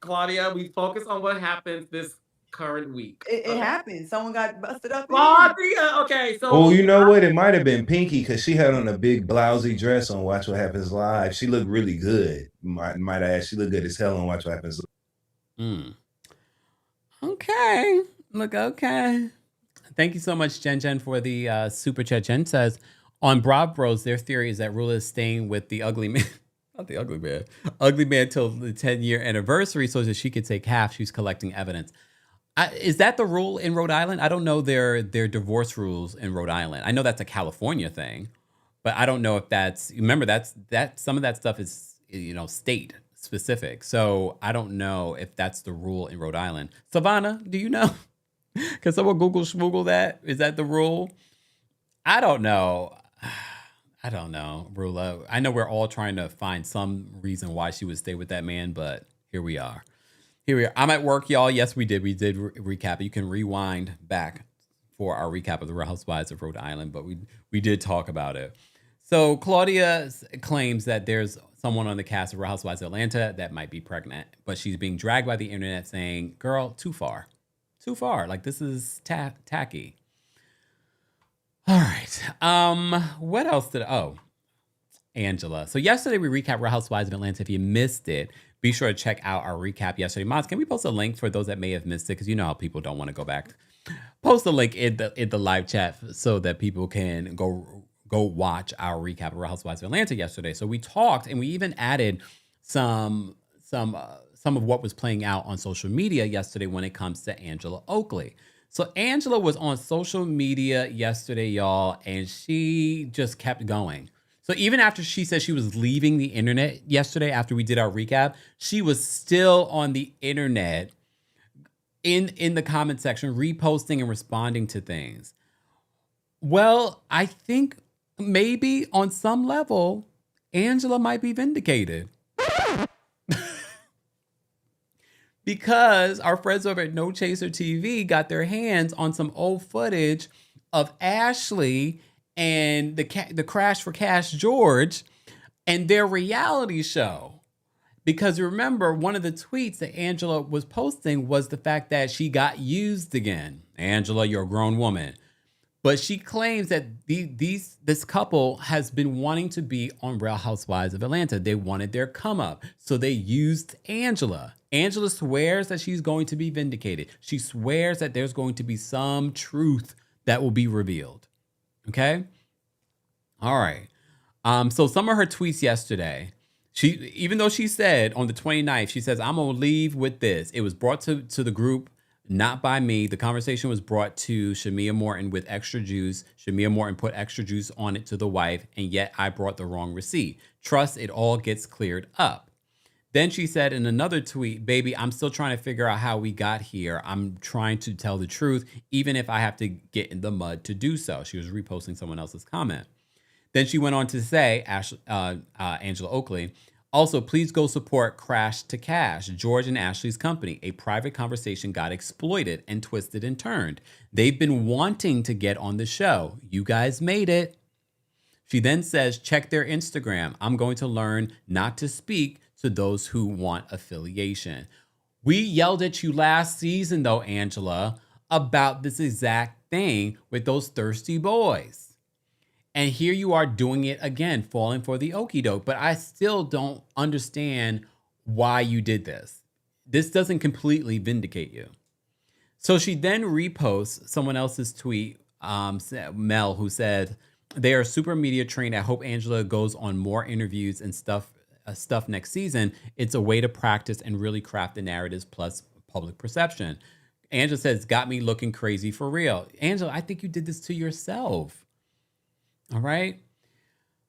Claudia, we focus on what happens this current week. It happened. Someone got busted up. Claudia, okay, so. Oh, you know what? It might have been Pinky because she had on a big blousy dress on Watch What Happens Live. She looked really good. Might I add, she looked good as hell on Watch What Happens Live. Okay. Look, okay. Thank you so much, Jen, for the super chat. Jen says, on Broad Bros, their theory is that Rula is staying with the ugly man. Not the ugly man. Ugly man till the 10-year anniversary so that she could take half. She's collecting evidence. Is that the rule in Rhode Island? I don't know their divorce rules in Rhode Island. I know that's a California thing, but I don't know if that's, remember that some of that stuff is, state specific. So I don't know if that's the rule in Rhode Island. Savannah, do you know? Can someone Google that? Is that the rule? I don't know. I don't know, Rula. I know we're all trying to find some reason why she would stay with that man, but here we are. I'm at work, y'all. Yes, we did. We did recap it. You can rewind back for our recap of the Real Housewives of Rhode Island, but we did talk about it. So Claudia claims that there's someone on the cast of Real Housewives of Atlanta that might be pregnant, but she's being dragged by the internet saying, girl, too far. Too far. Like, this is tacky. All right. What else Angela. So yesterday we recapped Real Housewives of Atlanta. If you missed it, be sure to check out our recap yesterday. Mods, can we post a link for those that may have missed it? Because you know how people don't want to go back. Post a link in the live chat so that people can go watch our recap of Real Housewives of Atlanta yesterday. So we talked and we even added some some of what was playing out on social media yesterday when it comes to Angela Oakley. So Angela was on social media yesterday, y'all, and she just kept going. So even after she said she was leaving the internet yesterday after we did our recap, she was still on the internet in the comment section, reposting and responding to things. Well, I think maybe on some level, Angela might be vindicated. Because our friends over at No Chaser TV got their hands on some old footage of Ashley and the Crash for Cash George and their reality show. Because remember, one of the tweets that Angela was posting was the fact that she got used again. Angela, you're a grown woman. But she claims that this couple has been wanting to be on Real Housewives of Atlanta. They wanted their come up. So they used Angela. Angela swears that she's going to be vindicated. She swears that there's going to be some truth that will be revealed. Okay? All right. So some of her tweets yesterday, even though she said on the 29th, she says, I'm going to leave with this. It was brought to the group, not by me. The conversation was brought to Shamia Morton with extra juice. Shamia Morton put extra juice on it to the wife, and yet I brought the wrong receipt. Trust it all gets cleared up. Then she said in another tweet, baby, I'm still trying to figure out how we got here. I'm trying to tell the truth, even if I have to get in the mud to do so. She was reposting someone else's comment. Then she went on to say, Angela Oakley, also, please go support Crash to Cash, George and Ashley's company. A private conversation got exploited and twisted and turned. They've been wanting to get on the show. You guys made it. She then says, check their Instagram. I'm going to learn not to speak to those who want affiliation. We yelled at you last season, though, Angela, about this exact thing with those thirsty boys. And here you are doing it again, falling for the okie doke. But I still don't understand why you did this. This doesn't completely vindicate you. So she then reposts someone else's tweet, Mel, who said, they are super media trained. I hope Angela goes on more interviews and stuff next season. It's a way to practice and really craft the narratives plus public perception. Angela says, got me looking crazy for real. Angela, I think you did this to yourself. All right.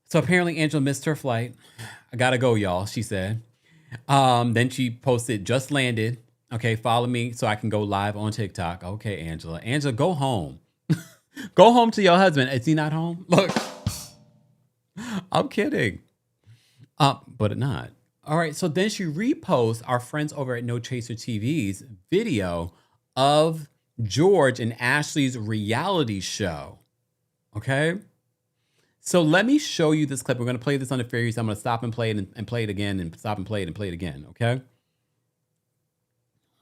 So apparently Angela missed her flight. I gotta go, y'all, she said. Then she posted, just landed. Okay, follow me so I can go live on TikTok. Okay, Angela. Angela, go home. Go home to your husband. Is he not home? Look, I'm kidding. But not. All right, so then she reposts our friends over at No Chaser TV's video of George and Ashley's reality show. Okay? So let me show you this clip. We're going to play this on the fair use. I'm going to stop and play it and play it again and stop and play it again. Okay?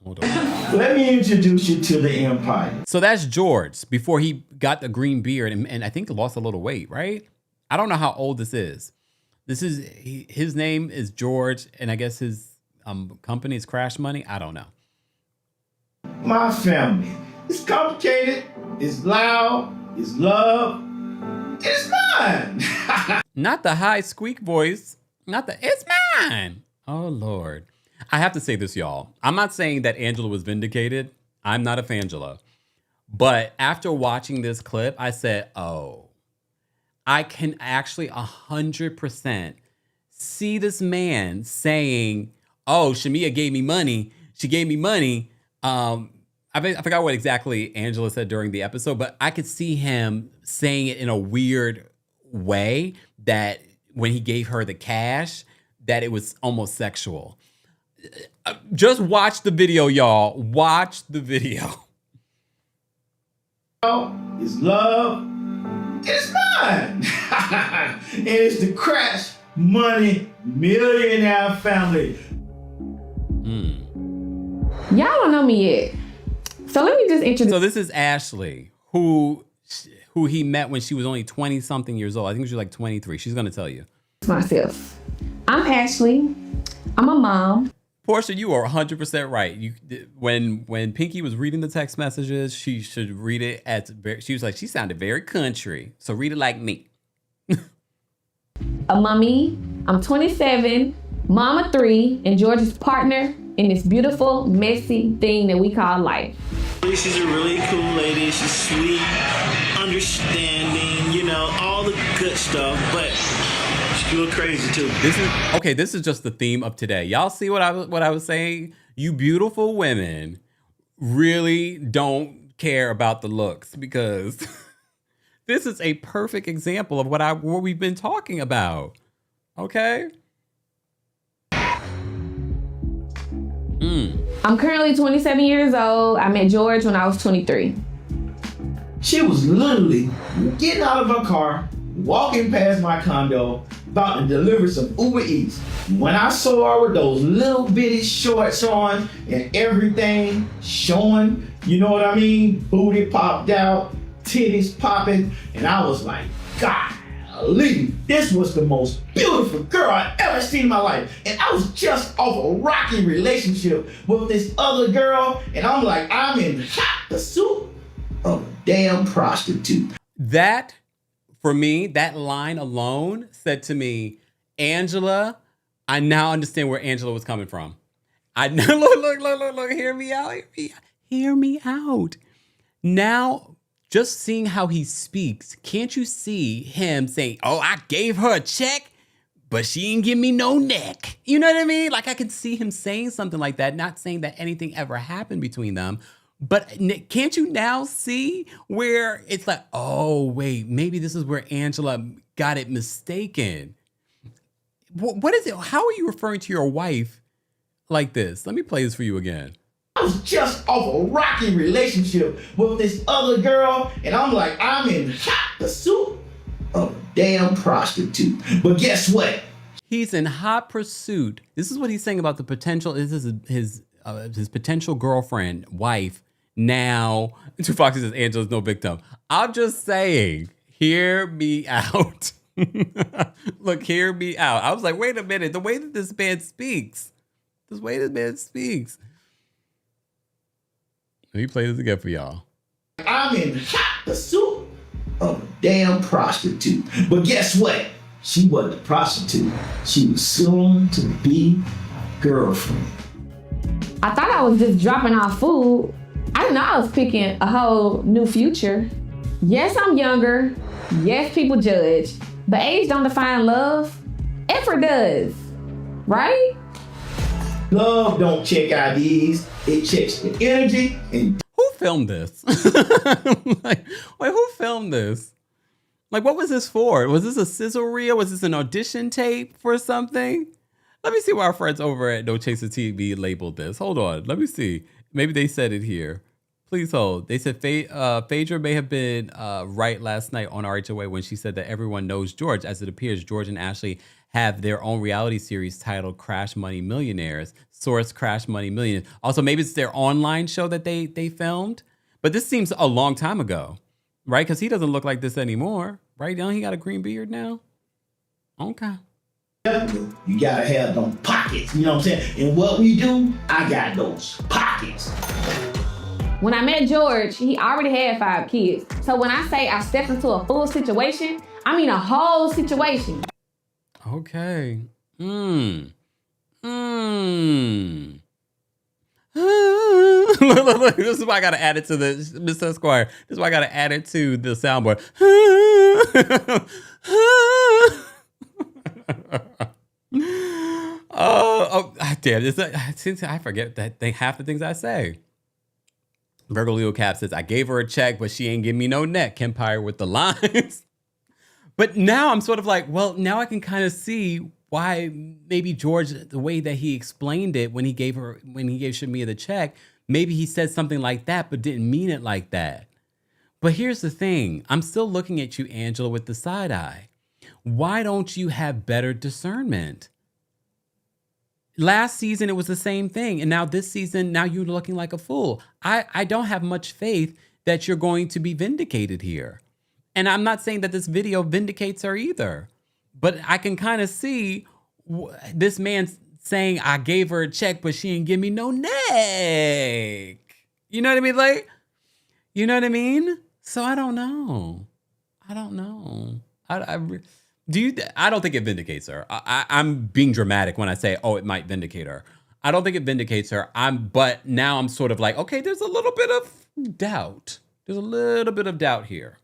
Hold on. Let me introduce you to the Empire. So that's George before he got the green beard and I think lost a little weight, right? I don't know how old this is. His name is George, and I guess his company is Crash Money. I don't know. My family. It's complicated. It's loud. It's love. It's mine. Not the high squeak voice. It's mine. Oh, Lord. I have to say this, y'all. I'm not saying that Angela was vindicated. I'm not a Fangela. But after watching this clip, I said, oh, I can actually 100% see this man saying, oh, Shamia gave me money. She gave me money. I forgot what exactly Angela said during the episode, but I could see him saying it in a weird way that when he gave her the cash, that it was almost sexual. Just watch the video, y'all. Watch the video. It's love. It's mine. And it's the Crash Money Millionaire family. Y'all don't know me yet. So let me just introduce. So this is Ashley, who he met when she was only 20 something years old. I think she was like 23. She's going to tell you. Myself. I'm Ashley. I'm a mom. Portia, you are 100% right. When Pinky was reading the text messages, she should read it she was like, she sounded very country. So read it like me. A mommy. I'm 27, mom of 3, and George's partner in this beautiful, messy thing that we call life. She's a really cool lady. She's sweet, understanding, you know, all the good stuff, but she's a little crazy too. This is just the theme of today. Y'all see what I was saying? You beautiful women really don't care about the looks, because this is a perfect example of what we've been talking about. Okay? I'm currently 27 years old. I met George when I was 23. She was literally getting out of her car, walking past my condo, about to deliver some Uber Eats. When I saw her with those little bitty shorts on and everything showing, you know what I mean? Booty popped out, titties popping, and I was like, golly, this was the most beautiful girl I ever seen in my life. And I was just off a rocky relationship with this other girl, and I'm like, I'm in hot pursuit of a damn prostitute. That, for me, that line alone said to me, Angela, I now understand where Angela was coming from. I know, look, hear me out. Hear me out. Now, just seeing how he speaks, can't you see him saying, oh, I gave her a check, but she didn't give me no neck. You know what I mean? Like, I could see him saying something like that, not saying that anything ever happened between them. But can't you now see where it's like, oh, wait, maybe this is where Angela got it mistaken. What is it? How are you referring to your wife like this? Let me play this for you again. I was just off a rocky relationship with this other girl, and I'm like, I'm in hot pursuit of a damn prostitute. But guess what? He's in hot pursuit. This is what he's saying about the potential. This is his potential girlfriend, wife. Now, Two Foxy says Angela's no victim. I'm just saying, hear me out. Look, hear me out. I was like, wait a minute. The way that this man speaks. Let me play this again for y'all. I'm in hot pursuit of a damn prostitute. But guess what? She wasn't a prostitute. She was soon to be girlfriend. I thought I was just dropping off food. I didn't know I was picking a whole new future. Yes, I'm younger. Yes, people judge. But age don't define love. Effort does. Right? Love don't check IDs. It checks the energy. And who filmed this? Wait, who filmed this? Like, what was this for? Was this a sizzle reel? Was this an audition tape for something? Let me see what our friends over at No Chaser TV labeled this. Hold on. Let me see. Maybe they said it here. Please hold. They said Phaedra may have been right last night on RHOA when she said that everyone knows George. As it appears, George and Ashley have their own reality series titled Crash Money Millionaires. Source Crash Money Millionaires. Also, maybe it's their online show that they filmed. But this seems a long time ago, right? Because he doesn't look like this anymore, right? Now he got a green beard now. Okay. You gotta have them pockets, you know what I'm saying? And what we do, I got those pockets. When I met George, he already had 5 kids. So when I say I stepped into a full situation, I mean a whole situation. Okay. Look, this is why I gotta add it to the Mr. Esquire. This is why I gotta add it to the soundboard. Damn! I forget that half the things I say. Virgo Leo Cap says, I gave her a check, but she ain't give me no neck. Kempire with the lines. But now I'm sort of like, well, now I can kind of see why maybe George, the way that he explained it when he gave Shamia the check, maybe he said something like that, but didn't mean it like that. But here's the thing. I'm still looking at you, Angela, with the side eye. Why don't you have better discernment? Last season, it was the same thing. And now this season, now you're looking like a fool. I don't have much faith that you're going to be vindicated here. And I'm not saying that this video vindicates her either. But I can kind of see this man saying, I gave her a check, but she didn't give me no neck. You know what I mean? Like, you know what I mean? So I don't know. I don't think it vindicates her. I'm being dramatic when I say, oh, it might vindicate her. I don't think it vindicates her. But now I'm sort of like, okay, there's a little bit of doubt. There's a little bit of doubt here.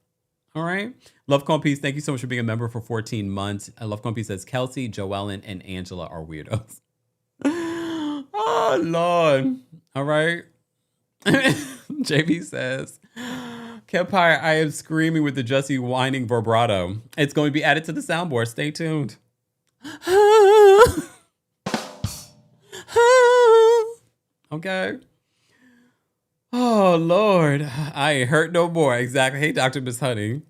All right. Love Cone Peace, thank you so much for being a member for 14 months. Love Cone Peace says Kelsey, Joellen, and Angela are weirdos. Oh, Lord. All right. JB says, Kempire, I am screaming with the Jussie whining vibrato. It's going to be added to the soundboard. Stay tuned. Okay. Oh, Lord. I ain't hurt no more. Exactly. Hey, Dr. Miss Honey.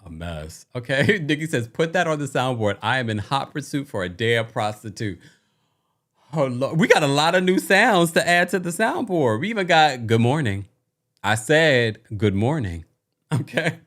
A mess. Okay. Nikki says, put that on the soundboard. I am in hot pursuit for a damn prostitute. Oh, Lord. We got a lot of new sounds to add to the soundboard. We even got good morning. I said good morning. Okay.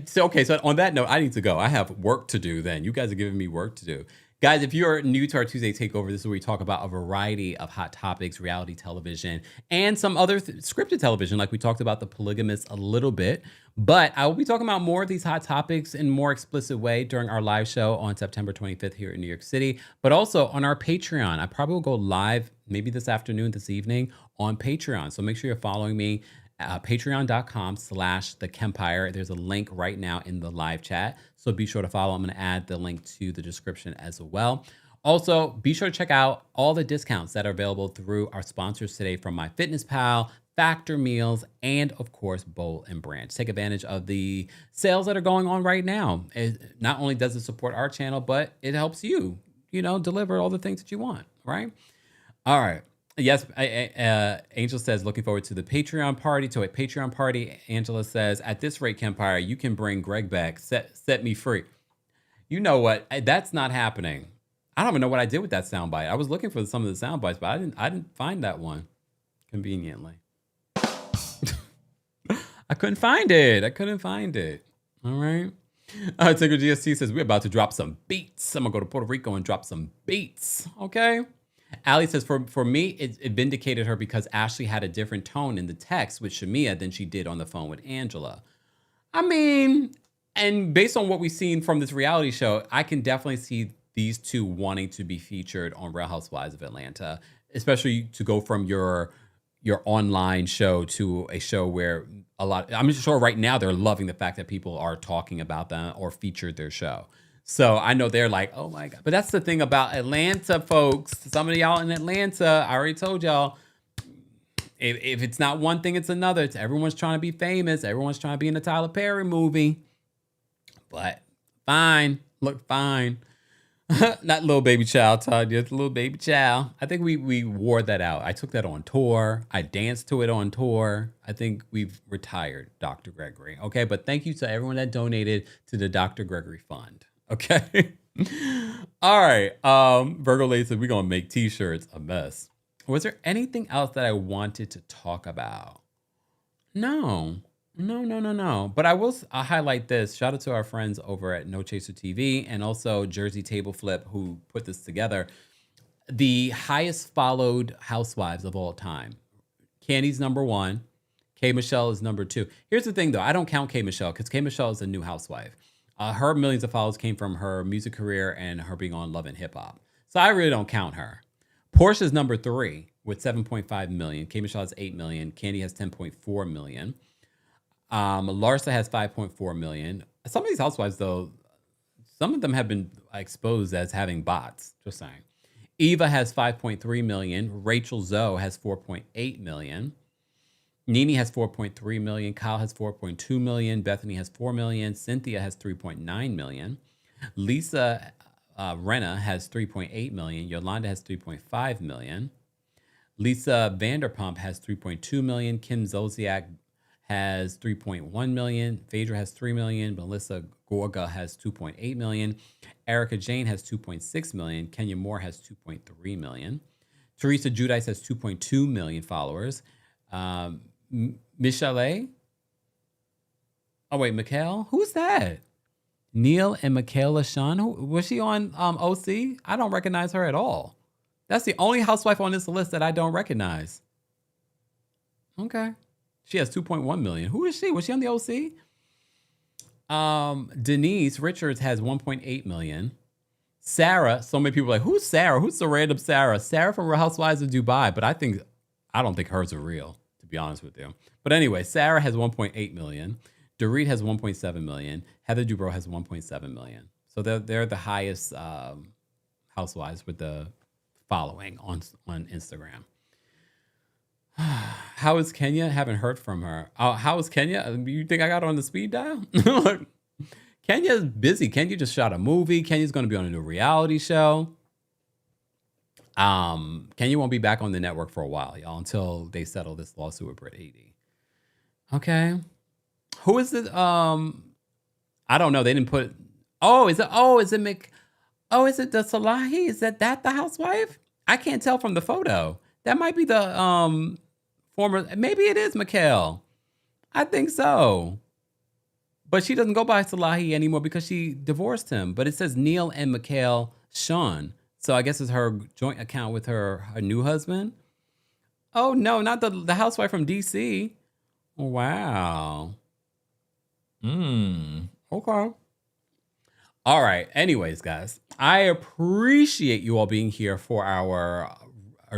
So on that note, I need to go. I have work to do then. You guys are giving me work to do. Guys, if you're new to our Tuesday Takeover, this is where we talk about a variety of hot topics, reality television, and some other scripted television, like we talked about The Polygamist a little bit. But I will be talking about more of these hot topics in a more explicit way during our live show on September 25th here in New York City, but also on our Patreon. I probably will go live maybe this afternoon, this evening on Patreon. So make sure you're following me. Patreon.com/TheKempire. There's a link right now in the live chat. So be sure to follow. I'm going to add the link to the description as well. Also, be sure to check out all the discounts that are available through our sponsors today from MyFitnessPal, Factor Meals, and of course, Bowl and Branch. Take advantage of the sales that are going on right now. Not only does it support our channel, but it helps you, deliver all the things that you want, right? All right. Yes, Angel says, looking forward to the Patreon party. To a Patreon party, Angela says, at this rate, Kempire, you can bring Greg back. Set me free. You know what? That's not happening. I don't even know what I did with that soundbite. I was looking for some of the sound bites, but I didn't find that one conveniently. I couldn't find it. All right. Tigger GST says, we're about to drop some beats. I'm going to go to Puerto Rico and drop some beats. Okay. Allie says, for me, it vindicated her because Ashley had a different tone in the text with Shamia than she did on the phone with Angela. I mean, and based on what we've seen from this reality show, I can definitely see these two wanting to be featured on Real Housewives of Atlanta, especially to go from your online show to a show where I'm sure right now they're loving the fact that people are talking about them or featured their show. So I know they're like, oh my God. But that's the thing about Atlanta, folks. Some of y'all in Atlanta, I already told y'all, if it's not one thing, it's another. Everyone's trying to be famous. Everyone's trying to be in a Tyler Perry movie. But fine. Look fine. Not little baby child, Todd. Just little baby child. I think we wore that out. I took that on tour. I danced to it on tour. I think we've retired Dr. Gregory. Okay, but thank you to everyone that donated to the Dr. Gregory Fund. Okay. All right. Virgo Lady said we're going to make t-shirts. A mess. Was there anything else that I wanted to talk about? No. But I'll highlight this. Shout out to our friends over at No Chaser TV and also Jersey Table Flip who put this together. The highest followed housewives of all time. Candy's number 1. K. Michelle is number 2. Here's the thing though. I don't count K. Michelle because K. Michelle is a new housewife. Her millions of followers came from her music career and her being on Love and Hip Hop. So I really don't count her. Portia's number 3 with 7.5 million. K. Michelle has 8 million. Candy has 10.4 million. Larsa has 5.4 million. Some of these housewives, though, some of them have been exposed as having bots. Just saying. Eva has 5.3 million. Rachel Zoe has 4.8 million. Nene has 4.3 million. Kyle has 4.2 million. Bethany has 4 million. Cynthia has 3.9 million. Lisa Renna has 3.8 million. Yolanda has 3.5 million. Lisa Vanderpump has 3.2 million. Kim Zolciak has 3.1 million. Phaedra has 3 million. Melissa Gorga has 2.8 million. Erica Jane has 2.6 million. Kenya Moore has 2.3 million. Teresa Giudice has 2.2 million followers. Michelle? Oh, wait, Mikhail? Who's that? Neil and Michaela Sean? Was she on OC? I don't recognize her at all. That's the only housewife on this list that I don't recognize. Okay. She has 2.1 million. Who is she? Was she on the OC? Denise Richards has 1.8 million. Sarah, so many people are like, who's Sarah? Who's the random Sarah? Sarah from Real Housewives of Dubai. But I don't think hers are real, to be honest with you. But anyway, Sarah has 1.8 million. Dorit has 1.7 million. Heather Dubrow has 1.7 million. So they're the highest housewives with the following on Instagram. How is Kenya? Haven't heard from her. How is Kenya? You think I got her on the speed dial? Look, Kenya's busy. Kenya just shot a movie. Kenya's going to be on a new reality show. Kenya won't be back on the network for a while, y'all, until they settle this lawsuit with Britt 80. Okay. Who is it? I don't know. They didn't put. Is it the Salahi? Is that the housewife? I can't tell from the photo. That might be the former. Maybe it is Mikhail. I think so. But she doesn't go by Salahi anymore because she divorced him. But it says Neil and Mikhail Sean. So I guess it's her joint account with her new husband. Oh no, not the housewife from DC. Oh, wow. Okay. All right. Anyways, guys, I appreciate you all being here for our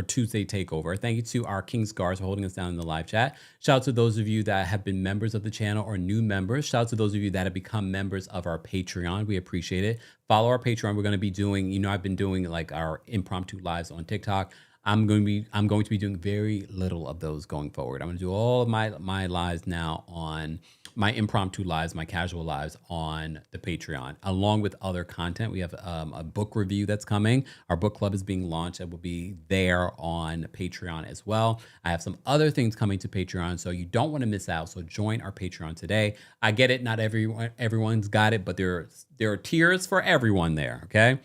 Tuesday takeover. Thank you to our King's Guards for holding us down in the live chat. Shout out to those of you that have been members of the channel or new members. Shout out to those of you that have become members of our Patreon. We appreciate it. Follow our Patreon. We're going to be doing, I've been doing like our impromptu lives on TikTok. I'm going to be doing very little of those going forward. I'm going to do all of my lives now on my impromptu lives, my casual lives on the Patreon, along with other content. We have a book review that's coming. Our book club is being launched. It will be there on Patreon as well. I have some other things coming to Patreon, so you don't want to miss out. So join our Patreon today. I get it. Not everyone's got it, but there are tiers for everyone there. Okay.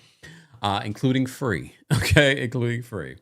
Including free. Okay. Including free.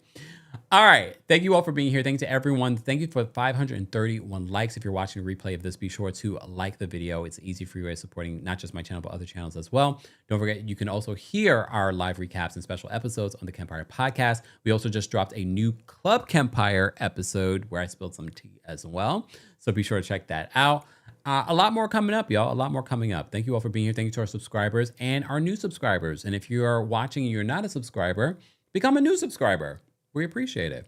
All right. Thank you all for being here. Thank you to everyone. Thank you for 531 likes. If you're watching a replay of this, be sure to like the video. It's an easy free way of supporting not just my channel, but other channels as well. Don't forget, you can also hear our live recaps and special episodes on the Kempire podcast. We also just dropped a new Club Kempire episode where I spilled some tea as well. So be sure to check that out. A lot more coming up, y'all. A lot more coming up. Thank you all for being here. Thank you to our subscribers and our new subscribers. And if you are watching and you're not a subscriber, become a new subscriber. We appreciate it.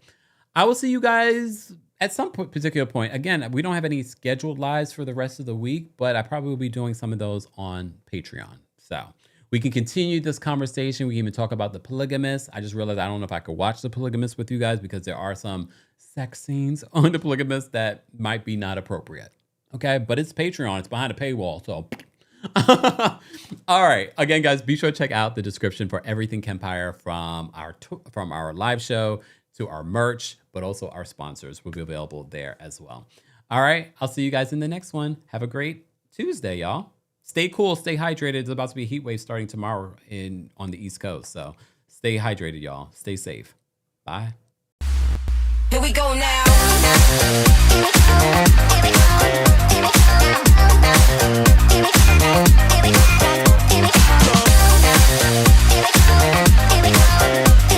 I will see you guys at some particular point. Again, we don't have any scheduled lives for the rest of the week, but I probably will be doing some of those on Patreon. So we can continue this conversation. We can even talk about The Polygamist. I just realized I don't know if I could watch The Polygamist with you guys because there are some sex scenes on The Polygamist that might be not appropriate. Okay, but it's Patreon. It's behind a paywall, so... All right. Again, guys, be sure to check out the description for everything Kempire, from our live show to our merch, but also our sponsors will be available there as well. All right. I'll see you guys in the next one. Have a great Tuesday, y'all. Stay cool. Stay hydrated. It's about to be a heat wave starting tomorrow on the East Coast. So stay hydrated, y'all. Stay safe. Bye. Here we go now. Thank you.